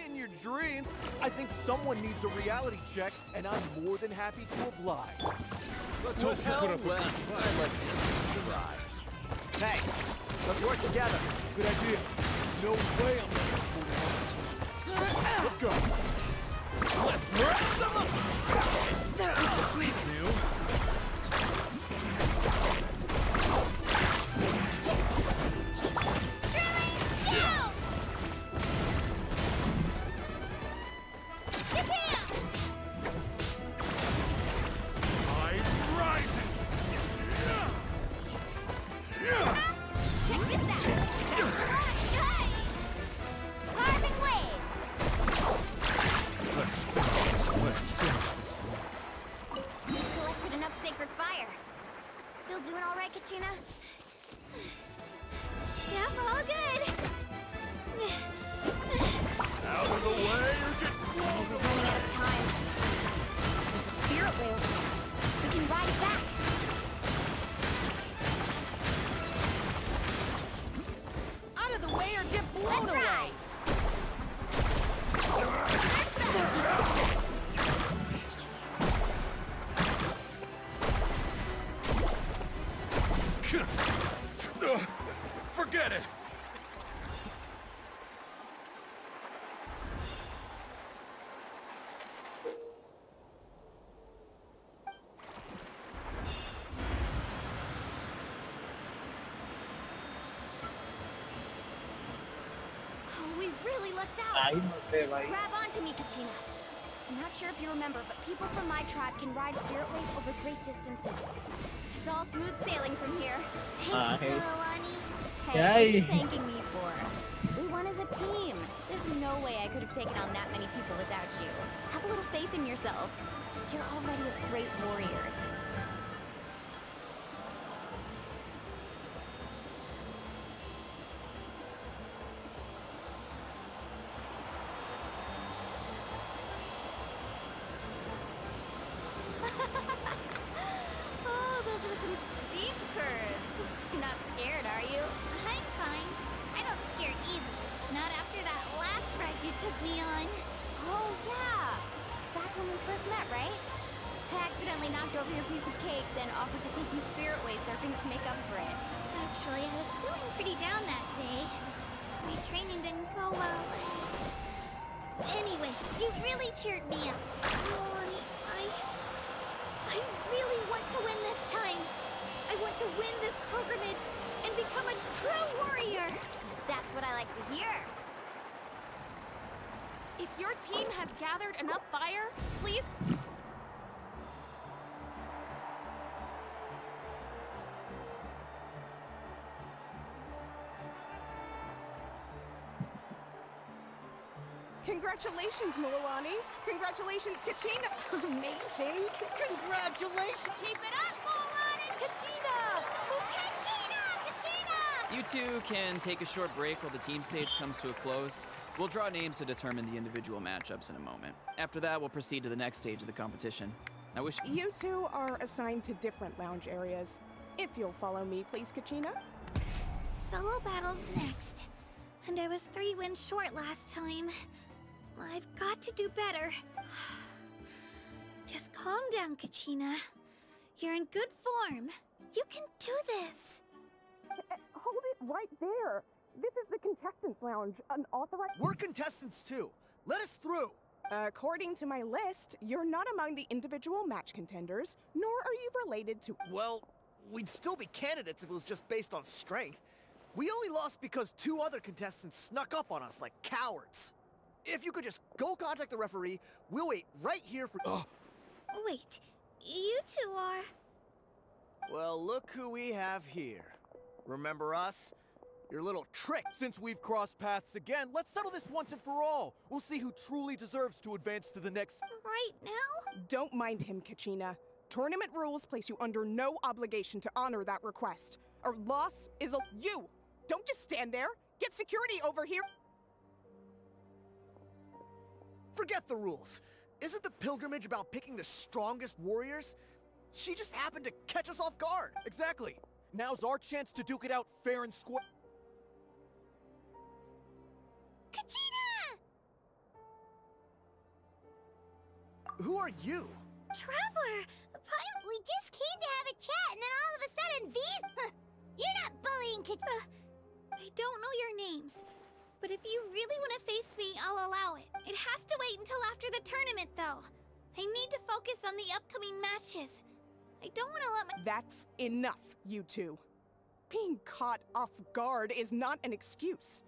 In your dreams, I think someone needs a reality check, and I'm more than happy to oblige. Let's hope you put up with I'd like to see you try. Hey, let's work together. Good idea. No way I'm letting this move on. Let's go. Let's murder someone! This is new. Collected enough sacred fire. Still doing all right, Kachina? Yep, all good. Out of the way or get We're running out of time. There's a spirit whale. We can ride it back. Out of the way or get blown away! Forget it. Oh, we really lucked out. Just grab onto me, Kachina. I'm not sure if you remember, but people from my tribe can ride spirit ways over great distances. It's all smooth sailing from here. Ah, Thanks, hey. Milani. Yeah, Hey, what are you hey. thanking me for? We won as a team. There's no way I could have taken on that many people without you. Have a little faith in yourself. You're already a great warrior. Oh, those were some steep curves. You're not scared, are you? I'm fine. I don't scare easily. Not after that last ride you took me on. Oh, yeah. Back when we first met, right? I accidentally knocked over your piece of cake, then offered to take you spirit way surfing to make up for it. Actually, I was feeling pretty down that day. My training didn't go well. Anyway, you really cheered me up. Milani, I really want to win this time. I want to win this pilgrimage and become a true warrior. That's what I like to hear. If your team has gathered enough fire, please... Congratulations, Mulani. Congratulations, Kachina. Amazing. Congratulations. Keep it up, Mulan and Kachina! You two can take a short break while the team stage comes to a close. We'll draw names to determine the individual matchups in a moment. After that, we'll proceed to the next stage of the competition. I wish You two are assigned to different lounge areas. If you'll follow me, please, Kachina. Solo battles next. And I was 3 wins short last time. I've got to do better. Just calm down, Kachina. You're in good form. You can do this. Hold it right there. This is the contestants' lounge, unauthorized. We're contestants too. Let us through. According to my list, you're not among the individual match contenders, nor are you related to. Well, we'd still be candidates if it was just based on strength. We only lost because 2 other contestants snuck up on us like cowards. If you could just go contact the referee, we'll wait right here for. Wait, you two are... Well, look who we have here. Remember us? Your little trick. Since we've crossed paths again, let's settle this once and for all. We'll see who truly deserves to advance to the next... Right now? Don't mind him, Kachina. Tournament rules place you under no obligation to honor that request. A loss is a... You! Don't just stand there! Get security over here! Forget the rules. Isn't the pilgrimage about picking the strongest warriors? She just happened to catch us off guard. Exactly. Now's our chance to duke it out fair and square. Kachina! Who are you? Traveler! We just came to have a chat, and then all of a sudden these... You're not bullying Kachina. I don't know your names, but if you really want to face me, I'll allow it. It has to wait until after the tournament, though. I need to focus on the upcoming matches. I don't want to let my... That's enough, you two. Being caught off guard is not an excuse.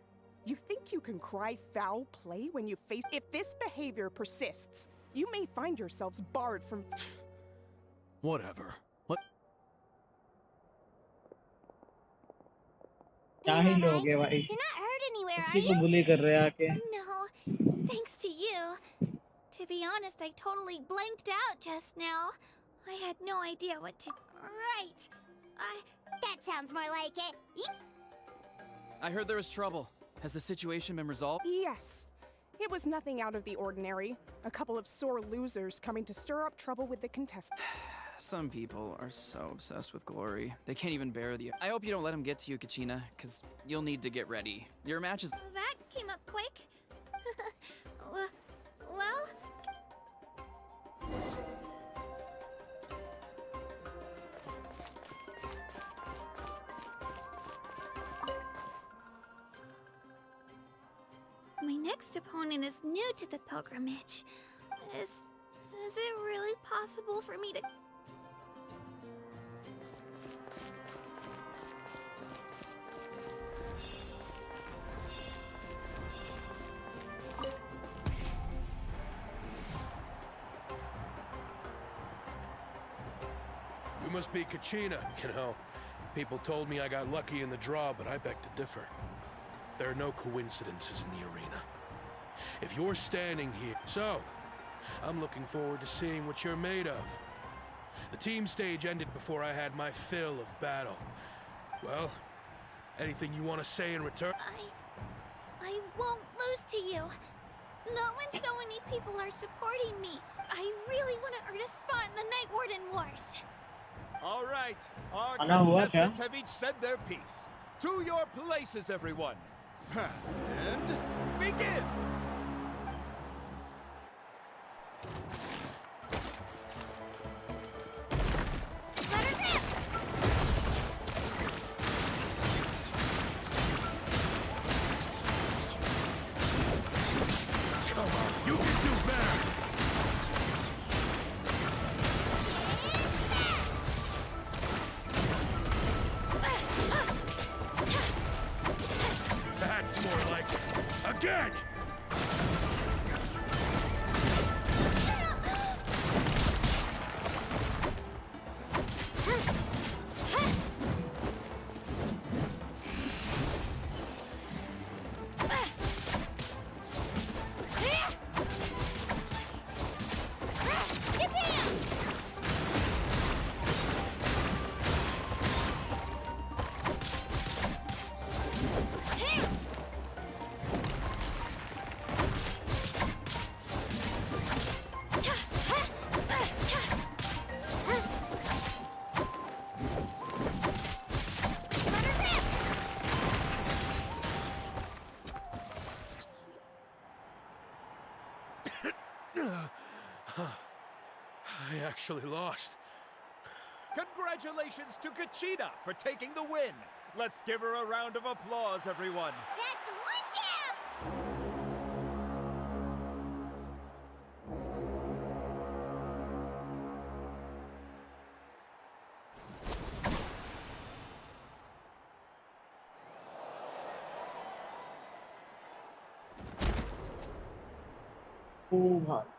You think you can cry foul play when you face... If this behavior persists, you may find yourselves barred from... Whatever. What? क्या ही लोग हैं भाई? You're not hurt anywhere, are किसी को you? बुली कर रहे हैं आके? No, thanks to you. To be honest, I totally blanked out just now. I had no idea what to... Right. That sounds more like it. I heard there was trouble. Has the situation been resolved? Yes. It was nothing out of the ordinary. A couple of sore losers coming to stir up trouble with the contestants. Some people are so obsessed with glory. They can't even bear the... I hope you don't let them get to you, Kachina, because you'll need to get ready. Your match is... That came up quick. Well... My next opponent is new to the pilgrimage. Is it really possible for me to... You must be Kachina. You know, people told me I got lucky in the draw, but I beg to differ. There are no coincidences in the arena. If you're standing here... So, I'm looking forward to seeing what you're made of. The team stage ended before I had my fill of battle. Well, anything you want to say in return? I won't lose to you. Not when so many people are supporting me. I really want to earn a spot in the Night Warden Wars. All right, our Ana hua kya? contestants have each said their piece. To your places, everyone. And begin! Come on, you can do better! That's more like it. Again! actually lost. Congratulations to Kachina for taking the win. Let's give her a round of applause, everyone. That's one down! खूब भाई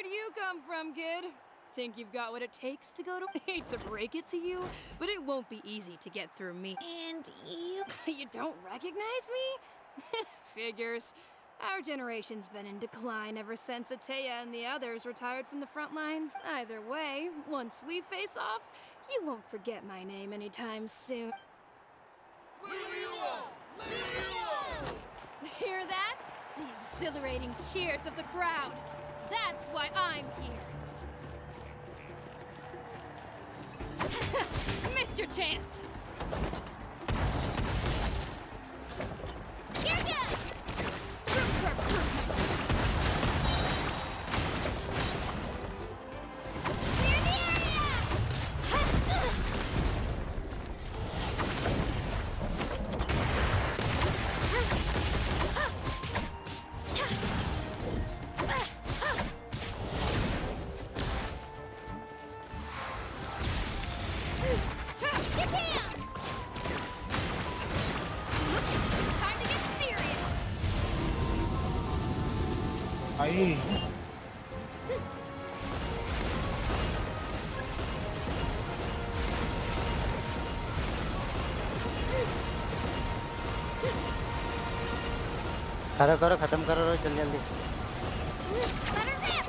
Where do you come from, kid? Think you've got what it takes to go to... Hate to break it to you, but it won't be easy to get through me. And you... You don't recognize me? Figures. Our generation's been in decline ever since Ateya and the others retired from the front lines. Either way, once we face off, you won't forget my name anytime soon. Hear that? The exhilarating cheers of the crowd. That's why I'm here. Missed your chance. Here goes! Room for improvement. Clear the area! Get down! Time to get serious. भाई करो करो खत्म करो रोज जल्दी जल्दी Let her rip!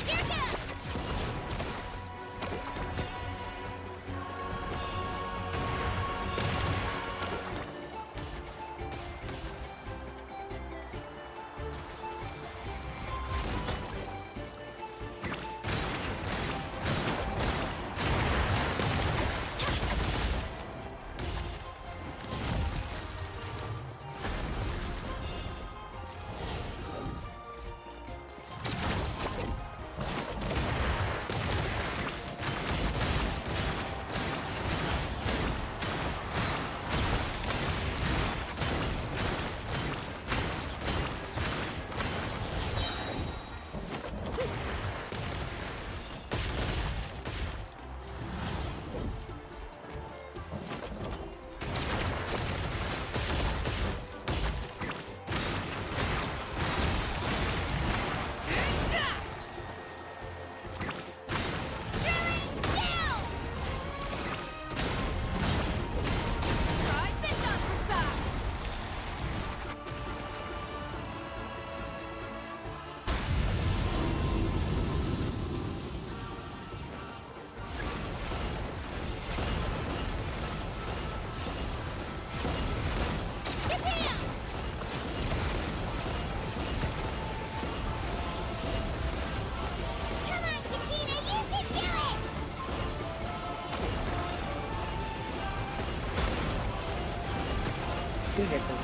Here goes! ठीक है चल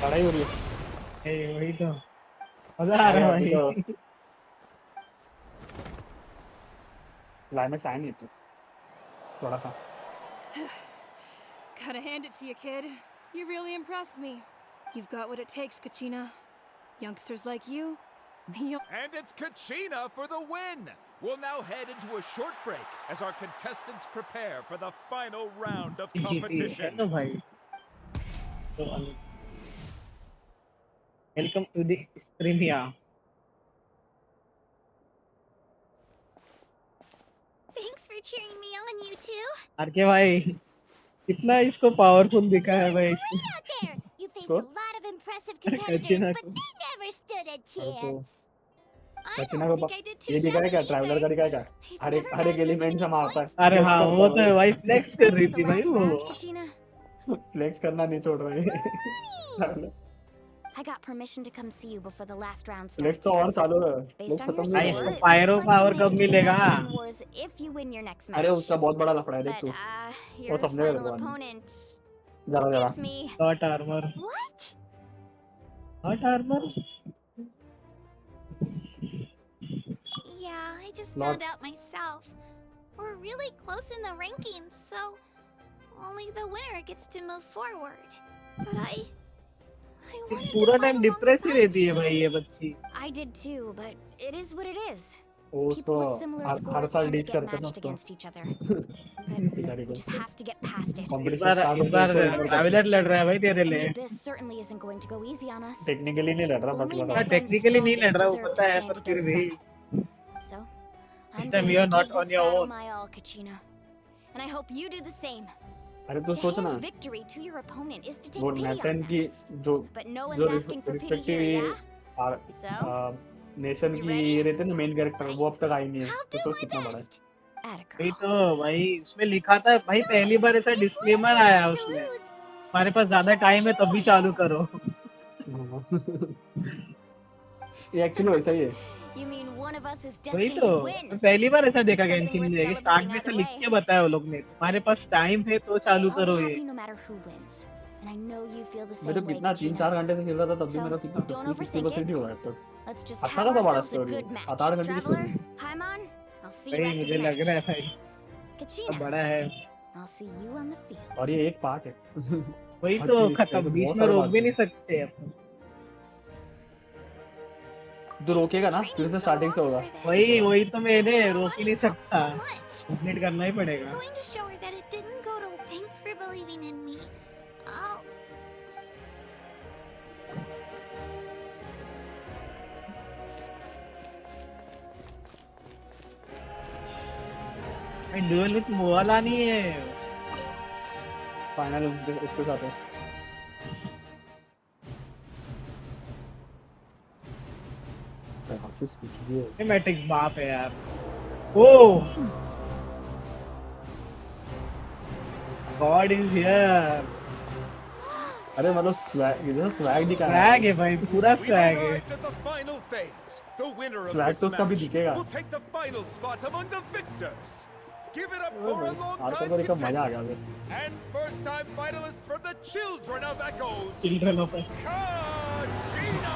लड़ाई हो रही है वही तो मजा आ रहा है भाई क्लाइमेक्स आया नहीं तो थोड़ा सा Gotta hand it to you, kid. You really impressed me. You've got what it takes, Kachina. Youngsters like you, And it's Kachina for the win! We'll now head into a short break as our contestants prepare for the final round of competition. Hello, bhai. Welcome to the stream. Thanks for cheering me on, you two. RK भाई कितना इसको powerful दिखा है भाई इसको Out there, you faced So? a lot of impressive अरे competitors, कचीना but को they never stood a तो chance. कचीना को ये दिखा है क्या ट्रैवलर का दिखा है क्या हर एक एलिमेंट से मारता है अरे हाँ वो तो भाई फ्लेक्स कर रही थी भाई वो फ्लेक्स करना नहीं छोड़ रही I got permission to come see you before the last round flex starts. तो और चालू है Based फ्लेक्स on खत्म your नहीं इसको हुआ है। पायरो पावर कब मिलेगा Wars if you win your next match. अरे उसका बहुत बड़ा लफड़ा है देख But तू your वो समझेगा final तेरे को opponent, जरा जरा it's me. Hot armor. What? Hot armor? Yeah, I just Not- found out myself. We're really close in the rankings, so only the winner gets to move forward. But I wanted to पूरा fight time depress ही alongside रहती है you. भाई ये बच्ची I did too, but it is what it is. वो उसको People with similar her scores साल tend to डीच get करते हैं ना matched उसको against each other. बेचारी को We just have to get past it. Competition इस बार ट्रैवलर लड़ रहा है भाई तेरे And the लिए abyss certainly isn't going to go easy on us. Technically नहीं लड़ रहा बट Only लड़ हाँ रहा men टेक्निकली नहीं लड़ रहा वो deserve पता to है stand पर फिर against भी them. So, I'm time going you're to not give on this your battle own. my all, Kachina. And I hope you do the same. अरे तू To सोच ना hand victory to your opponent is to take वो pity on नेटन them. की जो But no जो one's asking for pity here, yeah? So, nation you की ready? ये रहते हैं ना मेन कैरेक्टर वो अब तक आई नहीं है तो सोच कितना बड़ा है वही तो भाई उसमें लिखा था भाई पहली बार ऐसा डिस्क्लेमर आया उसमें हमारे पास ज्यादा टाइम है तभी चालू करो ये एक्चुअली वैसा ही है you mean one of us is वही destined तो to win? मैं पहली बार ऐसा देखा It's गेंशिन something में worth कि स्टार्ट में celebrating ऐसा either लिख way. के बताया वो लोग ने तुम्हारे पास टाइम है तो चालू I'll करो be ये happy no matter who wins. And I know you feel the मैं तो same way, कितना Kachina. 3-4 घंटे से खेल रहा था तब भी So, मेरा कितना don't 50% overthink it. ही हुआ है अब तक Let's just अच्छा have खासा बड़ा ourselves a story good match. 7-8 घंटे की Traveler, story Paimon, I'll see you भाई after मुझे the लग रहा है match. भाई Kachina, बड़ा है I'll see you on the field. और ये एक पार्ट है वही हर तो चीज़ इसमें खत्म तो बीच बहुत में सारे रोक बात भी है। नहीं सकते अपन तू रोकेगा ना फिर से स्टार्टिंग से होगा वही तो मैंने रोक ही नहीं सकता कंप्लीट करना ही पड़ेगा Going to show her that it didn't go to. Thanks for believing in me. I'll. भाई ड्यूल विथ मोवाला नहीं है फाइनल उसके साथ है मैट्रिक्स बाप है यार ओ गॉड इज हियर अरे मतलब स्वैग दिखा स्वैग है भाई पूरा We've स्वैग है arrived at the final phase. The winner of swag this तो उसका भी match दिखेगा will take the final spot among the victors. Give it up for a long आजकल time तो इसका मजा आ गया फिर contender and first time finalist from the Children of Echoes, children of Kachina!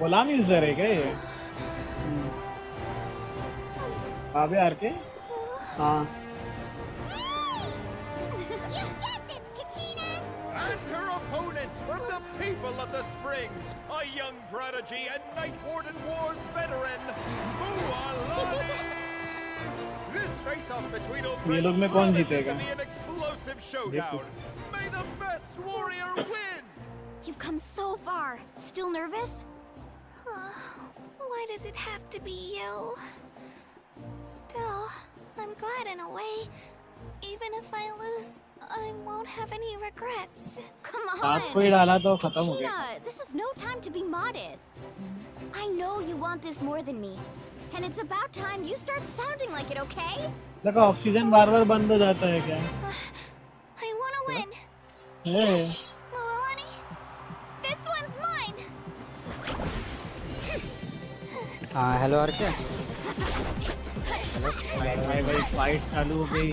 Ghulam user है क्या ये आगे आर के हाँ And her opponent from the people of the Springs, a young prodigy and Night Warden Wars veteran, Mualani! This face-off between old ये लोग friends में कौन promises जीतेगा to be an explosive showdown. May the best warrior win! You've come so far. Still nervous? Why does it have to be you? Still, I'm glad in a way. Even if I lose, I won't have any regrets. Come on. आपको ही डाला तो खत्म हो गया Kachina, this is no time to be modest. I know you want this more than me. And it's about time you start sounding like it, okay? लगा oxygen बार-बार बंद हो जाता है क्या I want to win. A Mualani, this one's mine. हाँ hello आर्चे भाई fight चालू हो गई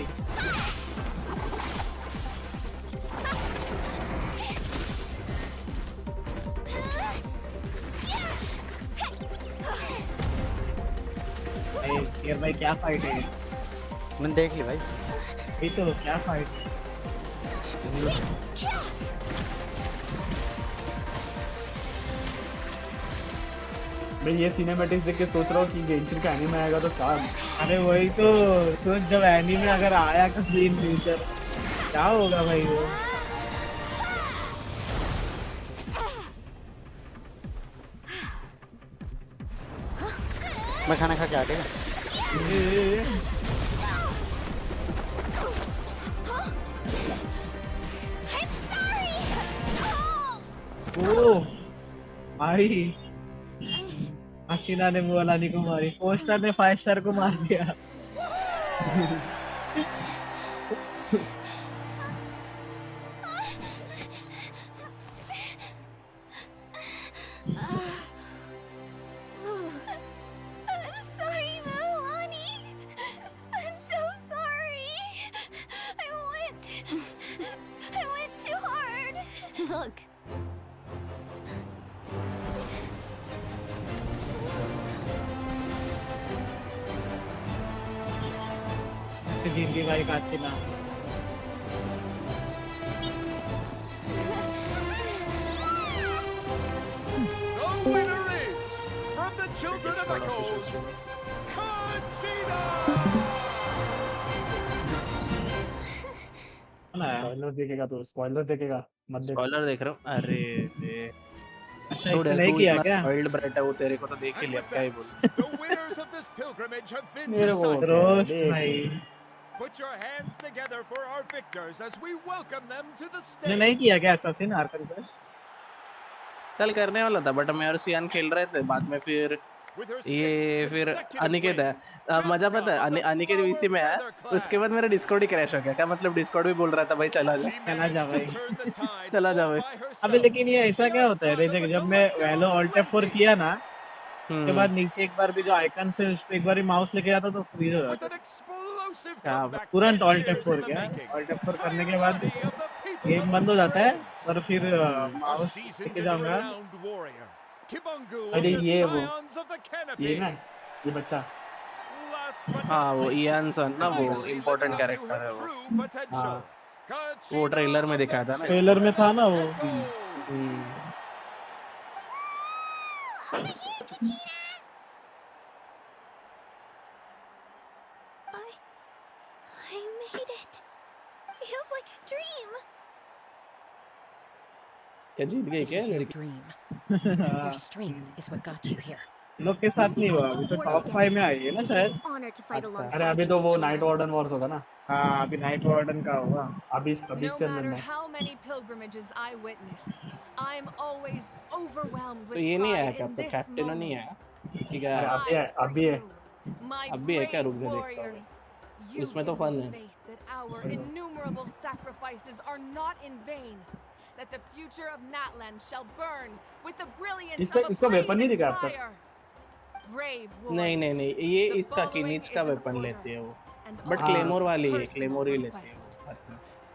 भाई क्या फाइट है मैंने देख ली भाई ये तो क्या फाइट मैं ये सिनेमैटिक्स देख के सोच रहा हूँ कि गेंशिन का एनीमे आएगा तो क्या। अरे वही तो सोच, जब एनीमे अगर आया कभी इन फ्यूचर क्या होगा भाई वो। मैं खाना खा के आ गया। ओ भाई हसीना ने मोलानी को मारी, पोस्टर ने 5 स्टार को मार दिया। I'm sorry, Milani. I'm so sorry. I went too hard. Look. जिंदगी भाई का अच्छी ना। The winner is, from the children of Echoes, Conchita! Spoiler देखेगा तो स्पॉइलर देखेगा मत देख। स्पॉइलर देख रहा हूँ। अरे रे अच्छा तो इसने नहीं तू किया इतना क्या? स्पॉइल्ड ब्राइट है वो तेरे को तो देख ही लिया, क्या ही बोलूं। The winners of this pilgrimage have been मेरे को decided. रोस्ट भाई Put your hands together for our victors as we welcome them to the ने stage. नहीं किया क्या असैसिन आर्कन पे? कल करने वाला था बट मैं और सियान खेल रहे थे, बाद में फिर ये फिर अनिकेत है। मजा पता है अनिकेत वीसी में है, उसके बाद मेरा डिस्कॉर्ड ही क्रैश हो गया। क्या मतलब डिस्कॉर्ड भी बोल रहा था भाई चला जा चला जा भाई। चला जा भाई। अबे लेकिन ये ऐसा क्या होता है रे, देख जब मैं वैलो ऑल्ट F4 किया ना, उसके बाद नीचे एक बार भी जो आइकन से उस पे एक बार माउस लेके जाता तो फ्रीज हो जाता है। तुरंत ऑल्ट F4 क्या, ऑल्ट F4 करने के बाद गेम बंद हो जाता है और फिर माउस लेके जाऊंगा। अरे ये वो ये ना ये बच्चा हाँ वो इयान सन ना, वो इम्पोर्टेंट कैरेक्टर है वो। हाँ वो ट्रेलर में दिखाया था ना, ट्रेलर में था ना वो। I made it. Feels like a dream. क्या जीत गई This क्या is no लड़की? dream. Your strength is what got you here. लोग के साथ नहीं हुआ, अभी तो टॉप 5 में आई है ना शायद। Honor to fight अच्छा। alongside अरे अभी you, तो वो Kachina. नाइट वार्डन वॉर्स होगा ना। हाँ अभी नाइट वार्डन का होगा। अभी No चल matter रहा है। how many pilgrimages I witness, I'm always overwhelmed तो with ये नहीं आया pride क्या, in तो this कैप्टन नहीं moment. आया ठीक है? अभी है अभी है। My अभी है क्या, रुक brave जा देखता हूँ। warriors, you इसमें तो give फन me है। faith that our innumerable sacrifices are not in vain, that the future of Natlan shall burn with the brilliance इसका of a इसका वेपन नहीं blazing दिखा अब तक। fire. Brave नहीं नहीं warriors, नहीं ये the इसका following किनीच का is an वेपन order, लेती है वो, and बट all क्लेमोर वाली है, personal क्लेमोर ही लेती है request. वो।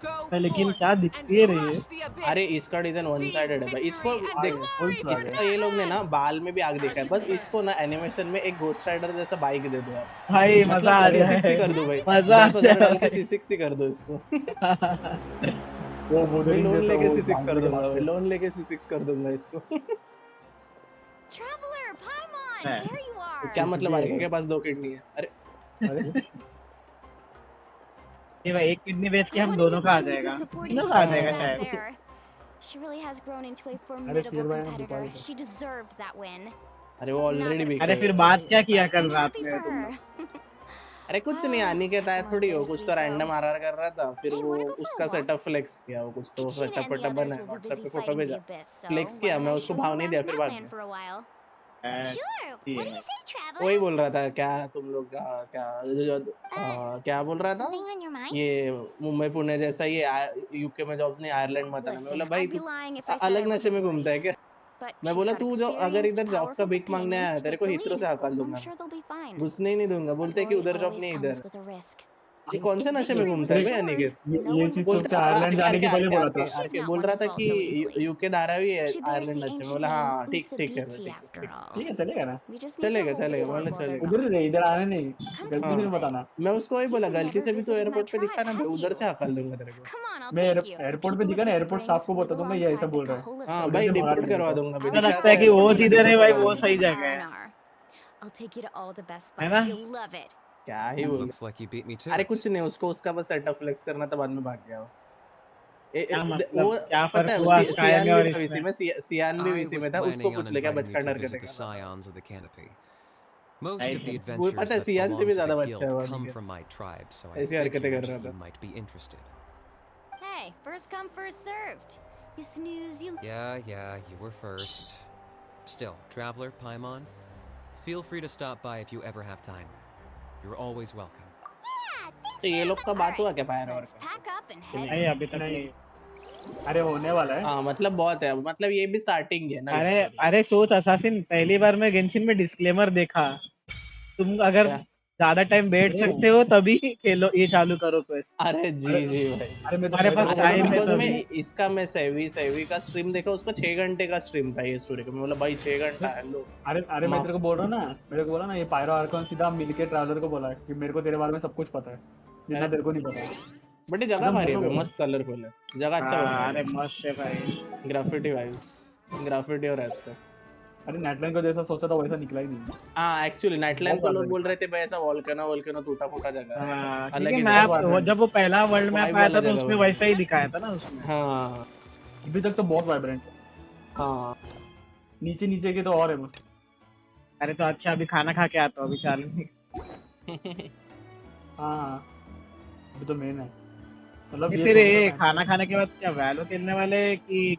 Go लेकिन forth क्या and दिखती है रे ये? crush the abyss. अरे इसका डिजाइन वन Seize साइडेड है भाई। इसको victory and देख, glory for इसका ये लोग ने ना बाल में भी आग देखा है, बस इसको ना एनिमेशन में एक घोस्ट राइडर जैसा बाइक दे दो आप भाई मजा आ C6 जाए, ही कर दो भाई, मजा आ 10,000 डाल के जाए। C6 ही कर दो इसको। वो मैं मोदरिंग लोन जैसा लेके वो C6 कर बांधने के दूंगा, बाद मैं लोन लेके C6 कर दूंगा इसको। Traveler, Paimon, है। there you are. क्या मतलब आर्के के पास 2 किडनी है? अरे ये भाई एक किडनी बेच के I हम wanted दोनों to का आ thank you for जाएगा, supporting तीनों का आ Kachina जाएगा back शायद। there. She really has grown into a अरे formidable फिर भाई हम competitor. दिखा She deserved that win. अरे वो ऑलरेडी बिक अरे गई फिर है। बात क्या किया कल I'm रात happy में for तुम her. लोग? अरे कुछ नहीं, आने के टाइम थोड़ी हो, कुछ तो रैंडम आरआर कर रहा था, फिर Hey, वो wanna go for a उसका walk? सेटअप फ्लेक्स किया, वो कुछ तो Kachina setup and the वेटअप others बना है, will be व्हाट्सएप busy पे फोटो fighting the भेजा, abyss, so फ्लेक्स why किया, don't मैं I उसको show you भाव नहीं दिया around फिर बाद Natlan में। for a while? Sure. What do you say, traveler? वही बोल रहा था, क्या तुम लोग क्या क्या बोल रहा था, Something on your mind? ये मुंबई पुणे जैसा ये यूके में जॉब्स नहीं, आयरलैंड मत आना। मैं बोला Listen, भाई I'd be तू lying if I said I अलग नशे wasn't में घूमता है worried. क्या? But मैं she's बोला got तू जो अगर experienced, इधर जॉब का powerful भीख मांगने आया companions है, to तेरे take को the हितरो lead. से हकल I'm दूंगा, sure they'll be fine. घुसने ही नहीं दूंगा, बोलते हैं कि Glory उधर जॉब always नहीं comes इधर। with a risk. ये कौन से नशे में घूमता है बे अनिकेत? ये चीज बोलता उससे आयरलैंड जाने के पहले बोला था। आरके बोल रहा था कि यूके धारावी है आयरलैंड अच्छे में। बोला हाँ ठीक ठीक है ठीक है चलेगा ना, चलेगा चलेगा बोला चलेगा। उधर से इधर आने नहीं, गलती से हाँ बताना। मैं उसको वही बोला गलती से भी तो एयरपोर्ट पे दिखा ना मैं उधर से हकल दूंगा तेरे को। मैं एयरपोर्ट पे दिखा ना, एयरपोर्ट स्टाफ को बता दूंगा ये ऐसा बोल रहा है। हाँ भाई डिपोर्ट करवा दूंगा मुझे लगता है कि वो जिधर है भाई वो सही जगह है, है ना? क्या ही बोल। Looks like you beat me to अरे it. कुछ नहीं, उसको उसका बस सेटअप फ्लेक्स करना था, बाद में भाग गया वो। क्या वो मतलब क्या पता फर्क है हुआ स्काई सियान में भी और था वीसी इसमें? में, सियान भी I वीसी was में था, उसको planning on पूछ ले क्या inviting you बचकान to हरकतें visit the कर रहा था। Scions of the Canopy. Most Right. of the वो adventures पता है that सियान से belong भी to ज्यादा the बच्चा है guild वो come Aniket. from my tribe, so I ऐसी हरकतें कर रहा figured था। you might be interested. Hey, first come, first served. You snooze, you... Yeah, you were first. Still, Traveler, Paimon, feel free to stop by if you ever have time. You're always welcome. तो ये लोग का बात हुआ क्या fire और का? Pack up and head... नहीं अभी तक नहीं। अरे होने वाला है। हाँ मतलब बहुत है, मतलब ये भी स्टार्टिंग है ना। अरे सोच असासिन, पहली बार मैं गेंशिन में डिस्क्लेमर देखा, तुम अगर ज्यादा टाइम बैठ सकते हो तभी खेलो, ये चालू करो क्वेस्ट। अरे जी भाई, अरे मैं हमारे पास टाइम है बिकॉज तभी। मैं इसका मैं सेवी का स्ट्रीम देखा, उसका 6 घंटे का स्ट्रीम था ये स्टोरी का। मैं बोला भाई 6 घंटा है लो। अरे मैं तेरे को बोल रहा ना, मेरे को बोला ना ये पायरो आर्कॉन सीधा मिलके ट्रैवलर को बोला कि मेरे को तेरे बारे में सब कुछ पता है जितना तेरे को नहीं पता। बट ये जगह भारी है, मस्त कलरफुल है जगह, अच्छा बना है। अरे मस्त है भाई, ग्राफिटी वाइज, ग्राफिटी और ऐसा। अरे नेटलैंड को जैसा सोचा था वैसा निकला ही नहीं। हाँ एक्चुअली नेटलैंड को लोग बोल रहे थे भाई ऐसा वोल्केनो टूटा फूटा जगह है। क्योंकि मैप जब वो पहला वर्ल्ड मैप आया था तो उसमें वैसा ही दिखाया था ना उसमें। हाँ अभी तक तो बहुत वाइब्रेंट है। हाँ नीचे के तो और है मस्त। अरे तो अच्छा अभी खाना खा के आता हूँ, अभी चालू नहीं। हाँ अभी तो मेन है, मतलब फिर ये खाना खाने के बाद क्या वैलो खेलने वाले कि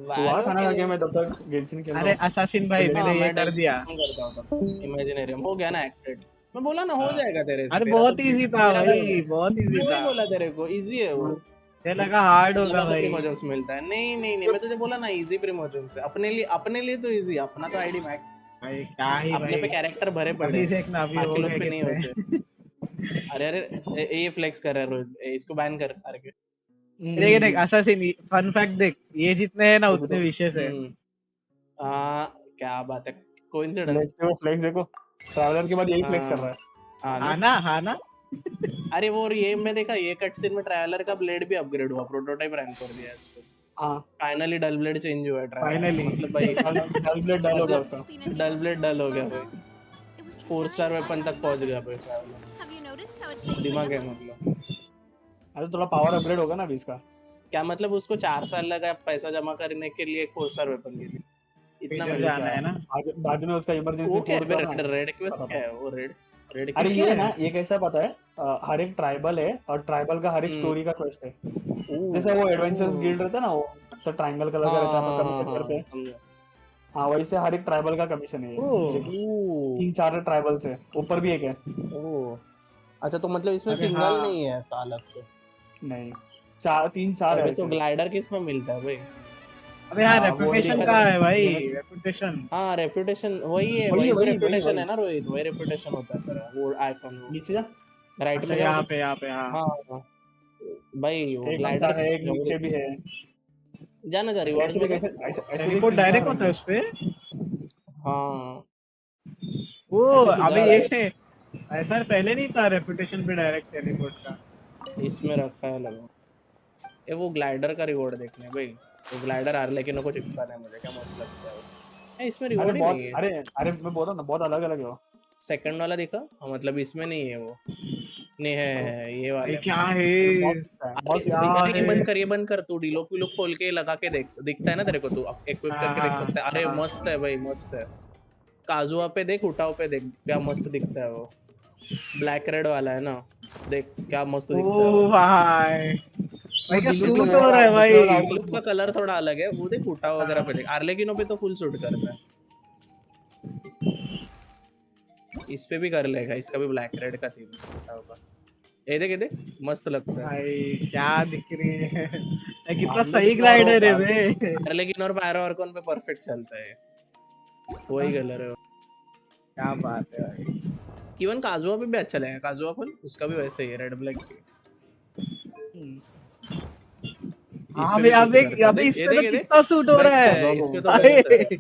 खाना खा के मैं तब तक गेंशिन खेल रहा हूं। अरे असासिन भाई मैंने ये कर दिया, इमेजिनरी हो गया ना एक्टेड। मैं बोला ना हो जाएगा तेरे से। अरे बहुत इजी था भाई, बहुत इजी था। मैं बोला तेरे को इजी है वो, मुझे लगा हार्ड होगा भाई। प्रिमोजन्स मिलता है। नहीं मैं तुझे बोला ना इजी प्रिमोजन्स है। अपने लिए तो इजी, अपना तो आईडी मैक्स भाई क्या ही अपने पे कैरेक्टर भरे पड़े, अभी देखना अभी बाकी लोग हो पे गए नहीं होते। अरे ये फ्लेक्स कर रहा है, इसको बैन कर आरके। देख असासिन, फन फैक्ट देख, ये जितने हैं ना उतने विशेष है। क्या बात है, कोइंसिडेंस। फ्लेक्स देखो, ट्रैवलर के बाद यही फ्लेक्स कर रहा है। हाँ ना अरे वो ये मैं देखा, ये कट सीन में ट्रैवलर का ब्लेड भी अपग्रेड हुआ, प्रोटोटाइप रैंक कर दिया इसको। हां फाइनली डल ब्लेड चेंज हुआ है ट्रैवलर। फाइनली मतलब भाई डल ब्लेड डल हो गया उसका, डल ब्लेड डल हो गया भाई, 4 स्टार वेपन तक पहुंच गया भाई ट्रैवलर। दिमाग है मतलब। अरे थोड़ा पावर अपग्रेड होगा ना अभी इसका। क्या मतलब उसको 4 साल लगा पैसा जमा करने के लिए एक 4 स्टार वेपन के लिए, इतना मिल जाना है ना। बाद में उसका इमरजेंसी कोड क्या रेड क्वेस्ट क्या है वो? रेड अरे ये ना, ये कैसा पता है, हर एक ट्राइबल है और ट्राइबल का हर एक स्टोरी का क्वेस्ट है। जैसे वो एडवेंचर्स गिल्ड रहता है ना, वो तो ट्रायंगल कलर का रहता है, कमीशन करते हैं। हाँ वैसे हर एक ट्राइबल का कमीशन है ये। 3-4 ट्राइबल से ऊपर भी एक है। अच्छा तो मतलब इसमें सिंगल नहीं है ऐसा अलग से? नहीं 3-4 है। तो ग्लाइडर किस में मिलता है भाई? अबे यार रेपुटेशन का है भाई, रेपुटेशन। हाँ रेपुटेशन वही है, वही रेपुटेशन है ना रोहित, वही रेपुटेशन होता है तेरा वो आइकॉन। नीचे जा, राइट में यहाँ पे हाँ भाई वो ग्लाइडर है, नीचे भी है। जाना जा रिवॉर्ड्स में रिपोर्ट डायरेक्ट होता है उस पे। हाँ वो अबे ये ऐसा पहले नहीं था, रेपुटेशन पे डायरेक्ट रिपोर्ट का। इसमें रखा है लगा। ये वो ग्लाइडर का रिवॉर्ड देखने भाई, वो ग्लाइडर आर लेकिन को चिपकाना है मुझे, क्या मस्त लगता है। इसमें रिवॉर्ड ही नहीं है। अरे मैं बोल रहा ना बहुत अलग-अलग है वो। सेकंड वाला देखा, मतलब इसमें नहीं है वो। नहीं है ये वाला। क्या है? ये बंद कर तू डीलो पिलो खोल के लगा के देख, दिखता है ना तेरे को, तू इक्विप करके देख सकता है। अरे मस्त है भाई, मस्त है। काजुआ पे देख, उठाओ पे देख, क्या मस्त दिखता है वो। ब्लैक रेड वाला है ना, देख क्या मस्त दिखता है। ओ भाई भाई क्या सूट हो रहा है भाई। लुक का कलर थोड़ा अलग है वो, देख उठाओ वगैरह पे देख। आर्लेकिनो पे तो फुल सूट करता है, इस पे भी कर लेगा। इसका भी ब्लैक रेड का थीम होगा। ये देख मस्त लगता है भाई, क्या दिख रही है। कितना सही ग्लाइडर है बे। लेकिन और पायरो आर्कॉन पे परफेक्ट चलता है, वही कलर है। क्या बात है भाई। इवन काजुआ भी अच्छा लगेगा, काजुआ फुल उसका भी वैसे ही है, रेड ब्लैक ही है। इस हाँ पे बे भी सूट अबे करता है, अबे देख इस ये पे देख तो ये देख, कितना सूट हो रहा बेस्ट है। है, इस पे तो अरे बेस्ट है।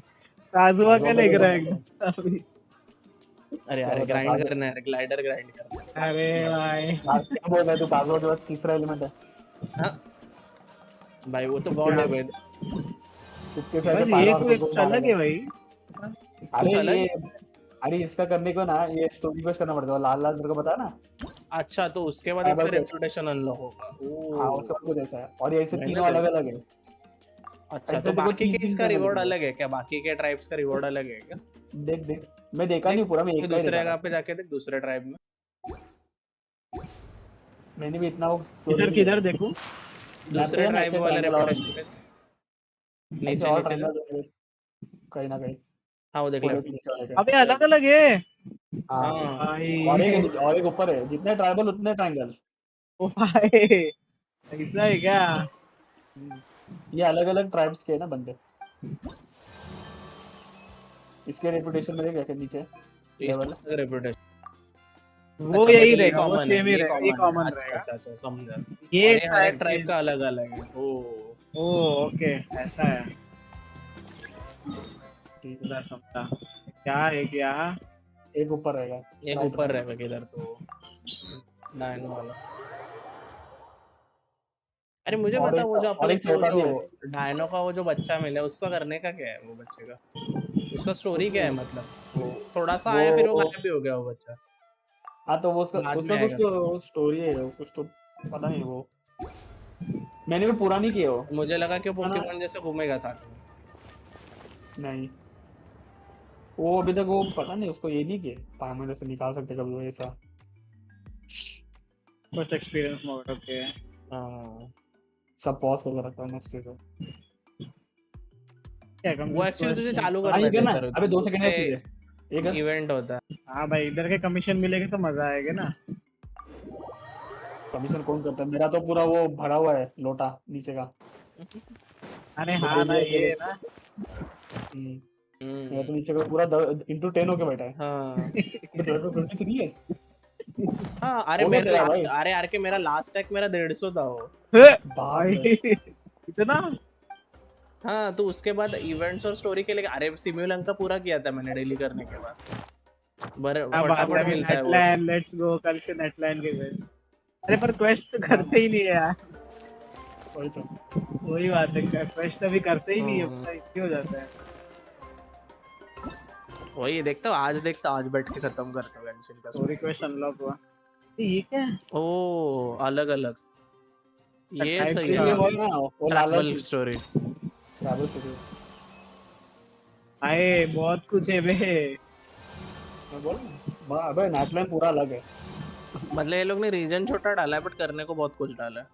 काजुआ का काजुआ लग का रहा है लग रहा है। एकदम अभी। अरे क्या अरे बता ग्राइंड करना है, ग्लाइडर ग्राइंड करना है। अरे भाई क्या बोल रहा है तू? काजुआ के बाद तीसरा एलिमेंट है। हाँ भाई वो तो गॉड है भाई, इसके साथ बस पायरो ये हरकत कोई को कुछ अलग मारेगा। है भाई। कुछ अरे अलग ये, है। अरे इसका करने को ना ये स्टोरी क्वेस्ट करना पड़ता है, लाल लाल तेरे को पता है ना, अच्छा तो उसके बाद ट्राइबल इसका क्वेस्ट। रेपुटेशन अनलॉक होगा। हाँ ओ उसका कुछ ऐसा है, और ये ऐसे मैंने तीनों तो, अलग अलग है। अच्छा तो इसमें देखो बाकी तीन के तीन इसका करने रिवॉर्ड पड़ेंगे। अलग है क्या? बाकी के ट्राइब्स का रिवॉर्ड अलग है क्या? देख देख, मैं देखा देख नहीं पूरा, मैं फिर एक का ही दूसरे देखा जगह था। पे जाके देख, दूसरे ट्राइब में। मैंने भी इतना वो स्टोरी किधर नहीं किधर देखा। देखूं? मैप पे दूसरे है ना ट्राइब ऐसे वाले ट्रायंगल, और रेपुटेशन पे ऐसे नीचे और नीचे जा। ट्रायंगल कहीं ना कहीं हाँ वो देख फुल लेफ्ट। नीचे वाले के। अबे अलग अलग है हाँ, हाँ और एक भाई। नीचे और एक ऊपर है, जितने ट्राइबल उतने ट्रायंगल। ओ भाई ऐसा है क्या? ये अलग अलग ट्राइब्स के है ना बंदे। इसके रेपुटेशन में देख नीचे लेवल। इसका रेपुटेशन, वो अच्छा बट यही ये रहेगा, वो कॉमन है, सेम ही ये रहेगा, ये कॉमन है, कॉमन अच्छा रहेगा। अच्छा अच्छा समझा। और ये ये हर एक शायद ट्राइब चेंज। का अलग अलग है। ओ ओ ओके ऐसा है। ठीक है, पूरा समझा। क्या है क्या? एक ऊपर रहेगा एक राइट में। ऊपर रहेगा किधर तो डायनो वाला। अरे मुझे बता, वो जो अपन और एक को चौथा जो भी है। डायनो का वो जो बच्चा मिला है, उसका करने का क्या है वो बच्चे का? उसका स्टोरी क्या है मतलब? वो थोड़ा सा आया फिर वो वो गायब भी हो गया वो बच्चा, हाँ तो वो उसका बाद में उसका कुछ आएगा। तो स्टोरी है, कुछ तो पता नहीं वो, मैंने भी पूरा नहीं किया वो। मुझे लगा कि वो है ना, पोकेमोन जैसे घूमेगा साथ में। नहीं वो अभी तक वो पता नहीं उसको ये नहीं किया, पायमोन से निकाल सकते कभी वो ऐसा। First experience mode okay. हाँ सब पॉज कर रखा है मस्त है। क्या वो कमिशन एक्चुअली तुझे चालू हाँ ये करना करना चाहिए है, था, अबे 2 सेकंड उससे है तुझे, ये कर। इवेंट होता है। हाँ भाई इधर के कमीशन मिलेगा तो मजा आएगा ना। कमीशन कौन करता है? मेरा तो पूरा वो भरा हुआ है लोटा नीचे का, अरे तो हाँ ना डेली के ये लिए। ना। मेरा तो नीचे का पूरा इंटू 10 होके बैठा है। हाँ तो 23 है। हाँ अरे हो गया मेरा तेरा लास्ट, भाई। अरे यार के मेरा लास्ट टैग मेरा 150 था वो। बाप भाई रे। इतना। हाँ तो उसके बाद इवेंट्स और स्टोरी के लिए, अरे सिम्युलंका पूरा किया था मैंने डेली करने के बाद, क्या बात है, फटाफट अभी मिलता है वो। नेटलैंड लेट्स गो, कल से नेटलैंड के क्वेस्ट। अरे पर क्वेस्ट तो हाँ करते ही नहीं है यार। वही तो। वही बात है, क्वेस्ट अभी करते ही नहीं है, हम्म, पता क्यों हो जाता है। वही देखता हूँ आज बैठ के खत्म करता हूँ गेंशिन का स्टोरी स्टोरी। क्वेस्ट अनलॉक हुआ। ये क्या है? ओ अलग अलग, ये टाइप सही ये था। वो है ना वो लाल लाल ट्राइबल चीज, स्टोरी। Travel story. आए बहुत कुछ है बे। मैं बोल अबे नेटलैंड पूरा अलग है। मतलब ये लोग ने रीजन छोटा डाला है बट करने को बहुत कुछ डाला है।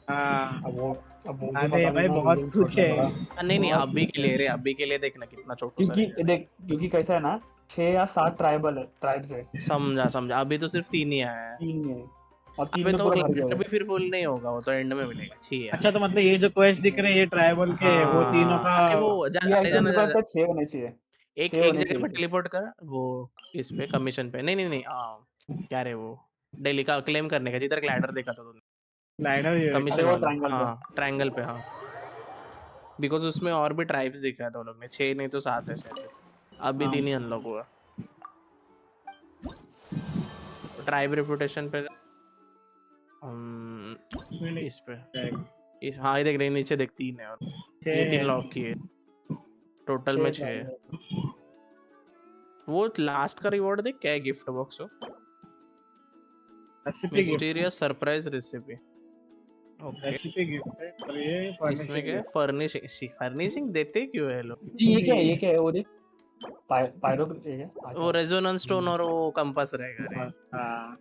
हाँ अब वो भी अरे पता नहीं भाई ना, बहुत रीजन कुछ छोटा है। बड़ा। नहीं नहीं बहुत अभी कुछ के है। लिए रे, अभी के लिए देखना कितना छोटू सा क्योंकि रहेगा। देख, क्योंकि कैसा है ना, 6 या 7 ट्राइबल है, ट्राइब्स है, समझा समझा, अभी तो सिर्फ 3 ही आया है। 3 है, और 3 अबे में तो पूरा भर गया ग्लाइडर वो। भी फिर फुल नहीं होगा, वो तो एंड में मिलेगा। 6 है अच्छा अभी। तो मतलब ये जो क्वेस्ट दिख रहे हैं ये ट्राइबल के हैं, वो तीनों हाँ का। अरे वो जा, ये अरे ऐसे जाना मेरे को जा, लगता है 6 होने चाहिए, एक 6 एक होने जगह चाहिए पे इसे। टेलीपोर्ट कर वो, इस पे कमीशन पे, नहीं नहीं नहीं क्या रे वो डेली का क्लेम करने का, जिधर ग्लाइडर देखा था तूने, ग्लाइडर ये देखा। अरे कमीशन वो वाला। ट्रायंगल पे। हाँ ट्रायंगल पे हाँ, बिकॉज उसमें और भी ट्राइब्स दिखा था उन लोग ने, 6 नहीं तो 7 है शायद, अभी हाँ 3 ही अनलॉक हुआ। ट्राइब रेपुटेशन पे इस पे, इस हाँ ये देख रहे नीचे देख 3 है, और ये 3 लॉक किए, टोटल में 6 है। वो लास्ट का रिवॉर्ड देख क्या है, गिफ्ट बॉक्स हो, recipe gift. Mysterious surprise recipe. Okay recipe gift है और ये इसमें फर्निशिंग क्या है, गिफ्ट। फर्निशिंग, फर्निशिंग देते क्यों है लोग? ये क्या है वो देख, पायरो ये क्या? वो अच्छा रेजोनेंस स्टोन और वो कंपास रहेगा रे, हाँ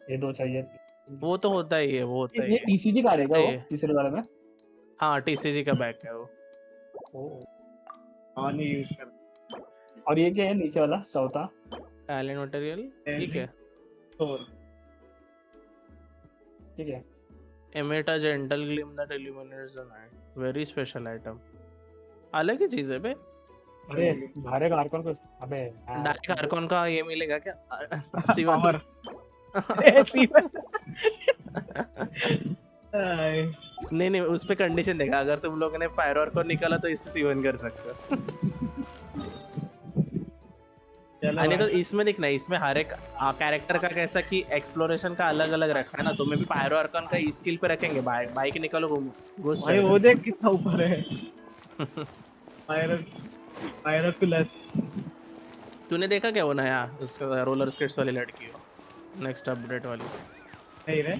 ये 2 चाहिए। वो तो होता ही है, वो होता ही ये है। टीसीजी का रहेगा वो अरे तीसरे वाले में। हाँ टीसीजी का बैग है वो। और नहीं यूज कर। और ये क्या है नीचे वाला चौथा? टैलेंट मटेरियल ठीक है। ठीक है। Emit a gentle gleam that illuminates the night. Very special item. अलग ही चीज है बे। अरे भारे का आर्कन को अबे यार डायरेक्ट आर्कॉन का ये मिलेगा क्या? पावर नहीं नहीं, उस पे कंडीशन देखा, अगर तुम लोगों ने फायर आर्कॉन निकाला तो इससे सीवन कर सकते हो। नहीं तो इसमें देखना, इसमें हर एक कैरेक्टर का कैसा कि एक्सप्लोरेशन का अलग अलग रखा है ना, तुम्हें भी पायरो आर्कन का स्किल पे रखेंगे। बाइक निकालो, घुस भाई वो देख कितना ऊपर है। Pyro plus. तूने देखा क्या वो नया उसका रोलर स्केट्स वाली लड़की हो, नेक्स्ट अपडेट वाली? नहीं रे,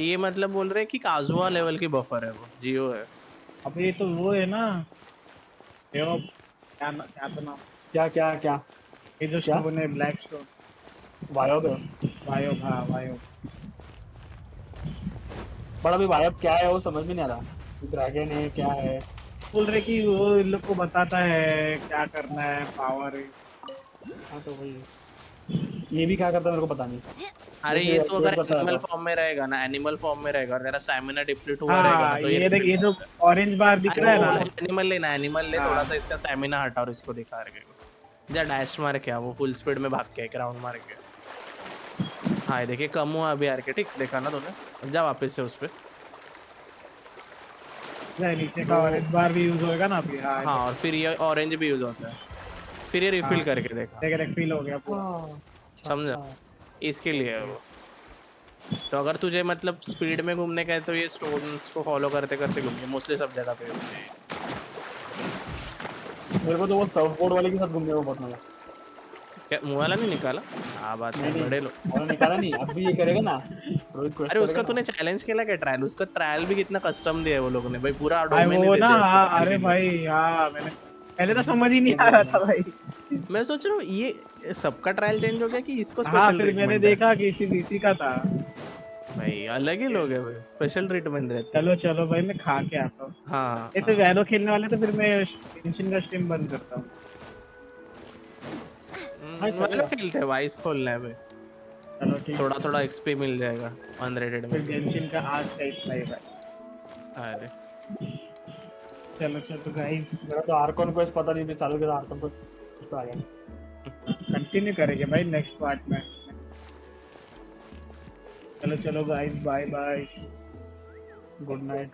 ये मतलब बोल रहे कि काजुआ लेवल की बफर है वो, जियो है। अब ये तो वो है ना, देखो क्या तो नाम, क्या ये जो स्टोन है, ब्लैक स्टोन, वायोब वायोब। हाँ वायोब। पर अभी वायोब क्या है वो समझ में नहीं आ रहा, ड्रैगन है क्या है? बोल रहे कि वो इन लोग को बताता है क्या करना है, पावर। हाँ तो वही, ये भी क्या करता है मेरे को पता नहीं। अरे ये तो अगर एनिमल फॉर्म में रहेगा ना, एनिमल फॉर्म में रहेगा और तेरा स्टैमिना डिप्लीट हुआ रहेगा ना, तो ये देख, ये जो ऑरेंज बार दिख रहा है ना, एनिमल लेना, एनिमल ले, थोड़ा सा इसका स्टैमिना हटा और इसको दिखा रहे हो। जा डैश मार के, वो फुल स्पीड में भाग के एक राउंड मार के। हाँ ये देखिए कम हुआ अभी आर के, ठीक देखा ना तूने? जा वापस से उस पे, नीचे का ऑरेंज बार भी यूज होएगा ना अभी। हाँ और फिर ये ऑरेंज भी यूज होता है, फिर ये रिफिल करके देखा, देख रिफिल हो गया पूरा, समझा? इसके लिए है वो। तो अगर तुझे मतलब स्पीड में घूमने का है तो ये स्टोन्स को फॉलो करते करते घूमिए, मोस्टली सब जगह पे होते हैं। मेरे को तो वो सर्फबोर्ड वाले के साथ घूमने को बहुत मजा। क्या मुंह वाला नहीं निकाला? हाँ बात है, बड़े लोग और निकाला नहीं, अब भी ये करेगा ना रोहित। अरे उसका तूने चैलेंज केला क्या ट्रायल? उसका ट्रायल भी कितना कस्टम दिया है वो लोगों ने भाई, पूरा डोमेन ही दे दिया ना। अरे भाई हाँ, मैंने पहले तो समझ ही नहीं आ रहा था भाई। मैं सोच रहा हूँ ये सबका ट्रायल चेंज हो गया कि इसको स्पेशल? हाँ फिर मैंने देखा कि इसी का था भाई, अलग ही लोग है भाई, स्पेशल ट्रीटमेंट देते। चलो भाई मैं खा के आता हूँ। हाँ ये तो वैलो खेलने वाले तो फिर मैं गेंशिन का स्ट्रीम बंद करता हूँ। वैलो खेलते हैं, वाइस खोलना है भाई। चलो ठीक, थोड़ा एक्सपी मिल जाएगा अनरेटेड में। गेंशिन का आज का इतना ही भाई। अरे चलो गाइस, मेरा तो आर्कन क्वेस्ट पता नहीं भी चालू किया, आर्कन क्वेस्ट आ गया। कंटिन्यू करेंगे भाई नेक्स्ट पार्ट में। चलो guys, bye bye, good night.